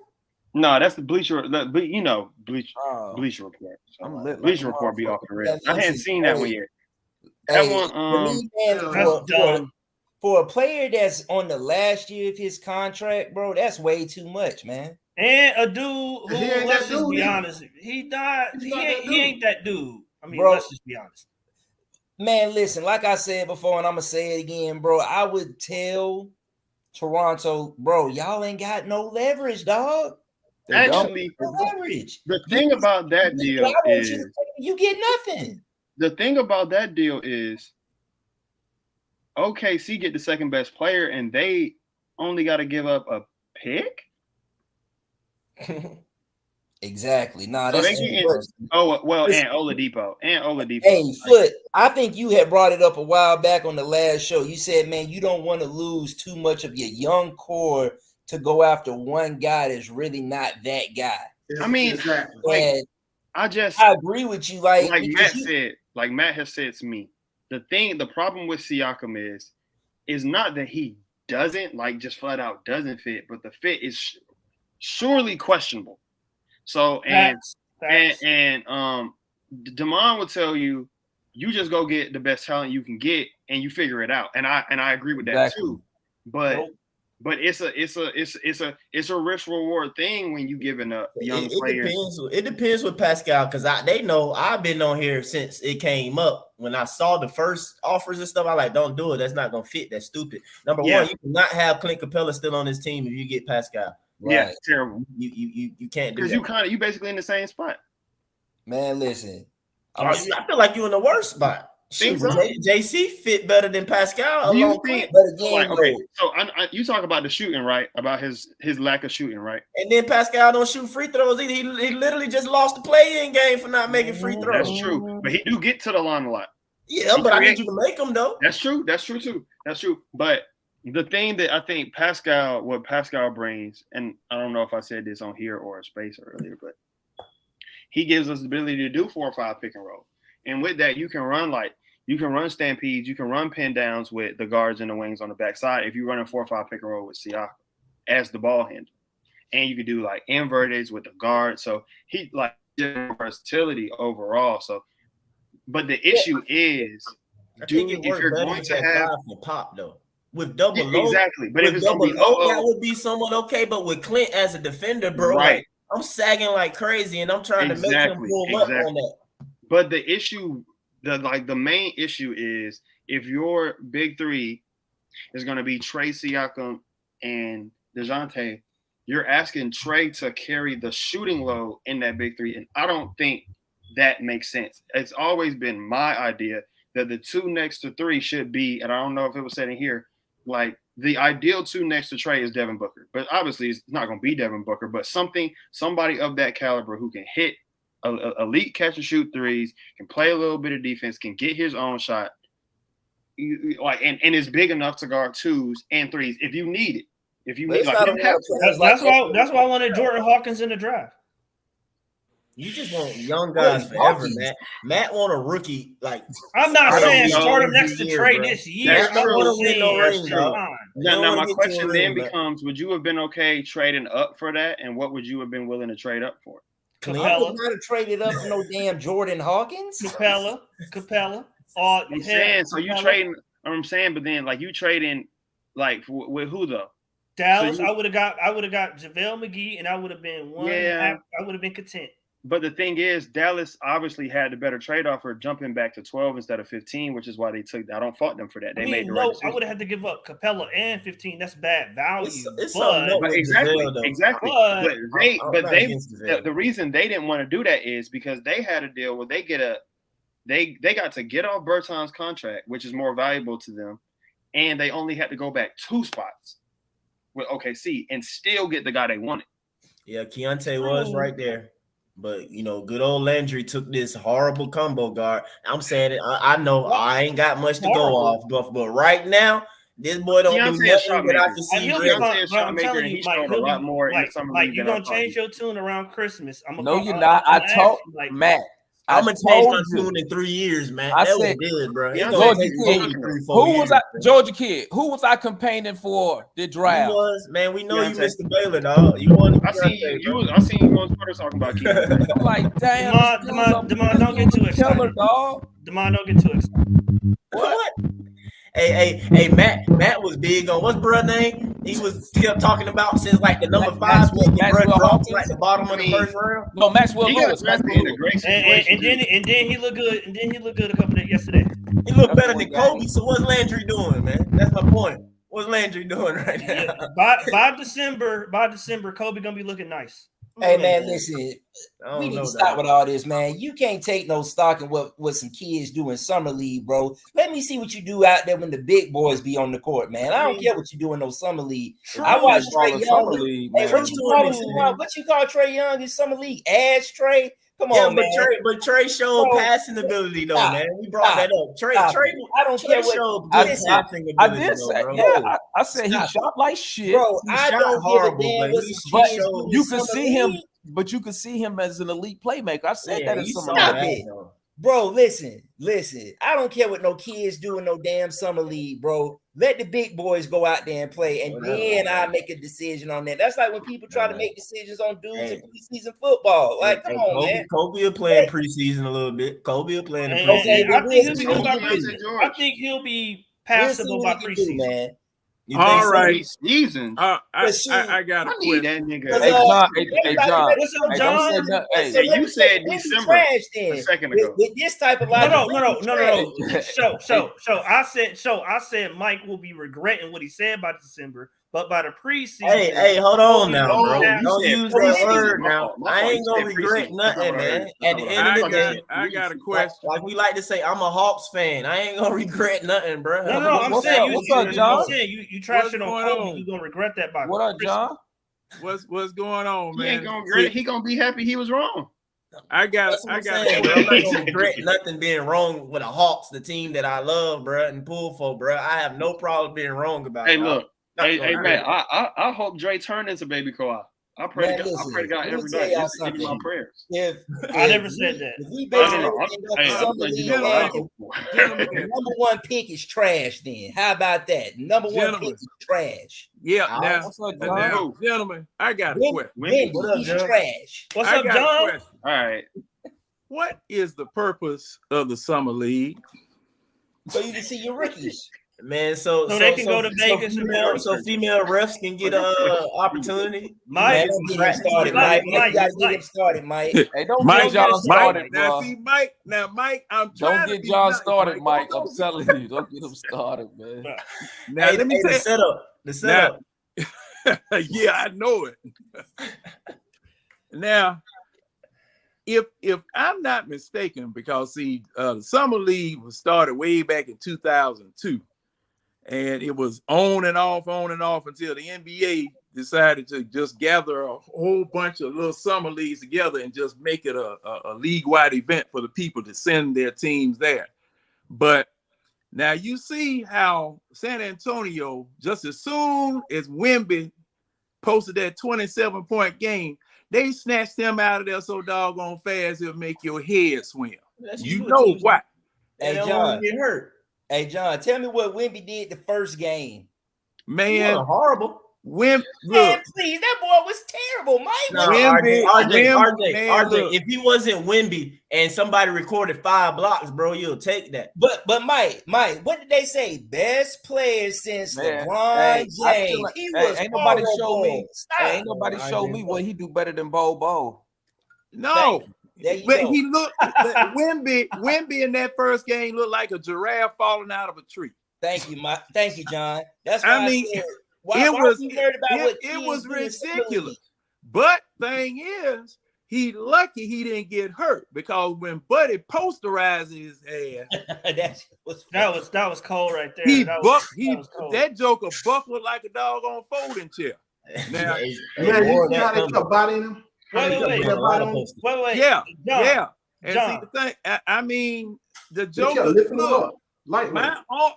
No, that's the Bleacher. Bleacher Report. So Bleacher Report be off the rails. I hadn't seen that one yet. That one, that's done. For a player that's on the last year of his contract, bro, that's way too much, man. And a dude who, let's just be honest, he died. He ain't that dude. I mean, let's just be honest. Man, listen, like I said before, and I'm gonna say it again, bro. I would tell Toronto, bro, y'all ain't got no leverage, dog. Actually, leverage. The thing about that deal is you get nothing. The thing about that deal is OKC get the second best player, and they only got to give up a pick. Exactly. Nah, so that's and Oladipo. Hey, Foot, I think you had brought it up a while back on the last show. You said, man, you don't want to lose too much of your young core to go after one guy that's really not that guy. I mean, I agree with you. Like Matt has said to me, the problem with Siakam is is not that he doesn't, like, just flat out doesn't fit, but the fit is surely questionable. So Damon will tell you, you just go get the best talent you can get and you figure it out. And I agree with that too. But it's a risk reward thing when you giving up young players. It depends with Pascal, because they know I've been on here since it came up. When I saw the first offers and stuff, I like, don't do it. That's not gonna fit. That's stupid. Number one, you cannot have Clint Capella still on this team if you get Pascal. Right? Yeah, terrible. You can't do that. Because you basically in the same spot. Man, listen. I feel like you're in the worst spot. JC fit better than Pascal. Do you think? So you talk about the shooting, right? About his lack of shooting, right? And then Pascal don't shoot free throws. He literally just lost the play-in game for not making free throws. That's true, but he do get to the line a lot. Yeah, but I need you to make them though. That's true. That's true too. That's true. But the thing that I think what Pascal brings, and I don't know if I said this on here or in space earlier, but he gives us the ability to do 4 or 5 pick and roll. And with that, you can run stampedes, you can run pin downs with the guards and the wings on the backside if you run a 4 or 5 pick and roll with Siakam as the ball handler. And you can do like inverteds with the guard. So he like versatility overall. So, but the issue is, if you're going to have pop though. With double load, exactly. But if it's double load, that would be somewhat okay. But with Clint as a defender, bro, right. Like, I'm sagging like crazy, and I'm trying to make him pull up on that. But the issue, the main issue is if your big three is going to be Trey, Siakam, and DeJounte, you're asking Trey to carry the shooting load in that big three, and I don't think that makes sense. It's always been my idea that the 2 next to 3 should be, and I don't know if it was said in here, like the ideal 2 next to Trey is Devin Booker, but obviously it's not going to be Devin Booker, but somebody of that caliber who can hit elite catch and shoot threes, can play a little bit of defense, can get his own shot, and is big enough to guard 2s and 3s if you need it. If you need, that's why I wanted Jordan Hawkins in the draft. You just want young guys forever, Matt. Matt want a rookie. Like, I'm not saying start him next to Trey this year. That's true. Now my question then becomes: would you have been okay trading up for that, and what would you have been willing to trade up for? Capella. I would not have traded up for no damn Jordan Hawkins. Capella. I'm saying, so you trading. I'm saying, but then like you trading, like with who though? Dallas. So I would have got JaVale McGee, and I would have been I would have been content. But the thing is, Dallas obviously had the better trade offer, jumping back to 12 instead of 15, which is why they took. I don't fault them for that. They made the right decision. I would have had to give up Capella and 15. That's bad value. But exactly. The reason they didn't want to do that is because they had a deal where they got to get off Bertans' contract, which is more valuable to them, and they only had to go back 2 spots with OKC and still get the guy they wanted. Yeah, Keontae was right there. But, good old Landry took this horrible combo guard. I'm saying it. I know I ain't got much to go off, but right now, this boy don't do nothing that I can see. I'm telling you, Mike, a lot more in the summer league. You're going to change your tune around Christmas. No, you're not. I told Matt. I'm gonna change my tune in 3 years, man. I that said, was good, bro. Georgia Kid? Who was I campaigning for the draft? Man, we know you Mr. Baylor, dog. You want? I seen you on Twitter talking about Kid. I'm like, damn, Demond, don't get too excited, killer, dog. Demond, don't get too excited. What? Hey, Matt was big on what's brother name? He was still talking about since like the number 5 Maxwell dropped like the bottom of the first round. No, Maxwell Lewis. And then he looked good. And then he looked good a couple days yesterday. He looked better than Kobe. So what's Landry doing, man? That's my point. What's Landry doing right now? By December, Kobe gonna be looking nice. Hey man, listen, we need to stop with all this, man. You can't take no stock in what some kids do in summer league, bro. Let me see what you do out there when the big boys be on the court, man. I don't care what you do in no summer league. I watch Trey Young. Hey, what you call Trey Young in summer league? Ash Trey. Come on, man. But Trey showed passing ability, though, man. We brought that up. Trey, I don't care what passing ability. I did say, I said he shot like shit. Bro, I don't give a damn what you can see him, but you can see him as an elite playmaker. I said that in some of it. Bro, listen. I don't care what no kids do in no damn summer league, bro. Let the big boys go out there and play, and then I make a decision on that. That's like when people try to make decisions on dudes in preseason football. Like, come on, man. Kobe will play in preseason a little bit. Kobe will play in the Okay, preseason. I think he'll be passable by preseason, man. All right. Season. I got a question. That nigga. Hey, John. Hey, John. What's up, Hey, John? don't say nothing. Hey, Hey, you said December a second ago. With this type of No. I said Mike will be regretting what he said by December, but by the preseason. Hey, hold on now, bro. you Don't said use that preseason. word My now. fault. My I fault. ain't You gonna said regret preseason. nothing, man. At the end of the day, I got a question. like we like to say, I'm a Hawks fan. I ain't gonna regret nothing, bro. No. I'm What's saying up? What's up, John? I'm saying you trashing on going Kobe. on? You're gonna regret that by What up, John? What's going on, He man? ain't gonna regret it. He gonna be happy he was wrong. I got That's what I'm a saying, bro. I'm not gonna regret nothing being wrong with the Hawks, the team that I love, bro, and pull for, bro. I have no problem being wrong about Hey, it. look. Not Hey, gonna man. regret I hope Dre turned into Baby Kawhi. I pray Man, to God. listen, I pray to God let me every tell night. y'all Just give me my something. prayers. I never said that. If we No, basing no, no. everything off the I'm summer letting you league, know what I man, hope for. the number one pick is trash. Then how about that? Number one pick is trash. Yeah, What's up, John? now, gentlemen, I got a question. Wemby, he's trash. What's I up, got a John? question. All right. What is the purpose of the summer league? So you can see your rookies. Man, so they can go to Vegas and female, build. so female refs can get opportunity. Mike, don't get him started, Mike. You gotta get him started, Mike. Hey, don't Mike, get John started, now bro. see, Mike, I'm trying Don't to get be John nice, started, Mike. Don't I'm telling you, don't get him started, man. Now let me Hey, tell the setup. The setup. yeah, I know it. Now, if I'm not mistaken, because see, the summer league was started way back in 2002, and it was on and off until the NBA decided to just gather a whole bunch of little summer leagues together and just make it a league-wide event for the people to send their teams there. But now you see how San Antonio, just as soon as Wemby posted that 27-point game, they snatched him out of there so doggone fast it'll make your head swim. You know why? Hey, John, get hurt. Hey, John, tell me what Wemby did the first game. Man, horrible. Look, man, please, that boy was terrible, Mike. No, Wemby, RJ, if he wasn't Wemby and somebody recorded 5 blocks, bro, you'll take that. But Mike, what did they say? Best player since LeBron James. He was ain't nobody show horrible. me. Stop. Ain't nobody show me what he do better than Bo. No, there you but go. he looked Wemby in that first game looked like a giraffe falling out of a tree. Thank you, Mike. Thank you, John. That's why I mean, said, why was you worried about what it was kids do in ridiculous. But thing is, he lucky he didn't get hurt, because when Buddy posterized his ass, that was cold right there. That Joker buckled like a doggone folding chair. Now, man, you see how they kept bodying him? Wait. Yeah, John, yeah. And John. see the thing, I mean, the They kept Joker lifting him look, up. Lightweight.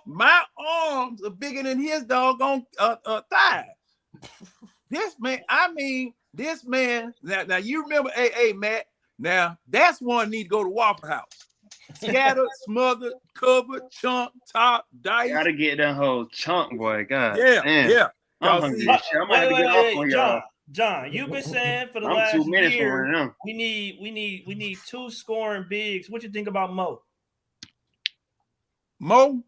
my arms are bigger than his doggone thighs. This man. Now you remember, hey, Matt. Now that's one need to go to Waffle House. Scattered, smothered, covered, chunk, top, dice. Gotta get that whole chunk, boy. God. Yeah, damn. yeah. I'm hungry. Shit. I'm gonna have to get off on y'all. John, you've been saying for the I'm last 2 minutes from year right now. we need 2 scoring bigs. What you think about Mo? Mo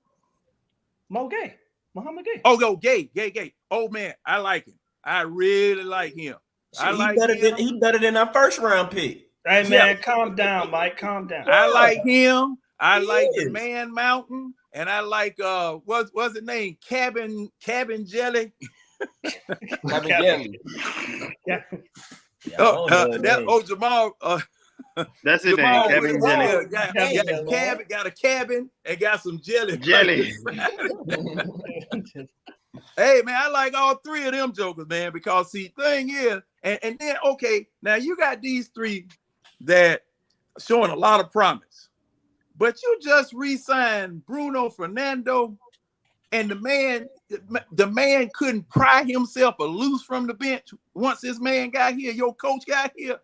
Gay. Muhammad Gay. Oh, go Gay. Oh man, I like him. I really like him. He better than our first round pick. Hey man, calm down, Mike. Calm down. I like him. I like the Man Mountain, and I like what's his name? Cabin Jelly. Cabin Jelly. Yeah. Jamal. That's his name, Cabin Jelly. Got a cabin and got some jelly. Hey man, I like all 3 of them jokers, man, because see, thing is, and then okay, now you got these 3 that are showing a lot of promise, but you just re-signed Bruno Fernando, and the man couldn't pry himself loose from the bench once this man got here, your coach got here.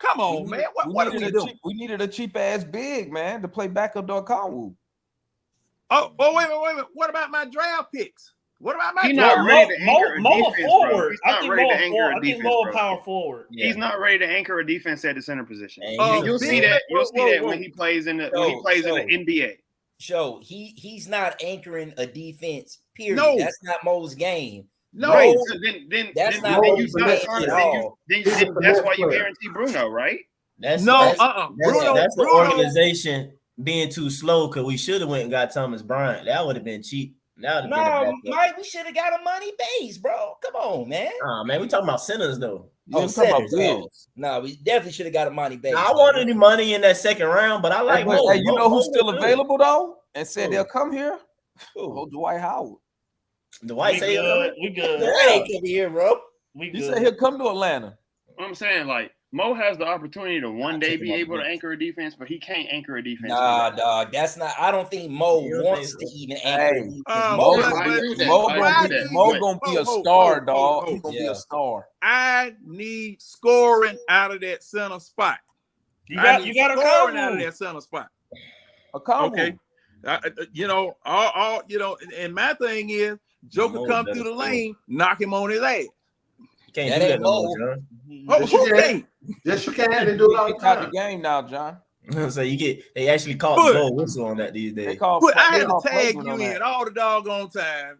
Come on, man. What are we doing? We needed a cheap ass big, man, to play backup to Okongwu. Oh, wait a minute. What about my draft picks? What about my He's draft? not ready to anchor a Mo defense, forward. bro. He's not ready to anchor a defense, bro. Power forward. Yeah. He's not ready to anchor a defense at the center position. And And you'll see that. You'll see that when he plays in the NBA. Show he's not anchoring a defense. Period. No. That's not Mo's game. No, Mo, so then that's then not you Mo's got game Turner, at all. then that's why you guarantee Bruno, right? That's No, that's the organization being too slow because we should have went and got Thomas Bryant. That would have been cheap. That would have No, been Mike, we should have got a money base, bro. Come on, man. man, we talking about centers though. Oh, centers. No, we definitely should have got a money base. I wanted any money in that second round, but I like Mo. Hey, you know who's still Mo- available though, and said Who? they'll come here? Oh, Dwight Howard. Dwight say we good. Hey, come here, bro. He said he'll come to Atlanta. I'm saying, like, Mo has the opportunity to one day be able to anchor a defense, but he can't anchor a defense. Nah, dog. That's not. I don't think Mo wants to even anchor. Hey, Mo gonna be a star, dog. He's gonna be a star. I need scoring out of that center spot. You got scoring out of that center spot. Okay. All and my thing is Joker come through the lane, knock him on his ass. Can't That do that ain't no Mo. more, John. Who can't? Yes, you can. They do it all the Out the time. game now, John. So they actually call the goal whistle on that these days. But I have to tag you in all the doggone time.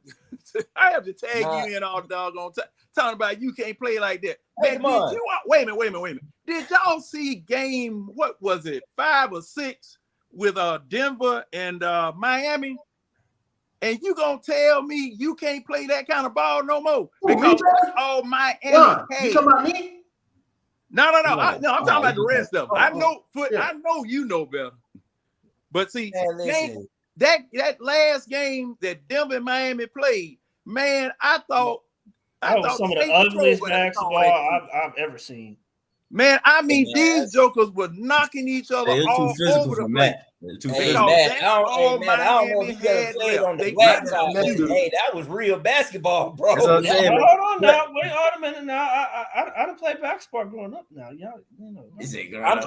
I have to tag you in all the doggone time. Talking about you can't play like that. Hey, Man, wait a minute. Did y'all see game, what was it, 5 or 6 with Denver and Miami? And you gonna tell me you can't play that kind of ball no more? Because that's all Miami had. You talking about me? No. I'm talking about the rest of them. I know you know better. But see, that last game that Denver and Miami played, man, I thought that was some of the ugliest basketball I've ever seen. Man, I mean, these jokers were knocking each other all over the place. Hey, Matt, I don't know if you ever played on the blacktop. Hey, that was real basketball, bro. Hold on now. Wait a minute now. I done played basketball growing up now. Y'all, you know. Is it girl?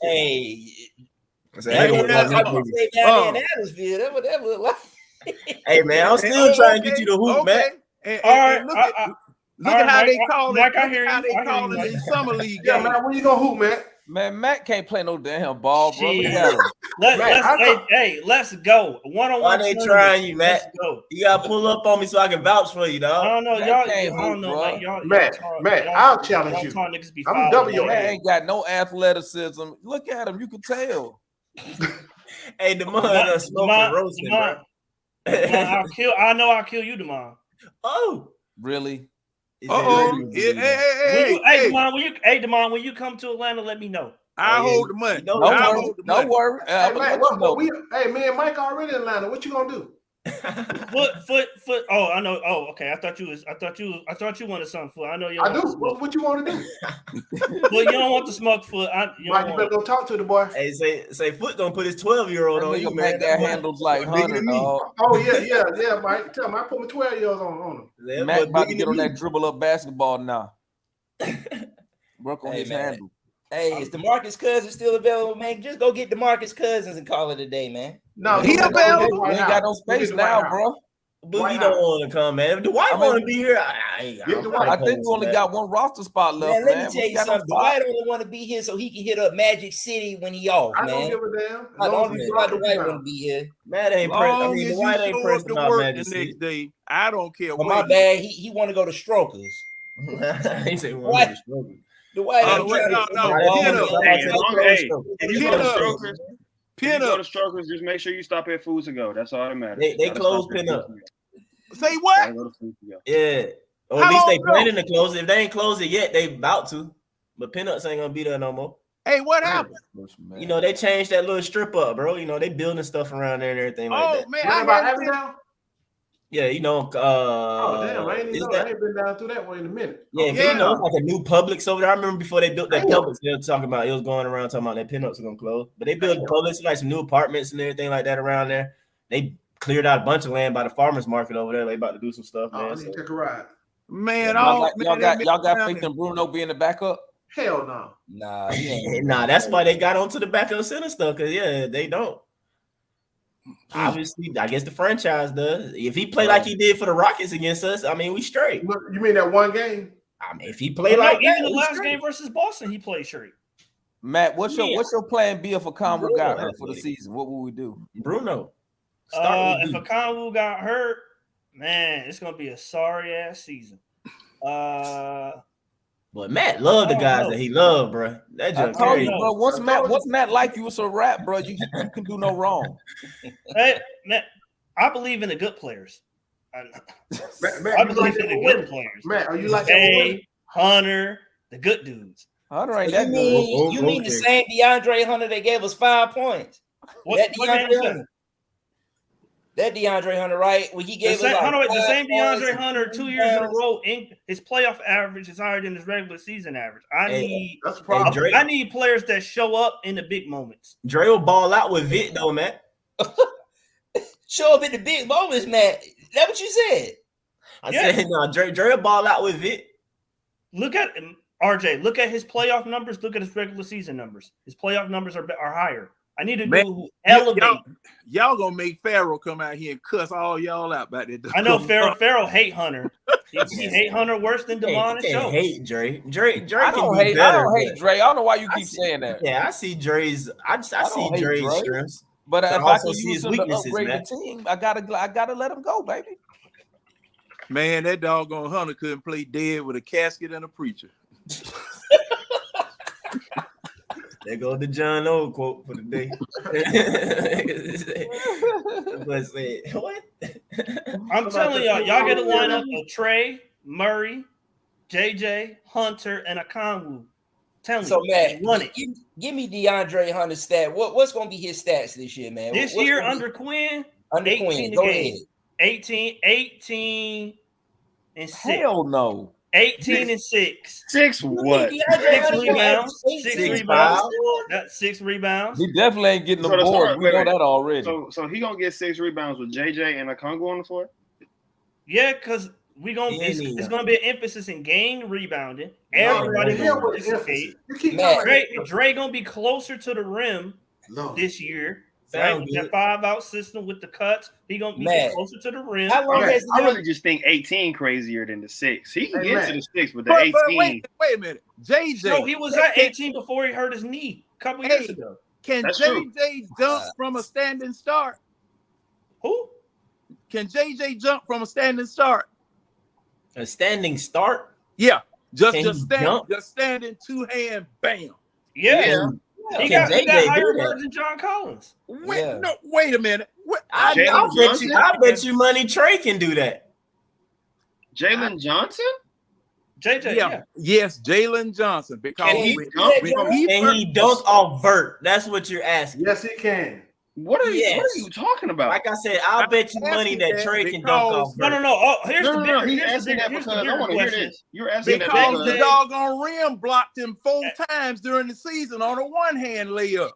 Hey. Hey, man, I'm still trying to get you to hoop, man. All right. Look at how they call it. Mike, I hear you. How they call it in summer league. Yeah, man, where you gonna hoop, man? Man, Matt can't play no damn ball, bro. Let's go. One-on-one. Why they trying you, Matt? You gotta pull up on me so I can vouch for you, dog. I don't know, y'all. I don't know, y'all. Matt, I'll challenge you. I'm double your man. Ain't got no athleticism. Look at him. You can tell. Hey, Demond, smoking roasting, bro. I'll kill you, Demond. Oh, really? Hey, Demond, when you come to Atlanta, let me know. I hold the money. No worry. Hey, me and Mike already in Atlanta. What you gonna do? Foot. Oh, I know. Oh, okay. I thought you wanted something, Foot. I know you. I do. What you want to do? Well, you don't want to smoke, Foot. You better go talk to the boy. Hey, say Foot gonna put his 12-year-old on you, man. Make that handles like Hunter, dog. Oh yeah, Mike. Tell him I put my 12-year-olds on him. Matt about to get on that dribble up basketball now. Work on his handle. Hey, is DeMarcus Cousins still available, man? Just go get DeMarcus Cousins and call it a day, man. No, he available. We ain't got no space now, bro. Boogie don't want to come, man. If Dwight want to be here, I think we only got one roster spot left, man. Let me tell you something. Dwight only want to be here so he can hit up Magic City when he off, man. I don't give a damn. I don't think Dwight want to be here. Matt ain't pressed. Dwight ain't pressed to work the next day. I don't care. But my bad. He want to go to Strokers. He said want to go to Strokers. Dwight If you go to Strokers, just make sure you stop at Food to Go. That's all that matters. They close pin up. Say what? Yeah. Or at least they planning to close it. If they ain't closed it yet, they about to. But pinups ain't gonna be there no more. Hey, what happened? You know, they changed that little strip up, bro. You know, they building stuff around there and everything like that. Man, I haven't been. Yeah, you know. Damn, I ain't been down through that way in a minute. Yeah, you know, it's like a new Publix over there. I remember before they built that Publix, they were talking about it was going around talking about that pinups are gonna close. But they built Publix, like some new apartments and everything like that around there. They cleared out a bunch of land by the farmers market over there. They about to do some stuff, man. I need to take a ride. Man, y'all got faith in Bruno being the backup? Hell no. Nah, yeah. Nah, that's why they got onto the backup center stuff. Cause they don't. Obviously, I guess the franchise does. If he play like he did for the Rockets against us, I mean, we straight. You mean that one game? I mean, if he play like that, even the we last straight. game versus Boston, he played straight. Matt, what's your plan B if Okongwu got hurt for the season? What would we do? Bruno. If Okongwu got hurt, man, it's gonna be a sorry ass season. But Matt loved the guys that he loved, bro. That just told you, bro. Once Matt like you, it's a wrap, bro. You can do no wrong. Hey, Matt, I believe in the good players. I believe in the good players. Matt, are you like Hey, Hunter, the good dudes. Hunter ain't that good. You mean the same DeAndre Hunter that gave us 5 points? That DeAndre Hunter, right? When he gave us the same DeAndre Hunter 2 years in a row. His playoff average is higher than his regular season average. I need players that show up in the big moments. Dre will ball out with Vic though, man. Show up in the big moments, man. That what you said? I said no. Dre will ball out with Vic. Look at RJ. Look at his playoff numbers. Look at his regular season numbers. His playoff numbers are higher. I need to do elevate. Y'all gonna make Farrell come out here and cuss all y'all out about that. I know Farrell hate Hunter. He hate Hunter worse than Devon and Show. Hate Dre. I don't hate Dre. I don't know why you keep saying that. Yeah, I see Dre's. I see Dre's strengths. But if I also can see use his him to weaknesses, upgrade man. the team, I gotta let him go, baby. Man, that doggone Hunter couldn't play dead with a casket and a preacher. There goes the John O quote for the day. What? I'm telling y'all get a lineup of Trey, Murray, JJ, Hunter, and Okongwu. So Matt, give me DeAndre Hunter's stat. What's gonna be his stats this year, man? This year under Quinn, 18 go ahead. ahead. 18 and 6. Hell no. 18 and 6. 6 what? 6 rebounds. 6 rebounds. That's 6 rebounds. He definitely ain't getting the board. We know that already. So he gonna get 6 rebounds with JJ and Okongwu on the floor? Yeah, because it's gonna be an emphasis in game rebounding. Everybody gonna participate. Dre gonna be closer to the rim this year. Right? With that 5-out system with the cuts, he gonna be closer to the rim. I really just think 18 crazier than the 6. He can get to the 6, but the 18. Wait a minute, JJ. No, he was at 18 before he hurt his knee a couple years ago. Can JJ jump from a standing start? Who? Can JJ jump from a standing start? A standing start? Yeah, just standing 2-hand, bam. Yeah. He got higher words than John Collins. Wait a minute. I bet you money Trey can do that. Jalen Johnson? JJ, yes, Jalen Johnson. Because he dunk off vert. That's what you're asking. Yes, he can. What are you talking about? Like I said, I'll bet you money that Trey can dunk off vert. No. Oh, here's He's asking that because I want to hear this. You're asking that because the doggone rim blocked him 4 times during the season on a one-hand layup.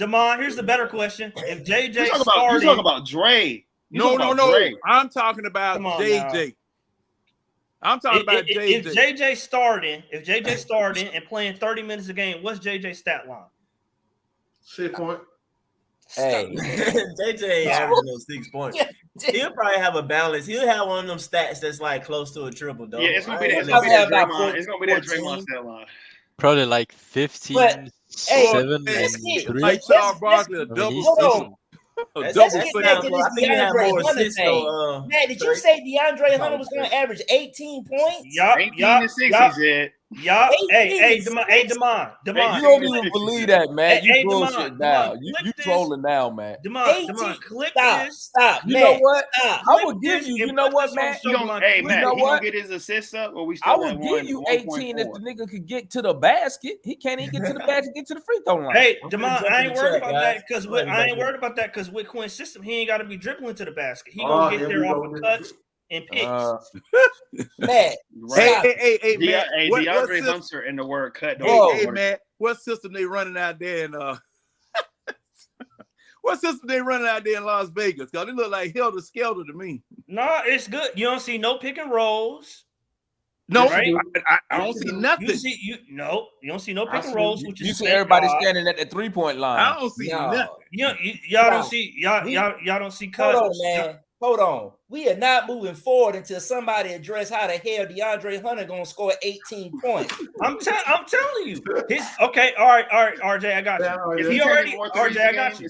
Damon, here's the better question. If JJ you talking about Dre. No. I'm talking about JJ. I'm talking about JJ. If JJ starting and playing 30 minutes a game, what's JJ's stat line? 6 point. Hey, JJ ain't averaging no 6 points. He'll probably have a balance. He'll have one of them stats that's like close to a triple, though. Yeah, it's gonna be that Draymond stat line. Probably like 15, 7, and 3. Like Charles Barkley, a double. Let's get back to this DeAndre Hunter thing. Matt, did you say DeAndre Hunter was going to average 18 points? 18 and 6, he said. Hey, Damon. You don't even believe that, man. You bullshit now. You trolling now, man. Damon, click this. Stop. You know what? I will give you. You know what, man? Hey, Matt, he gonna get his assists up, or we still I would give you 18 if the nigga could get to the basket. He can't even get to the basket, get to the free throw line. Hey, Damon, I ain't worried about that because with Quinn's system, he ain't got to be dribbling to the basket. He gonna get there off the cuts and picks. Matt, hey, man. DeAndre Hunter in the word cut. Hey, man. What system they running out there in what system they running out there in Las Vegas? Because it look like Helter Skelter to me. No, it's good. You don't see no pick and rolls. No, right? I don't see nothing. You don't see no pick and rolls, which is you see everybody standing at the 3-point line. I don't see nothing. Y'all don't see y'all don't see cuts. Hold on, man. Hold on. We are not moving forward until somebody address how the hell DeAndre Hunter gonna score 18 points. I'm telling you. Okay, all right, RJ, I got you. If he already RJ, I got you.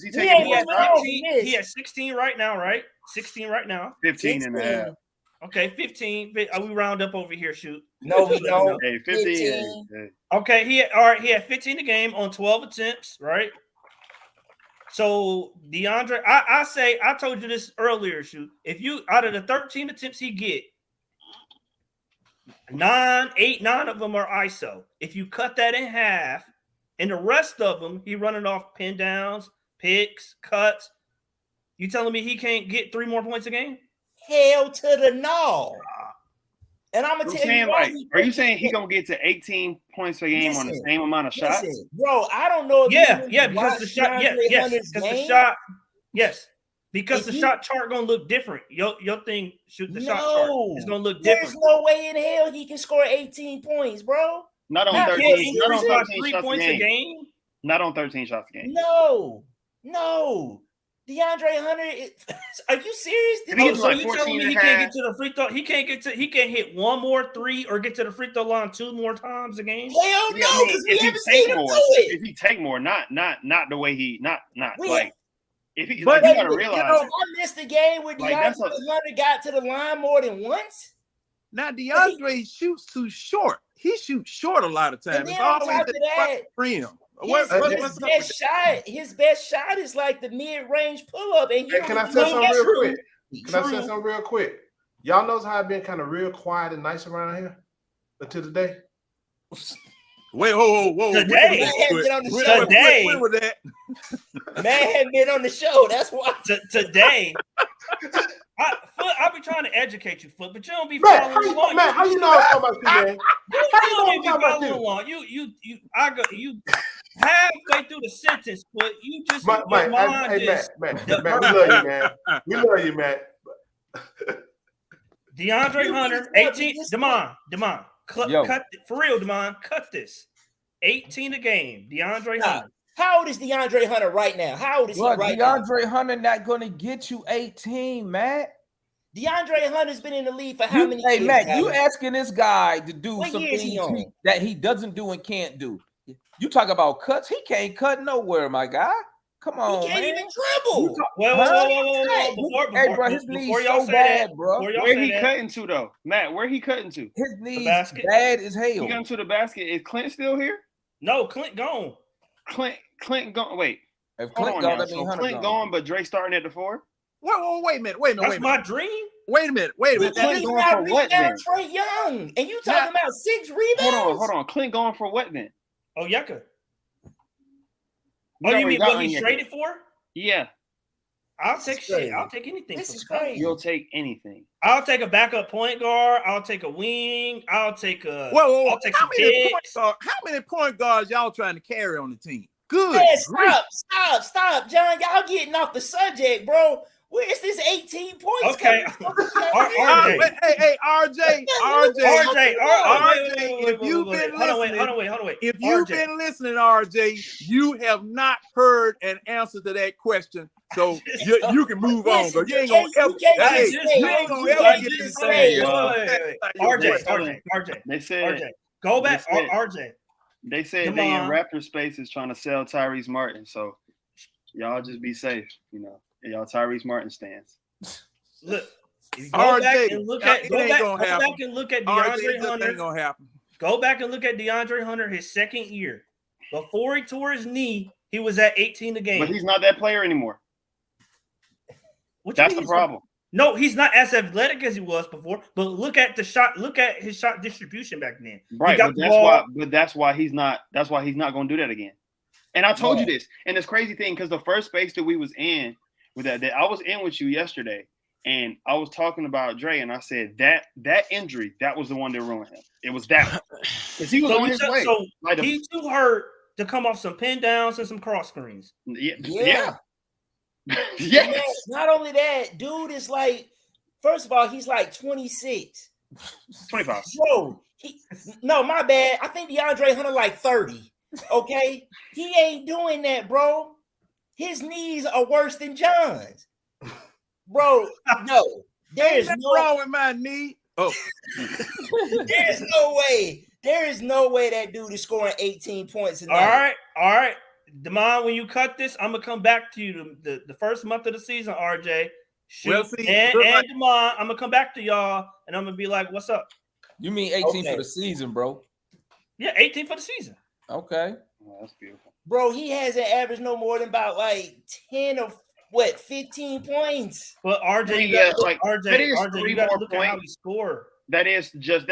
He has 16 right now, right? 16 right now. 15 and a half. Okay, 15. We round up over here, shoot. No, we don't. Hey, 15. Okay, he had 15 a game on 12 attempts, right? So DeAndre, I told you this earlier, shoot. If you out of the 13 attempts he get, 9 of them are ISO. If you cut that in half, and the rest of them, he running off pin downs, picks, cuts. You telling me he can't get 3 more points a game? Hell to the no. And I'm gonna tell you, like, are you saying he gonna get to 18 points per game on the same amount of shots? Bro, I don't know. If because the shot, because the shot chart gonna look different. Your thing, shoot the shot chart is gonna look different. There's no way in hell he can score 18 points, bro. Not on 13. Not on 13 3 shots points a game. Not on 13 shots a game. No. DeAndre Hunter, are you serious? So you telling me he can't get to the free throw? He can't hit 1 more 3 or get to the free throw line 2 more times a game? Hell no, if he take more, not the way he if he but you gotta realize I missed the game where DeAndre Hunter got to the line more than once. Now DeAndre shoots too short. He shoots short a lot of times. It's always the rim. His best shot is like the mid-range pull-up. And can I say something real quick? Y'all knows how I've been kind of real quiet and nice around here until today. Wait, whoa. Today. When was that? Man hadn't been on the show. That's why. Today. I'll be trying to educate you, Foot, but you don't be following along. Man, how you know I'm talking about you, man? You don't be following along. You halfway through the sentence, Foot. You just Matt, we love you, man. We love you, man. DeAndre Hunter, 18. Demond, cut for real, Demond. Cut this. 18 a game. DeAndre Hunter. How old is DeAndre Hunter right now? How old is he right now? DeAndre Hunter not going to get you 18, Matt. DeAndre Hunter's been in the league for how many years? Hey, Matt, you asking this guy to do some things that he doesn't do and can't do. You talk about cuts. He can't cut nowhere, my guy. Come on, he can't man. even dribble. Hey, bro, his knees so bad, bro. Where he cutting to, though? Matt, where he cutting to? His knees bad as hell. He cutting to the basket. Is Clint still here? No, Clint gone. Clint gone. Wait. If Clint gone, that means Hunter Clint gone, but Dre starting at the 4? Wait a minute. That's my dream. Wait a minute. Clint going for what then? Trey Young, and you talking about 6 rebounds? Hold on. Clint going for what then? Oh, Yucca. Oh, you mean what he's traded for? Yeah. I'll take shit. I'll take anything. This is crazy. You'll take anything. I'll take a backup point guard. I'll take a wing. I'll take a. I'll take how many point guards y'all trying to carry on the team? Good. Hey, stop, John. Y'all getting off the subject, bro. Where's this 18 points? Okay. Hey, RJ, if you've been listening, if you've been listening, RJ, you have not heard an answer to that question. So you can move on. Because you ain't gonna ever get this thing. RJ. They said go back. RJ. They said they in Raptor Spaces trying to sell Tyrese Martin. So y'all just be safe, Y'all Tyrese Martin stands. Look, go back and look at DeAndre Hunter. Gonna happen. Go back and look at DeAndre Hunter his second year. Before he tore his knee, he was at 18 a game. But he's not that player anymore. That's the problem. No, he's not as athletic as he was before. But look at the shot. Look at his shot distribution back then. Right, but that's why he's not. That's why he's not going to do that again. And I told you this. And this crazy thing, because the first space that we was in with that I was in with you yesterday, and I was talking about Dre, and I said that injury, that was the one that ruined him. It was that because he was on his way. So he's too hurt to come off some pin downs and some cross screens. Yeah. Not only that, dude is like, first of all, he's like 26. 25. Bro, no, my bad. I think DeAndre Hunter like 30. Okay, he ain't doing that, bro. His knees are worse than John's, bro. No, there's no wrong with my knee. Oh, there's no way. There is no way that dude is scoring 18 points a night. All right. Demond, when you cut this, I'm gonna come back to you the first month of the season, RJ. Shoot, and Demond, I'm gonna come back to y'all and I'm gonna be like, "What's up?" You mean 18 for the season, bro? Yeah, 18 for the season. Okay, that's beautiful, bro. He hasn't averaged no more than about like 10 or 15 points. But RJ, you got to look at how he scored. That is just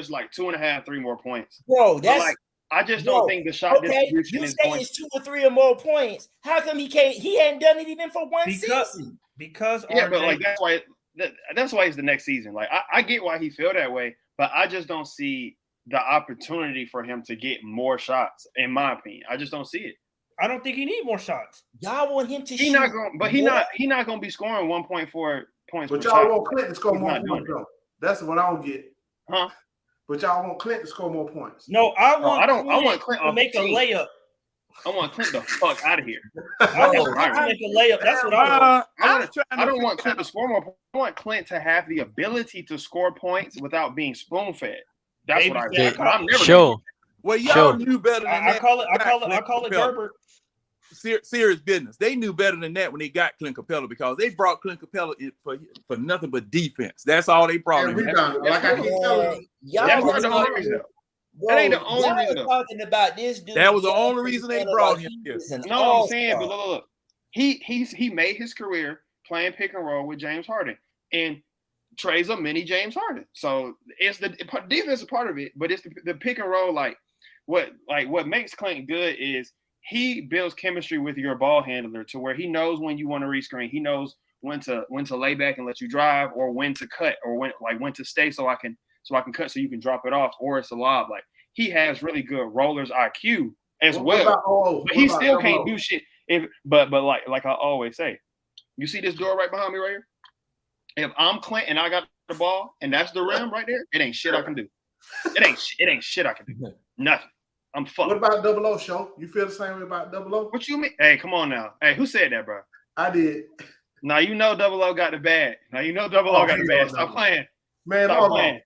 like 2.5, 3 more points, bro. That's like I just don't think the shot distribution you is say going. it's 2 or 3 or more points. How come he can't? He hadn't done it even for one season. Because yeah, RJ, but like that's why it's the next season. Like I get why he feel that way, but I just don't see the opportunity for him to get more shots. In my opinion, I just don't see it. I don't think he need more shots. Y'all want him to He shoot, not going, but he not going to be scoring 1.4 points. But per y'all shot. want Clint to score He's more not doing points, though. That's what I don't get. Huh? But y'all want Clint to score more points. No, I want Clint to make a layup. I want Clint the fuck out of here. I want Clint to make a layup. That's what I want. I don't want Clint to score more points. I want Clint to have the ability to score points without being spoon fed. That's what I want. But I'm never Show. Well, y'all knew better than that. I call it Gerbert. Serious business. They knew better than that when they got Clint Capella because they brought Clint Capella in for nothing but defense. That's all they brought him. Like I keep telling you, that's not the only reason. That ain't the only reason. Talking about this dude. That was the only reason they brought him here. No, I'm saying, but look. He made his career playing pick and roll with James Harden, and Trey's a mini James Harden. So it's the defense is part of it, but it's the pick and roll. Like what makes Clint good is he builds chemistry with your ball handler to where he knows when you want to rescreen. He knows when to lay back and let you drive, or when to cut, or when to stay so I can cut so you can drop it off, or it's a lob. Like he has really good rollers IQ as well. But he still can't do shit. But like I always say, you see this door right behind me right here? If I'm Clint and I got the ball and that's the rim right there, it ain't shit I can do. It ain't shit I can do. Nothing. I'm fucked. What about Double O, Show? You feel the same way about Double O? What you mean? Hey, come on now. Hey, who said that, bro? I did. Now you know Double O got the bad. Now you know Double O got the bad. Stop playing. Man, stop playing.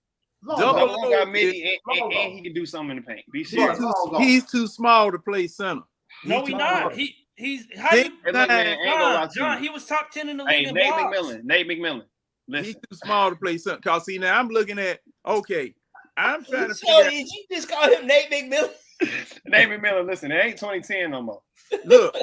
Double O got midi and he can do something in the paint. Be serious. He's too small to play center. No, he's not. He's how you John, he was top 10 in the league. Hey, Nate McMillan. Listen. He's too small to play center. Cause see now I'm looking at I'm trying to figure out. Did you just call him Nate McMillan? Nate McMillan, listen, it ain't 2010 no more. Look,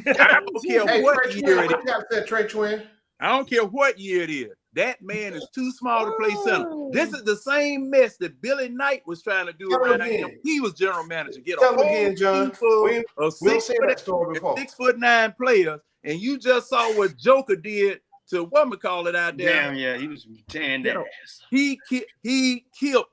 I don't care what year it is. Trey Twin. I don't care what year it is. That man is too small to play center. This is the same mess that Billy Knight was trying to do around him. He was general manager. Get a again, John. Of 6'9" players, and you just saw what Joker did to whatchamacallit out there. Damn, yeah, he was tearing that ass. He killed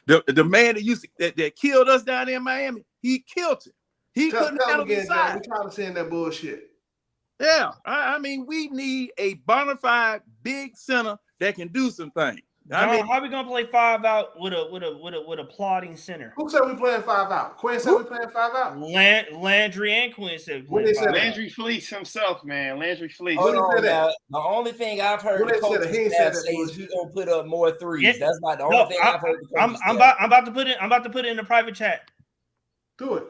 the man that killed us down there in Miami. He killed him. He couldn't handle the side. We trying to send that bullshit. Yeah, I mean, we need a bona fide big center that can do some things. John, how are we gonna play 5 out with a plotting center? Who said we playing 5 out? Quinn said we playing 5 out. Landry and Quinn said Landry Fleece himself, man. Landry Fleece. The only thing I've heard the coach say is we gonna put up more threes. Yeah. That's not the only thing I've heard. I'm about to put it in the private chat. Do it.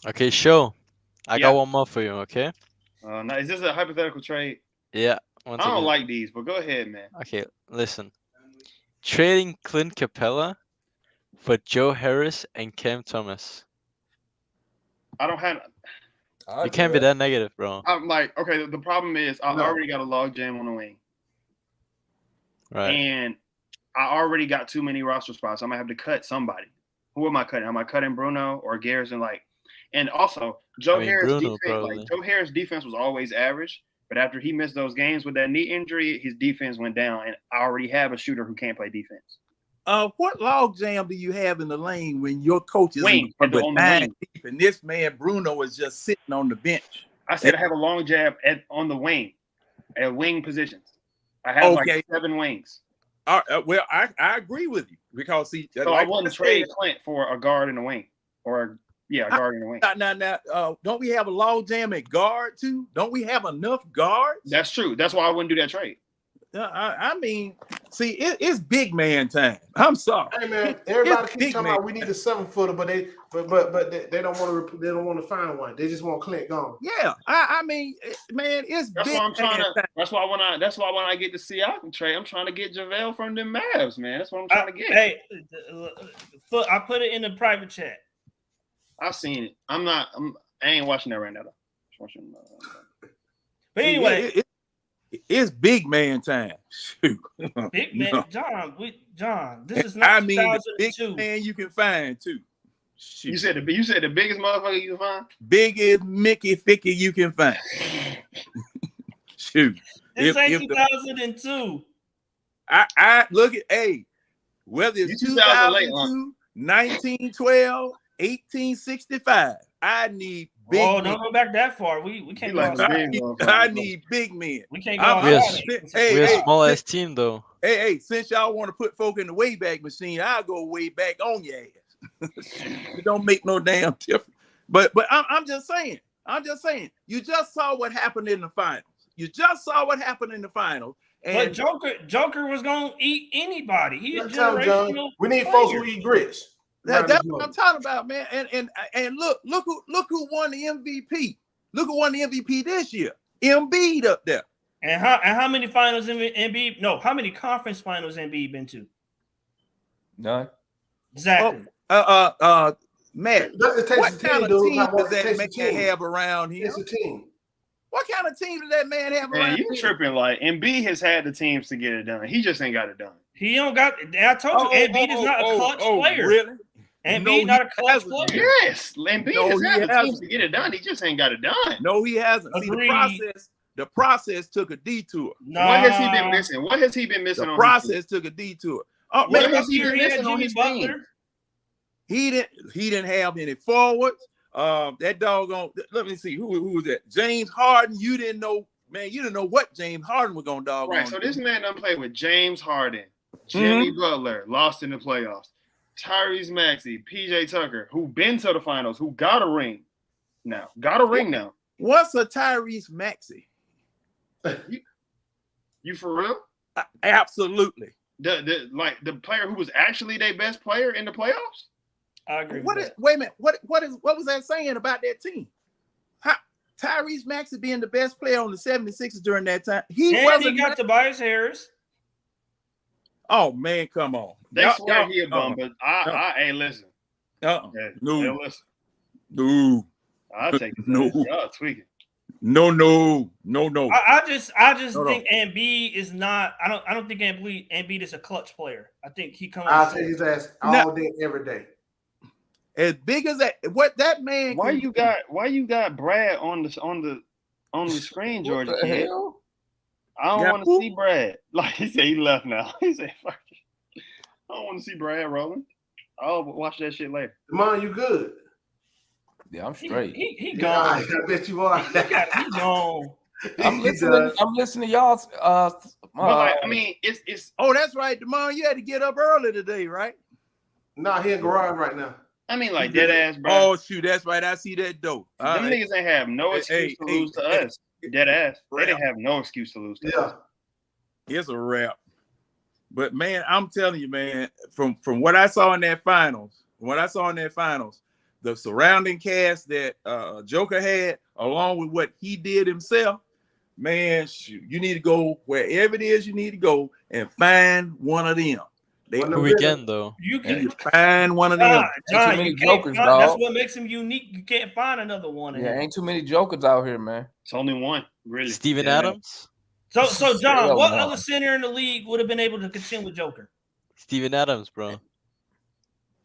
Okay, Show. I got one more for you, okay? Now, is this a hypothetical trade? Yeah. I don't like these, but go ahead, man. Okay, listen. Trading Clint Capella for Joe Harris and Cam Thomas. I don't have. You can't be that negative, bro. I'm like, okay, the problem is I already got a log jam on the wing. Right. And I already got too many roster spots. I'm going to have to cut somebody. Who am I cutting? Am I cutting Bruno or Garrison? And also, Joe Harris' defense was always average. But after he missed those games with that knee injury, his defense went down. And I already have a shooter who can't play defense. What log jam do you have in the lane when your coach is on the wing, and this man Bruno is just sitting on the bench? I said I have a long jab on the wing, at wing positions. I have like 7 wings. Well, I agree with you because see, so like I wouldn't trade Clint for a guard and a wing, or a guard and a wing. Now, don't we have a log jam at guard too? Don't we have enough guards? That's true. That's why I wouldn't do that trade. I mean, see, it's big man time. I'm sorry. Hey man, everybody keeps talking about we need a 7-footer, but they don't want to find one. They just want Clint gone. Yeah, I mean, man, it's that's big why I'm trying man to. time. That's why when I get the Siakam trade, I'm trying to get JaVale from the Mavs, man. That's what I'm trying to get. Hey, I put it in the private chat. I've seen it. I ain't watching that right now. But anyway. It's big man time. Shoot. Big man, John. This is not. I mean, the big man you can find too. Shoot. You said the biggest motherfucker you can find. Biggest Mickey Ficky you can find. Shoot. This ain't 2002. I look at whether it's 2002, 1912, 1865. I need big. Oh, don't go back that far. We can't go I need big men. We can't go. We're a small ass team though. Hey, since y'all want to put folk in the Wayback Machine, I'll go way back on your ass. It don't make no damn difference. But I'm just saying. You just saw what happened in the finals. And but Joker was gonna eat anybody. He a generational. We need folks who eat grits. That's what I'm talking about, man. And look who won the MVP. Look who won the MVP this year. Embiid up there. And how many finals Embiid? No, how many conference finals Embiid been to? None. Exactly. Matt, what kind of team does that man have around here? It's a team. What kind of team does that man have around here? You tripping? Like Embiid has had the teams to get it done. He just ain't got it done. He don't got. I told you, Embiid is not a clutch player. Really? Embiid not a clutch player. Yes, Embiid has had the teams to get it done. He just ain't got it done. No, he hasn't. See, the process took a detour. Nah. What has he been missing? The process took a detour. What has he been missing on his team? He didn't have any forwards. That doggone. Let me see who was that? James Harden. You didn't know, man. You didn't know what James Harden was gonna doggone. Right. So this man done played with James Harden, Jimmy Butler, lost in the playoffs. Tyrese Maxey, PJ Tucker, who been to the finals, who got a ring now. What's a Tyrese Maxey? You for real? Absolutely. The player who was actually their best player in the playoffs? I agree. Wait a minute. What was that saying about that team? Tyrese Maxey being the best player on the 76ers during that time. He got Tobias Harris. Oh man, come on. They swear he a bum, but I ain't listen. No. Listen. No. I'll take it. No. Y'all tweaking. No. I just think Embiid is not. I don't think Embiid is a clutch player. I think he comes. I'll take his ass all day, every day. As big as that, what that man? Why you got Brad on the screen, Georgia kid? Hell? I don't want to see Brad. Like he said, he left now. He said, "Fuck it. I don't want to see Brad rolling. I'll watch that shit later." Come you good? Yeah, I'm straight. He gone. I bet you are. He gone. I'm listening to y'all. I mean, it's. Oh, that's right, Demond. You had to get up early today, right? Nah, he in garage right now. I mean, like dead ass, bro. Oh shoot, that's right. I see that dope. Them niggas ain't have no excuse to lose to us. Dead ass. They didn't have no excuse to lose to us. It's a wrap. But man, I'm telling you, man, from what I saw in that finals, the surrounding cast that Joker had, along with what he did himself, man, shoot, you need to go wherever it is you need to go and find one of them. Who again, though? You can find one of them. Ain't too many jokers, dog. That's what makes him unique. You can't find another one. Ain't too many jokers out here, man. It's only one, really. Steven Adams. So John, what other center in the league would have been able to contend with Joker? Steven Adams, bro.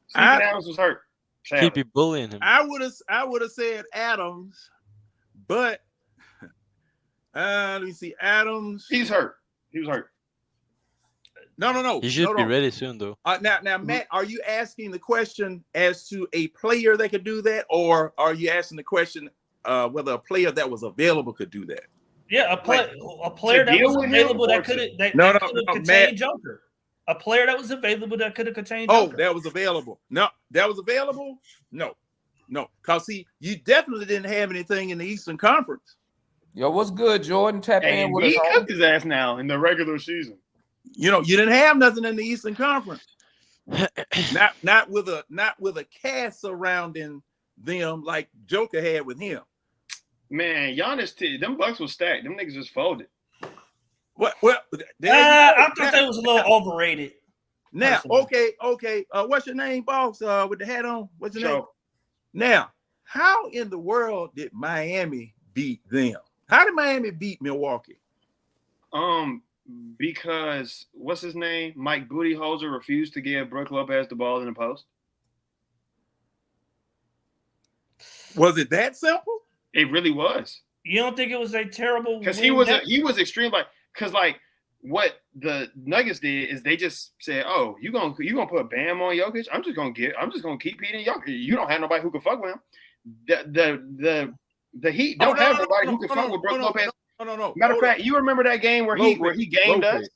Steven Adams was hurt. Keep you bullying him. I would have said Adams, but let me see. Adams. He's hurt. He was hurt. No. He should be ready soon, though. Now, Matt, are you asking the question as to a player that could do that, or are you asking the question whether a player that was available could do that? Yeah, a player that was available that could contain Joker. A player that was available that could have contained Joker. Oh, that was available. No, that was available? No. Because see, you definitely didn't have anything in the Eastern Conference. Yo, what's good, Jordan? Tap in with us. He cooked his ass now in the regular season. You didn't have nothing in the Eastern Conference. not with a cast surrounding them like Joker had with him. Man, Giannis, them Bucks was stacked. Them niggas just folded. What? I thought that was a little overrated. Now, okay. What's your name, boss? With the hat on. What's your name? Now, how in the world did Miami beat them? How did Miami beat Milwaukee? Because what's his name? Mike Budenholzer refused to give Brook Lopez the ball in the post. Was it that simple? It really was. You don't think it was a terrible? Because he was extreme, what the Nuggets did is they just said, "Oh, you gonna put Bam on Jokic? I'm just gonna keep beating Jokic. You don't have nobody who can fuck with him. The Heat don't have nobody who can fuck with Brook Lopez. No. Matter of fact, you remember that game where he gamed us?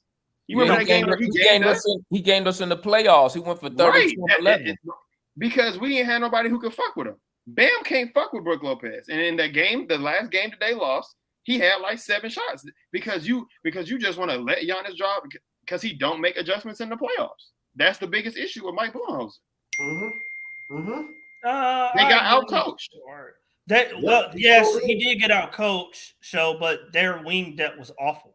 You remember that game where he gamed us? He gamed us in the playoffs. He went for 30-11. Because we didn't have nobody who could fuck with him. Bam can't fuck with Brook Lopez. And in that game, the last game that they lost, he had like 7 shots because you just want to let Giannis drop because he don't make adjustments in the playoffs. That's the biggest issue with Mike Budenholzer. They got out-coached. Yes, he did get out-coached, but their wing depth was awful.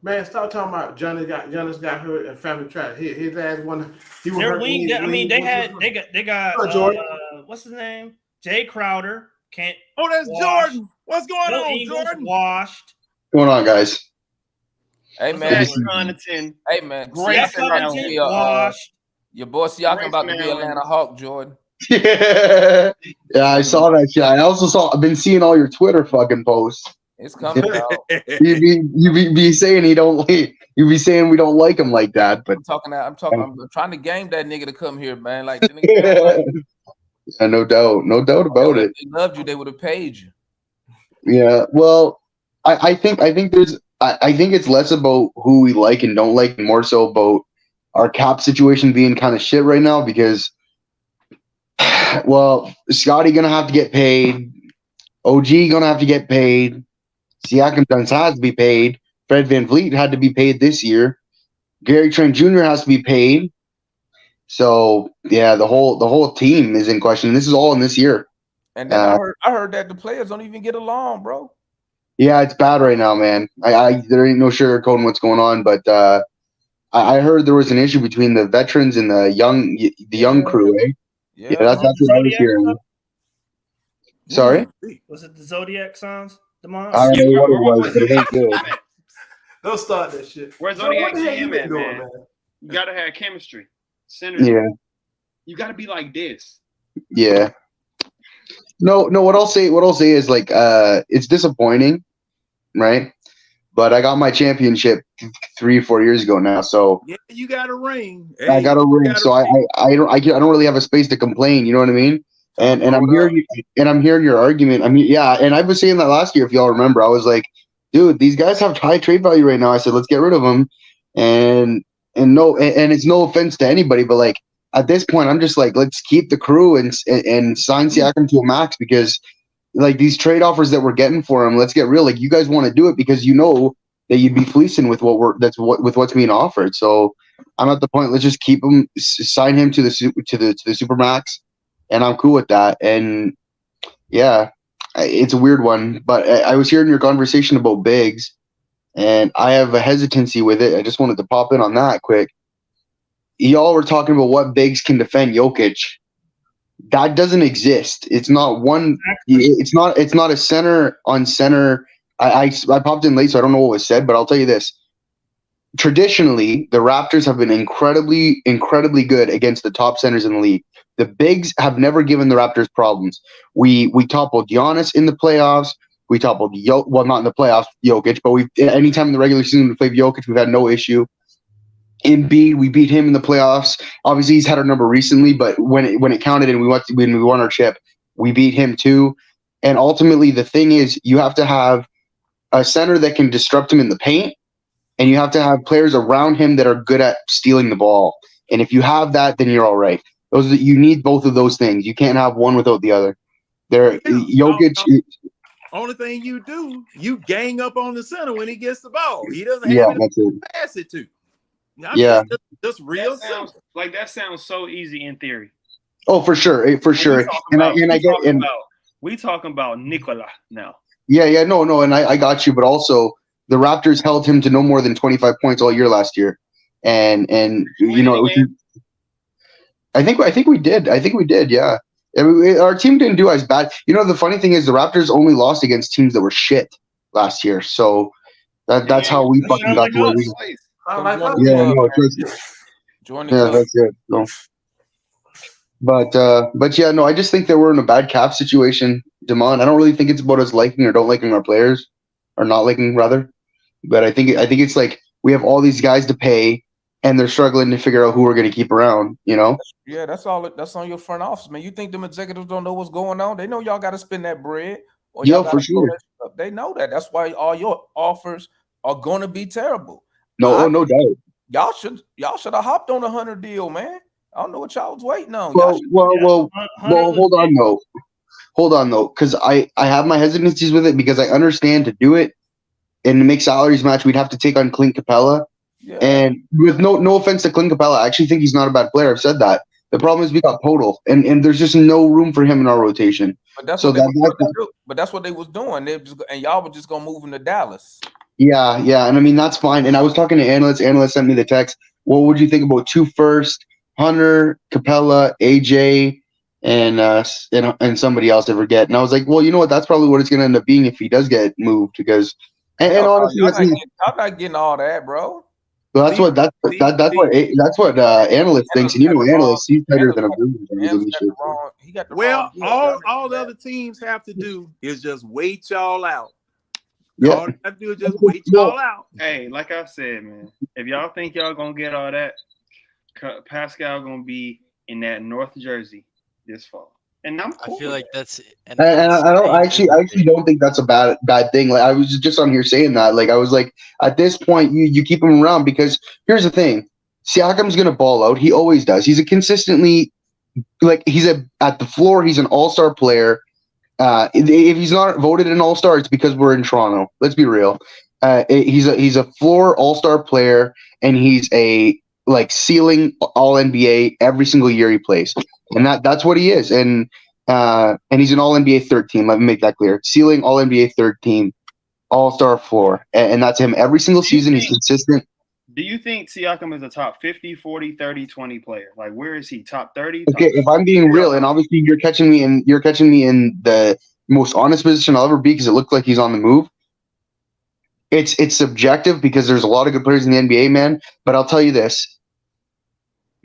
Man, stop talking about Giannis got hurt and family track. His ass won. Their wing depth. I mean, they got what's his name? Jay Crowder. That's Jordan. What's going on, Jordan? Washed. What's going on, guys? Hey man, Hey man, great washed. Your boy Siakam about to be Atlanta Hawk, Jordan. Yeah, I saw that shit. I also I've been seeing all your Twitter fucking posts. It's coming out. You be saying you be saying we don't like him like that, but I'm trying to game that nigga to come here, man. Like, yeah, no doubt about it. If they loved you, they would have paid you. Yeah, well, I think it's less about who we like and don't like, and more so about our cap situation being kind of shit right now because, well, Scotty gonna have to get paid, OG gonna have to get paid, Siakam has to be paid, Fred VanVleet had to be paid this year, Gary Trent Jr. has to be paid. So yeah, the whole team is in question. This is all in this year. And then I heard that the players don't even get along, bro. Yeah, it's bad right now, man. There ain't no sugarcoating what's going on, but I heard there was an issue between the veterans and the young crew. Eh? Yeah, that's what I was hearing. Sorry, was it the Zodiac Sounds? I don't know what it was, but it ain't good. Don't start that shit. Where's Zodiac GM at, man? You gotta have chemistry. Synergy. Yeah. You gotta be like this. Yeah. No. What I'll say is like it's disappointing, right? But I got my championship 3-4 years ago now, so yeah, you got a ring. Hey, I got a ring, so I don't really have a space to complain. You know what I mean? And I'm hearing your argument. I mean, yeah, and I was saying that last year, if y'all remember, I was like, dude, these guys have high trade value right now. I said, let's get rid of them, and it's no offense to anybody, but like at this point, I'm just like, let's keep the crew and sign Siakam to a max because like these trade offers that we're getting for him, let's get real. Like you guys want to do it because you know that you'd be fleecing with with what's being offered. So I'm at the point. Let's just keep him, sign him to the super max, and I'm cool with that. And yeah, it's a weird one, but I was hearing your conversation about bigs. And I have a hesitancy with it. I just wanted to pop in on that quick. Y'all were talking about what bigs can defend Jokic. That doesn't exist. It's not one. It's not a center on center. I popped in late, so I don't know what was said, but I'll tell you this. Traditionally, the Raptors have been incredibly, incredibly good against the top centers in the league. The bigs have never given the Raptors problems. We toppled Giannis in the playoffs. We toppled well, not in the playoffs, Jokic, but anytime in the regular season we played Jokic, we've had no issue. Embiid, we beat him in the playoffs. Obviously, he's had our number recently, but when it counted and when we won our chip, we beat him too. And ultimately, the thing is, you have to have a center that can disrupt him in the paint, and you have to have players around him that are good at stealing the ball. And if you have that, then you're all right. You need both of those things. You can't have one without the other. Jokic. Only thing you do, you gang up on the center when he gets the ball. He doesn't have anyone to pass it to. I mean, yeah, just real simple. Like that sounds so easy in theory. Oh, for sure, for sure. We talking about Nikola now. Yeah, no, and I got you, but also the Raptors held him to no more than 25 points all year last year, and you know, I think we did. Yeah, our team didn't do as bad. You know, the funny thing is the Raptors only lost against teams that were shit last year, so that's how we fucking got to where we. Yeah, that's it. So. But yeah, no, I just think that we're in a bad cap situation, Damon. I don't really think it's about us liking or don't liking our players, or not liking rather. But I think it's like we have all these guys to pay, and they're struggling to figure out who we're going to keep around. You know? Yeah, that's all. That's on your front office, man. You think them executives don't know what's going on? They know y'all got to spend that bread. Or yeah, for sure. They know that. That's why all your offers are going to be terrible. No doubt. Y'all should have hopped on a Hunter deal, man. I don't know what y'all was waiting on. Well, hold on though, because I have my hesitancies with it because I understand to do it and to make salaries match, we'd have to take on Clint Capella. Yeah. And with no offense to Clint Capella, I actually think he's not a bad player. I've said that. The problem is we got Podol, and there's just no room for him in our rotation. But that's what they was doing. And y'all were just gonna move him to Dallas. Yeah, and I mean that's fine. And I was talking to analysts. Analysts sent me the text. What would you think about 2 firsts? Hunter, Capella, AJ, and somebody else I forget. And I was like, well, you know what? That's probably what it's going to end up being if he does get moved. Because, and honestly, I'm not getting all that, bro. Well, that's what analyst thinks, and you know, analysts he's better than a Well, all the other teams have to do is just wait y'all out. Yeah. All they have to do is just wait y'all out. Hey, like I said, man, if y'all think y'all gonna get all that. Pascal gonna be in that North Jersey this fall, and I'm cool. I feel like that's. And I actually don't think that's a bad thing. Like I was just on here saying that. Like I was like, at this point, you keep him around because here's the thing: Siakam's gonna ball out. He always does. He's a consistently at the floor. He's an all-star player. If he's not voted an all-star, it's because we're in Toronto. Let's be real. He's a floor all-star player, and he's a ceiling all NBA every single year he plays, and that's what he is. And he's an all NBA third team. Let me make that clear. Ceiling all NBA third team, all star floor, and that's him every single season. He's consistent. Do you think Siakam is a top 50, 40, 30, 20 player? Like where is he? Top 30? Okay, if I'm being real, and obviously you're catching me in the most honest position I'll ever be because it looked like he's on the move. It's subjective because there's a lot of good players in the NBA, man. But I'll tell you this.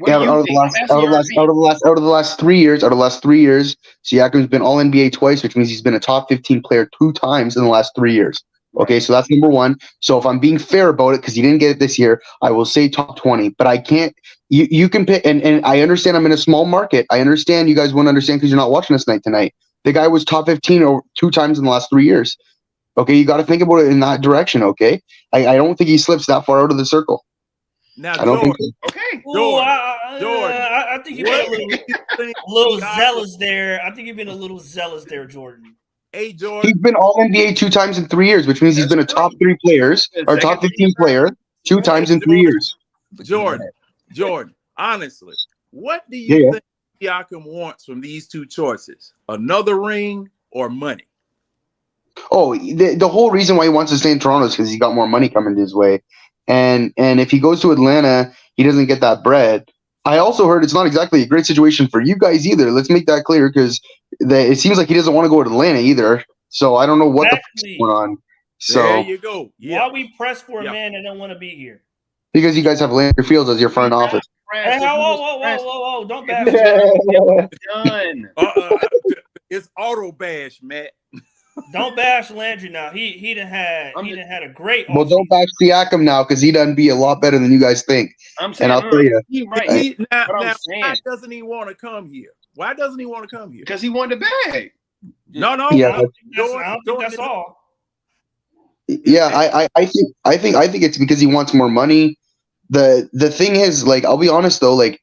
Out of the last 3 years, Siakam's been all NBA twice, which means he's been a top 15 player 2 times in the last 3 years. Okay, so that's number one. So if I'm being fair about it, because he didn't get it this year, I will say top 20. But I can't. You can pick, and I understand I'm in a small market. I understand you guys won't understand because you're not watching us tonight. The guy was top 15 2 times in the last 3 years. Okay, you got to think about it in that direction. Okay, I don't think he slips that far out of the circle. Now, I don't think so. Okay. Jordan. I think you've been a little zealous there. I think you've been a little zealous there, Jordan. Hey, Jordan. He's been all NBA 2 times in 3 years, which means he's been a top 3 players or top 15 player 2 times in 3 years. Jordan, honestly, what do you think Siakam wants from these 2 choices? Another ring or money? Oh, the whole reason why he wants to stay in Toronto is because he got more money coming his way. And if he goes to Atlanta, he doesn't get that bread. I also heard it's not exactly a great situation for you guys either. Let's make that clear because it seems like he doesn't want to go to Atlanta either. So I don't know what the fuck's going on. So there you go. Yeah. Why we press for a man that don't want to be here? Because you guys have Landry Fields as your front office. Hey, whoa! Don't bash. Done. It's auto bash, Matt. Don't bash Landry now. He done had a great. Well, don't bash Siakam now because he done be a lot better than you guys think. I'm saying, and I'll tell you. Now, why doesn't he want to come here? Why doesn't he want to come here? Because he wanted the bag. No. Yeah, I don't think that's all. Yeah, I think it's because he wants more money. The thing is, like, I'll be honest though, like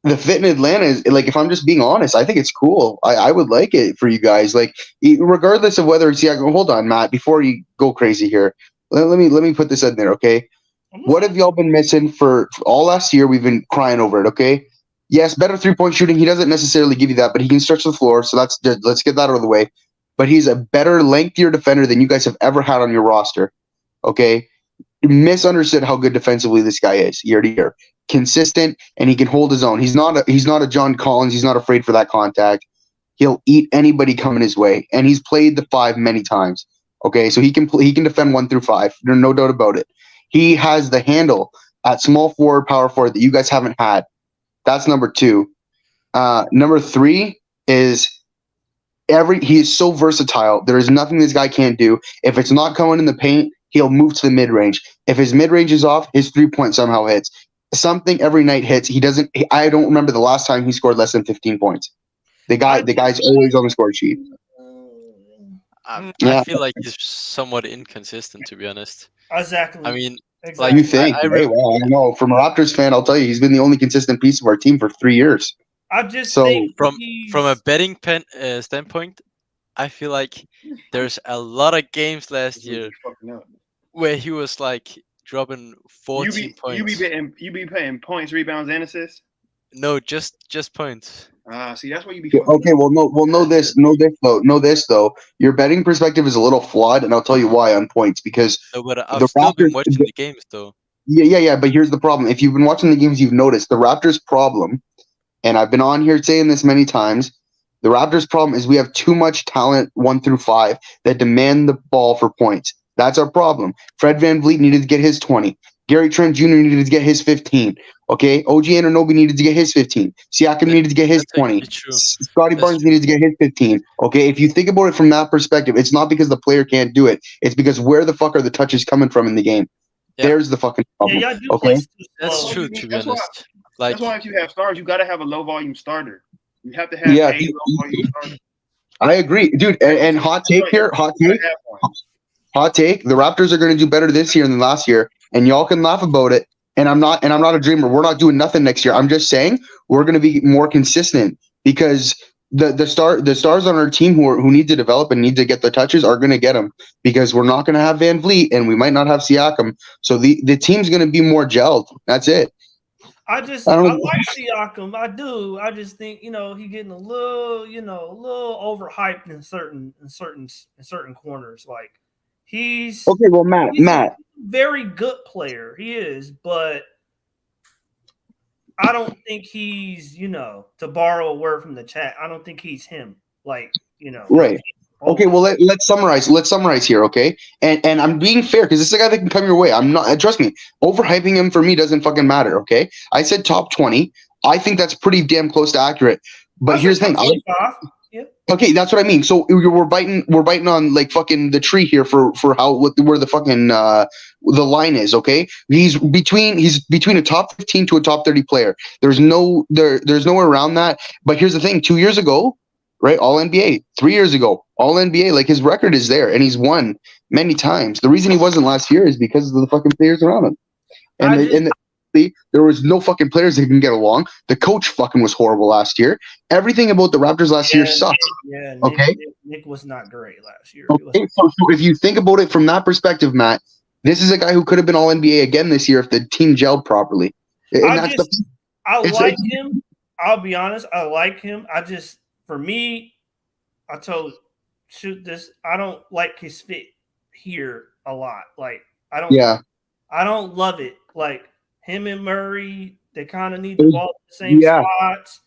the fit in Atlanta is like, if I'm just being honest, I think it's cool. I would like it for you guys, like regardless of whether it's hold on, Matt, before you go crazy here, let me put this in there, okay? What have y'all been missing for all last year? We've been crying over it, okay? Yes, better 3-point shooting. He doesn't necessarily give you that, but he can stretch the floor, so let's get that out of the way. But he's a better, lengthier defender than you guys have ever had on your roster, okay? Misunderstood how good defensively this guy is year to year. Consistent, and he can hold his own. He's not a John Collins. He's not afraid for that contact. He'll eat anybody coming his way, and he's played the 5 many times. Okay, so he can defend 1 through 5. There's no doubt about it. He has the handle at small forward, power forward that you guys haven't had. That's number 2. Number 3 is he is so versatile. There is nothing this guy can't do. If it's not coming in the paint, he'll move to the mid-range. If his mid-range is off, his 3-point somehow hits. Something every night hits. I don't remember the last time he scored less than 15 points. The guy's always on the score sheet. I feel like he's somewhat inconsistent, to be honest. Exactly. I mean, exactly. like You think? Well, I know. From a Raptors fan, I'll tell you, he's been the only consistent piece of our team for 3 years. I just So think from a betting standpoint, I feel like there's a lot of games last year where he was like dropping 14 points. You be paying points, rebounds, and assists. No, just points. See, that's why you be. okay, know this though. Your betting perspective is a little flawed, and I'll tell you why on points, because No, but I've still been watching the games though. Yeah. But here's the problem: if you've been watching the games, you've noticed the Raptors' problem, and I've been on here saying this many times. The Raptors' problem is we have too much talent 1 through 5 that demand the ball for points. That's our problem. Fred VanVleet needed to get his 20. Gary Trent Jr. needed to get his 15. Okay, OG Anunoby needed to get his 15. Siakam needed to get his 20. Scotty Barnes needed to get his 15. Okay, if you think about it from that perspective, it's not because the player can't do it. It's because where the fuck are the touches coming from in the game? Yeah. There's the fucking problem. Okay, that's true. To be honest, that's why if you have stars, you got to have a low volume starter. You have to have a low volume starter. I agree, dude. And hot take here, hot take. The Raptors are going to do better this year than last year, and y'all can laugh about it. And I'm not a dreamer. We're not doing nothing next year. I'm just saying we're going to be more consistent because the stars on our team who need to develop and need to get the touches are going to get them, because we're not going to have VanVleet and we might not have Siakam. So the team's going to be more gelled. That's it. I like Siakam. I do. I just think, he's getting a little overhyped in certain corners. Like he's okay. Well, Matt, very good player. He is, but I don't think he's, to borrow a word from the chat, I don't think he's him. Like, right. Okay, well let's summarize. Let's summarize here, okay? And I'm being fair because this is a guy that can come your way. I'm not, trust me, overhyping him for me doesn't fucking matter, okay? I said top 20. I think that's pretty damn close to accurate. But here's the thing. Okay, that's what I mean. So we're biting on like fucking the tree here for where the fucking the line is, okay? He's between a top 15 to a top 30 player. There's nowhere around that. But here's the thing, 2 years ago, right? All NBA. 3 years ago, All NBA. Like his record is there, and he's won many times. The reason he wasn't last year is because of the fucking players around him. And there was no fucking players that can get along. The coach fucking was horrible last year. Everything about the Raptors last year sucks. Nick was not great last year. Okay, so if you think about it from that perspective, Matt, this is a guy who could have been All NBA again this year if the team gelled properly. I like him. I'll be honest. I like him. For me, I don't like his fit here a lot. Like I don't love it. Like him and Murray, they kind of need the ball in the same spots.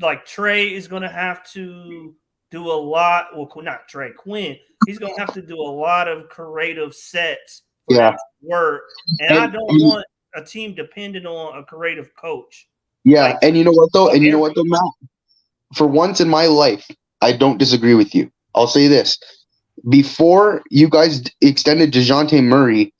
Like Trey is going to have to do a lot. Well, not Trey, Quinn. He's going to have to do a lot of creative sets for that to work. And I don't want a team dependent on a creative coach. Yeah, and you know what though? Matt? For once in my life, I don't disagree with you. I'll say this. Before you guys extended DeJounte Murray,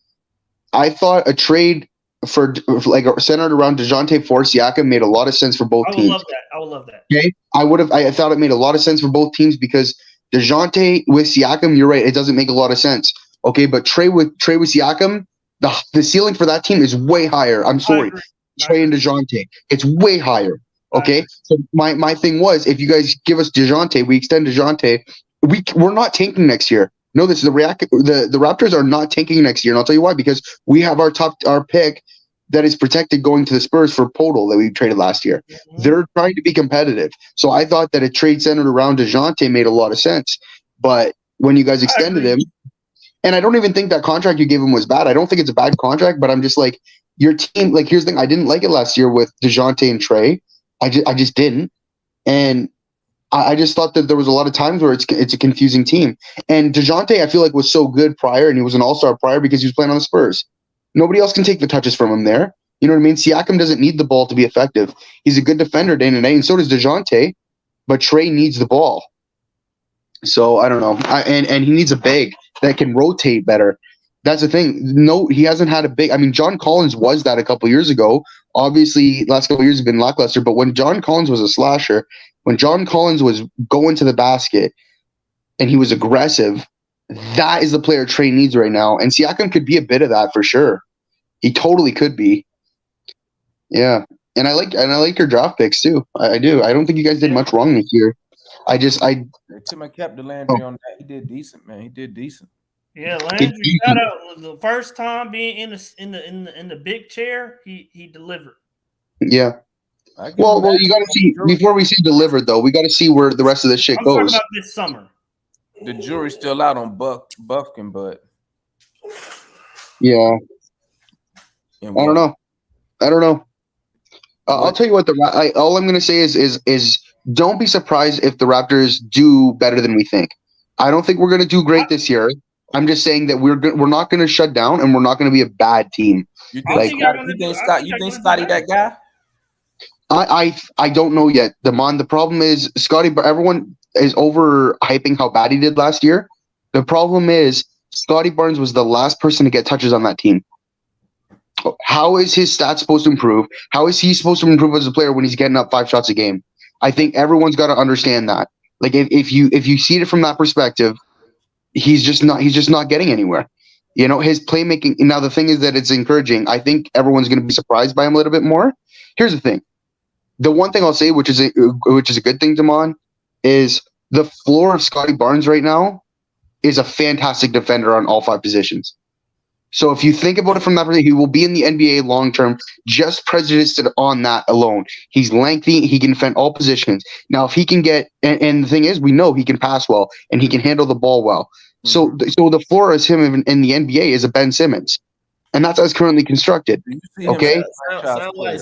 I thought a trade for like centered around DeJounte for Siakam made a lot of sense for both teams. I would love that. Okay, I thought it made a lot of sense for both teams because DeJounte with Siakam, you're right, it doesn't make a lot of sense. Okay, but Trey with Siakam, the ceiling for that team is way higher. I'm sorry, Trey and DeJounte, it's way higher. Okay, so my thing was, if you guys give us DeJounte, we extend DeJounte, we're not tanking next year. No, this is the Raptors are not tanking next year, and I'll tell you why. Because we have our pick that is protected going to the Spurs for Podol that we traded last year. They're trying to be competitive, so I thought that a trade centered around DeJounte made a lot of sense. But when you guys extended him, and I don't even think that contract you gave him was bad. I don't think it's a bad contract, but I'm just like, your team. Like, here's the thing: I didn't like it last year with DeJounte and Trey. I just didn't, and I just thought that there was a lot of times where it's a confusing team. And DeJounte, I feel like, was so good prior, and he was an all-star prior because he was playing on the Spurs. Nobody else can take the touches from him there. You know what I mean? Siakam doesn't need the ball to be effective. He's a good defender day to day, and so does DeJounte. But Trey needs the ball. So I don't know. And he needs a big that can rotate better. That's the thing. No, he hasn't had a big. I mean, John Collins was that a couple years ago. Obviously, last couple years have been lackluster. But when John Collins was a slasher, when John Collins was going to the basket and he was aggressive, that is the player Trey needs right now. And Siakam could be a bit of that for sure. He totally could be. Yeah, and I like your draft picks too. I do. I don't think you guys did much wrong this year. Tim, I kept the Landry on that. He did decent, man. He did decent. Yeah, Landry got out the first time being in the big chair. He delivered. Yeah. Well, you got to see before we see delivered though. We got to see where the rest of this shit I'm goes. talking about this summer. The jury's still out on Buffkin, but yeah, I don't know. I'll tell you what. All I'm going to say is don't be surprised if the Raptors do better than we think. I don't think we're going to do great this year. I'm just saying that we're not going to shut down, and we're not going to be a bad team. You think Scotty that guy? I don't know yet. The problem is Scotty, but everyone is overhyping how bad he did last year. The problem is Scotty Barnes was the last person to get touches on that team. How is his stats supposed to improve? How is he supposed to improve as a player when he's getting up 5 shots a game? I think everyone's got to understand that. Like if you see it from that perspective, he's just not getting anywhere. You know, his playmaking. Now the thing is that it's encouraging. I think everyone's going to be surprised by him a little bit more. Here's the thing. The one thing I'll say, which is a good thing, Damon, is the floor of Scotty Barnes right now is a fantastic defender on all 5 positions. So if you think about it from that perspective, he will be in the NBA long term, just prejudiced on that alone. He's lengthy. He can defend all positions. Now, if he can get, and the thing is, we know he can pass well and he can handle the ball well. So the floor is him in the NBA is a Ben Simmons. And that's as currently constructed. Okay. Sound like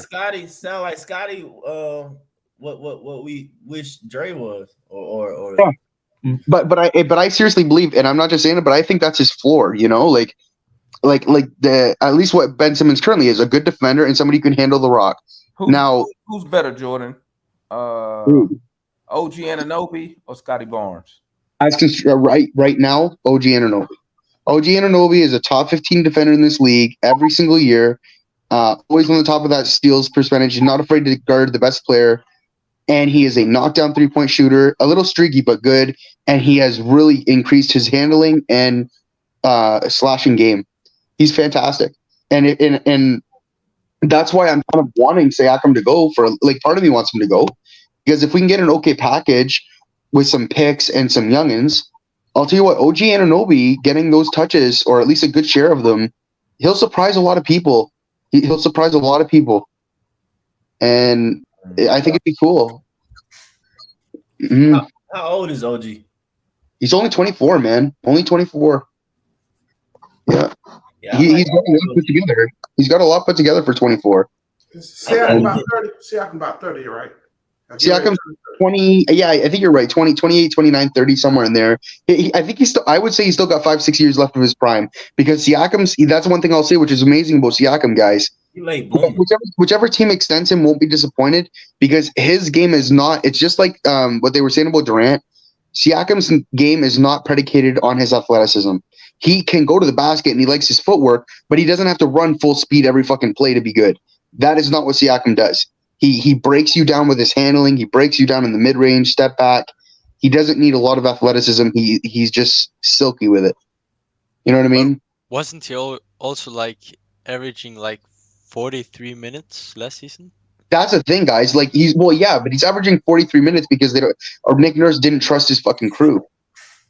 Scotty. What we wish Dre was, or. Yeah. But I seriously believe, and I'm not just saying it, but I think that's his floor. You know, like at least what Ben Simmons currently is, a good defender and somebody who can handle the rock. Who's better, Jordan? OG Anunoby or Scotty Barnes? Right now, OG Anunoby. OG Anunoby is a top 15 defender in this league every single year. Always on the top of that steals percentage. He's not afraid to guard the best player. And he is a knockdown 3-point shooter, a little streaky, but good. And he has really increased his handling and slashing game. He's fantastic. And that's why I'm kind of wanting Siakam to go for, like, part of me wants him to go. Because if we can get an okay package with some picks and some youngins, I'll tell you what, OG Anunoby getting those touches, or at least a good share of them, he'll surprise a lot of people. He'll surprise a lot of people. And I think it'd be cool. Mm-hmm. How old is OG? He's only 24, man. Only 24. Yeah. He's got a lot put together. He's got a lot put together for 24. Siakam about 30, right? Siakam's 20. Yeah, I think you're right. 20, 28, 29, 30, somewhere in there. I think I would say he's still got 5-6 years left of his prime, because that's one thing I'll say, which is amazing about Siakam, guys. Whichever team extends him won't be disappointed, because his game is not. It's just like what they were saying about Durant. Siakam's game is not predicated on his athleticism. He can go to the basket and he likes his footwork, but he doesn't have to run full speed every fucking play to be good. That is not what Siakam does. He breaks you down with his handling. He breaks you down in the mid-range, step back. He doesn't need a lot of athleticism. He's just silky with it. You know what I mean? Wasn't he also like averaging like 43 minutes last season? That's the thing, guys. Like but he's averaging 43 minutes because Nick Nurse didn't trust his fucking crew.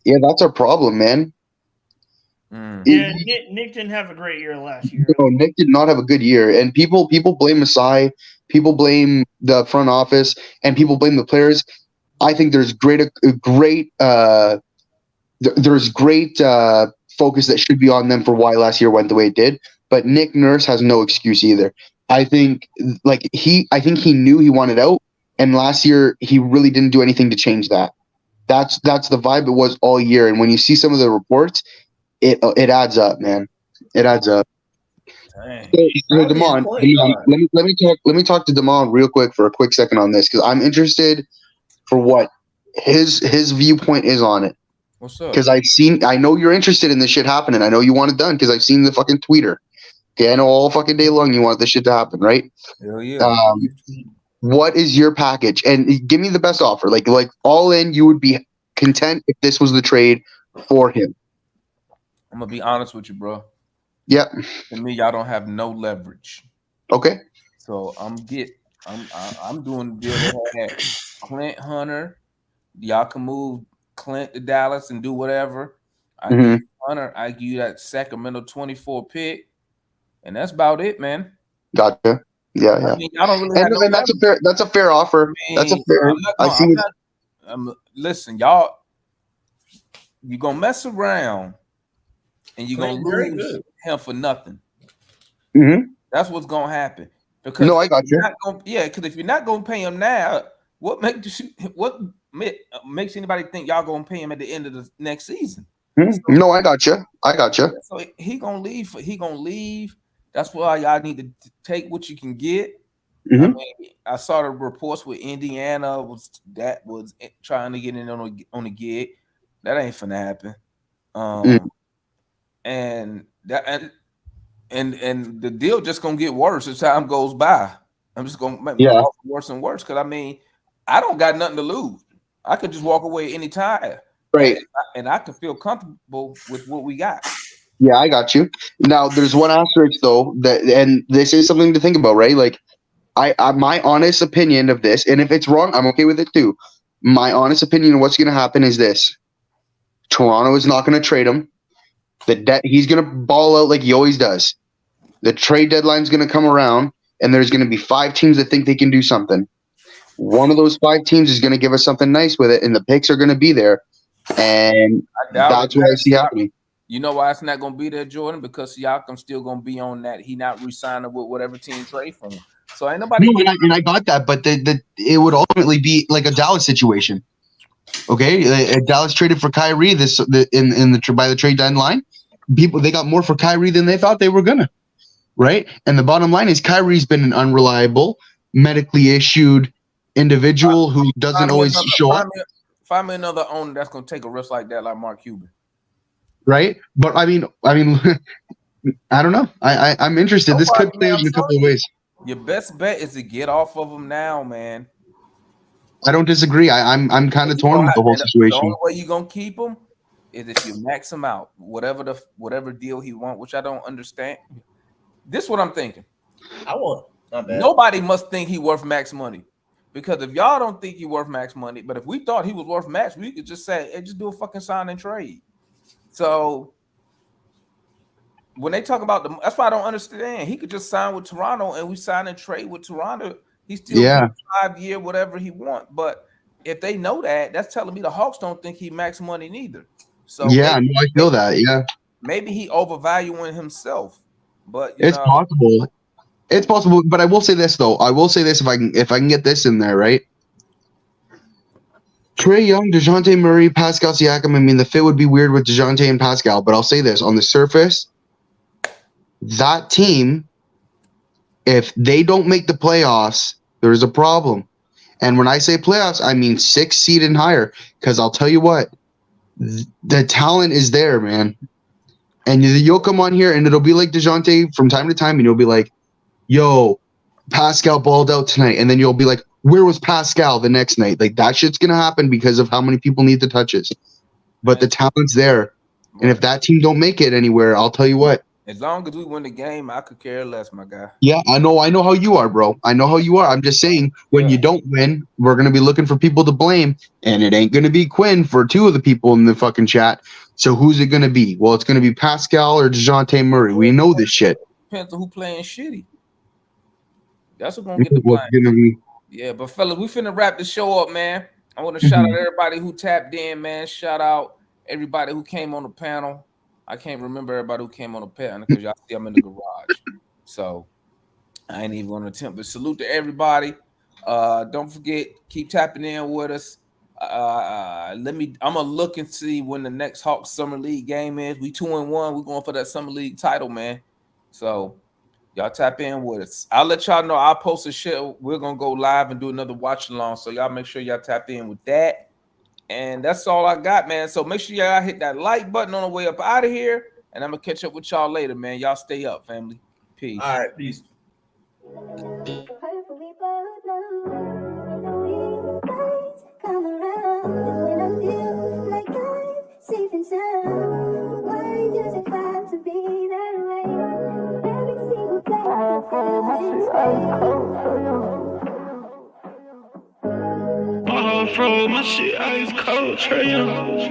Yeah, that's our problem, man. Yeah, Nick didn't have a great year last year. No, Nick did not have a good year, and people blame Masai, people blame the front office, and people blame the players. I think there's great focus that should be on them for why last year went the way it did. But Nick Nurse has no excuse either. I think he knew he wanted out, and last year he really didn't do anything to change that. That's the vibe it was all year. And when you see some of the reports, it adds up, man. It adds up. So Damon, let me talk to Damon real quick for a quick second on this because I'm interested for what his viewpoint is on it. What's up? Because I know you're interested in this shit happening. I know you want it done because I've seen the fucking tweeter. Okay, I know all fucking day long you want this shit to happen, right? Hell yeah. What is your package? And give me the best offer. Like all in, you would be content if this was the trade for him. I'm gonna be honest with you, bro. Yep. To me, y'all don't have no leverage. Okay. So I'm doing the deal that had Clint Hunter. Y'all can move Clint to Dallas and do whatever. I give you Hunter. I give you that Sacramento 24 pick, and that's about it, man. Gotcha. Yeah. I mean, I don't really have no that's a fair offer. That's a fair. Listen, y'all, you're gonna mess around and you're gonna lose him for nothing. That's what's gonna happen. Because I got you. Because if you're not gonna pay him now, what makes anybody think y'all gonna pay him at the end of the next season? No, I got you. So he gonna leave. He gonna leave. That's why y'all need to take what you can get. I mean, I saw the reports with Indiana was trying to get in on the gig. That ain't finna happen. And the deal just gonna get worse as time goes by. I'm just gonna make it worse and worse because I mean, I don't got nothing to lose. I could just walk away anytime, right? And I could feel comfortable with what we got. Yeah, I got you. Now, there's one asterisk though and this is something to think about, right? Like, I my honest opinion of this, and if it's wrong, I'm okay with it too. My honest opinion of what's going to happen is this: Toronto is not going to trade him. He's going to ball out like he always does. The trade deadline is going to come around, and there's going to be 5 teams that think they can do something. One of those 5 teams is going to give us something nice with it, and the picks are going to be there. And that's what I see happening. You know why it's not going to be there, Jordan? Because Siakam still going to be on that. He not re-signing with whatever team trade for him. So ain't nobody. No, and I got that, but it would ultimately be like a Dallas situation. Okay, Dallas traded for Kyrie by the trade deadline. They got more for Kyrie than they thought they were gonna. Right, and the bottom line is Kyrie's been an unreliable, medically issued individual who doesn't always show up. Find me another owner that's gonna take a risk like that, like Mark Cuban. Right, but I mean, I don't know. I'm interested. This could play in a couple of ways. Your best bet is to get off of him now, man. I don't disagree. I'm kind of torn with the whole situation. The only way you're gonna keep him is if you max him out, whatever deal he want, which I don't understand. This is what I'm thinking. Nobody must think he worth max money. Because if y'all don't think he worth max money, but if we thought he was worth max, we could just say, hey, just do a fucking sign and trade. So when they talk about that's why I don't understand. He could just sign with Toronto and we sign and trade with Toronto. He's still 5-year, whatever he want. But if they know that, that's telling me the Hawks don't think he max money neither. So I feel that. Yeah, maybe he overvaluing himself. But it's possible. It's possible. But I will say this though. I will say this if I can get this in there, right? Trae Young, DeJounte Murray, Pascal Siakam. I mean, the fit would be weird with DeJounte and Pascal, but I'll say this: on the surface, that team, if they don't make the playoffs, there's a problem. And when I say playoffs, I mean 6 seed and higher. Because I'll tell you what, the talent is there, man. And you'll come on here, and it'll be like DeJounte from time to time, and you'll be like, "Yo, Pascal balled out tonight," and then you'll be like, "Where was Pascal the next night?" Like that shit's gonna happen because of how many people need the touches. But the talent's there. And if that team don't make it anywhere, I'll tell you what. As long as we win the game, I could care less, my guy. Yeah, I know how you are, bro. I know how you are. I'm just saying, when you don't win, we're gonna be looking for people to blame, and it ain't gonna be Quinn for two of the people in the fucking chat. So who's it gonna be? Well, it's gonna be Pascal or DeJounte Murray. We know this shit. Depends on who playing shitty. That's what's gonna get the What's blame. gonna be? Yeah, but fellas, we finna wrap the show up, man. I want to shout out everybody who tapped in, man. Shout out everybody who came on the panel. I can't remember everybody who came on the panel because y'all see I'm in the garage. So I ain't even gonna attempt, but salute to everybody. Don't forget, keep tapping in with us. I'm gonna look and see when the next Hawks Summer League game is. We 2-1. We're going for that Summer League title, man. So y'all tap in with us. I'll let y'all know. I'll post a shit. We're gonna go live and do another watch along. So y'all make sure y'all tap in with that. And that's all I got, man. So make sure y'all hit that like button on the way up out of here. And I'm gonna catch up with y'all later, man. Y'all stay up, family. Peace. All right, peace. Come around when I feel like I'm safe and sound. Why does it have to be that way? Every single day I feel my shit ice cold, Trae Young.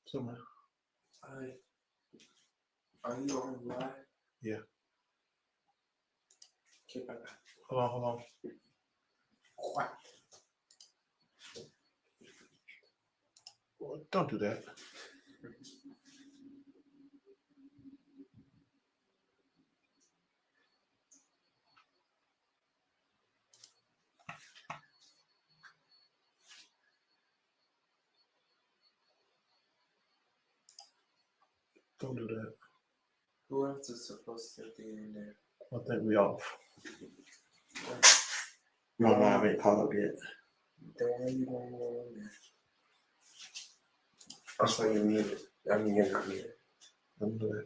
Somewhere. Are you on live? Yeah. Okay, bye. Hold on. Quiet. Well, don't do that. Don't do that. Who else is supposed to be in there? I think we off. No, I haven't caught up yet. Then why you don't go in there? I saw you muted. I mean, you're not muted. Don't do that.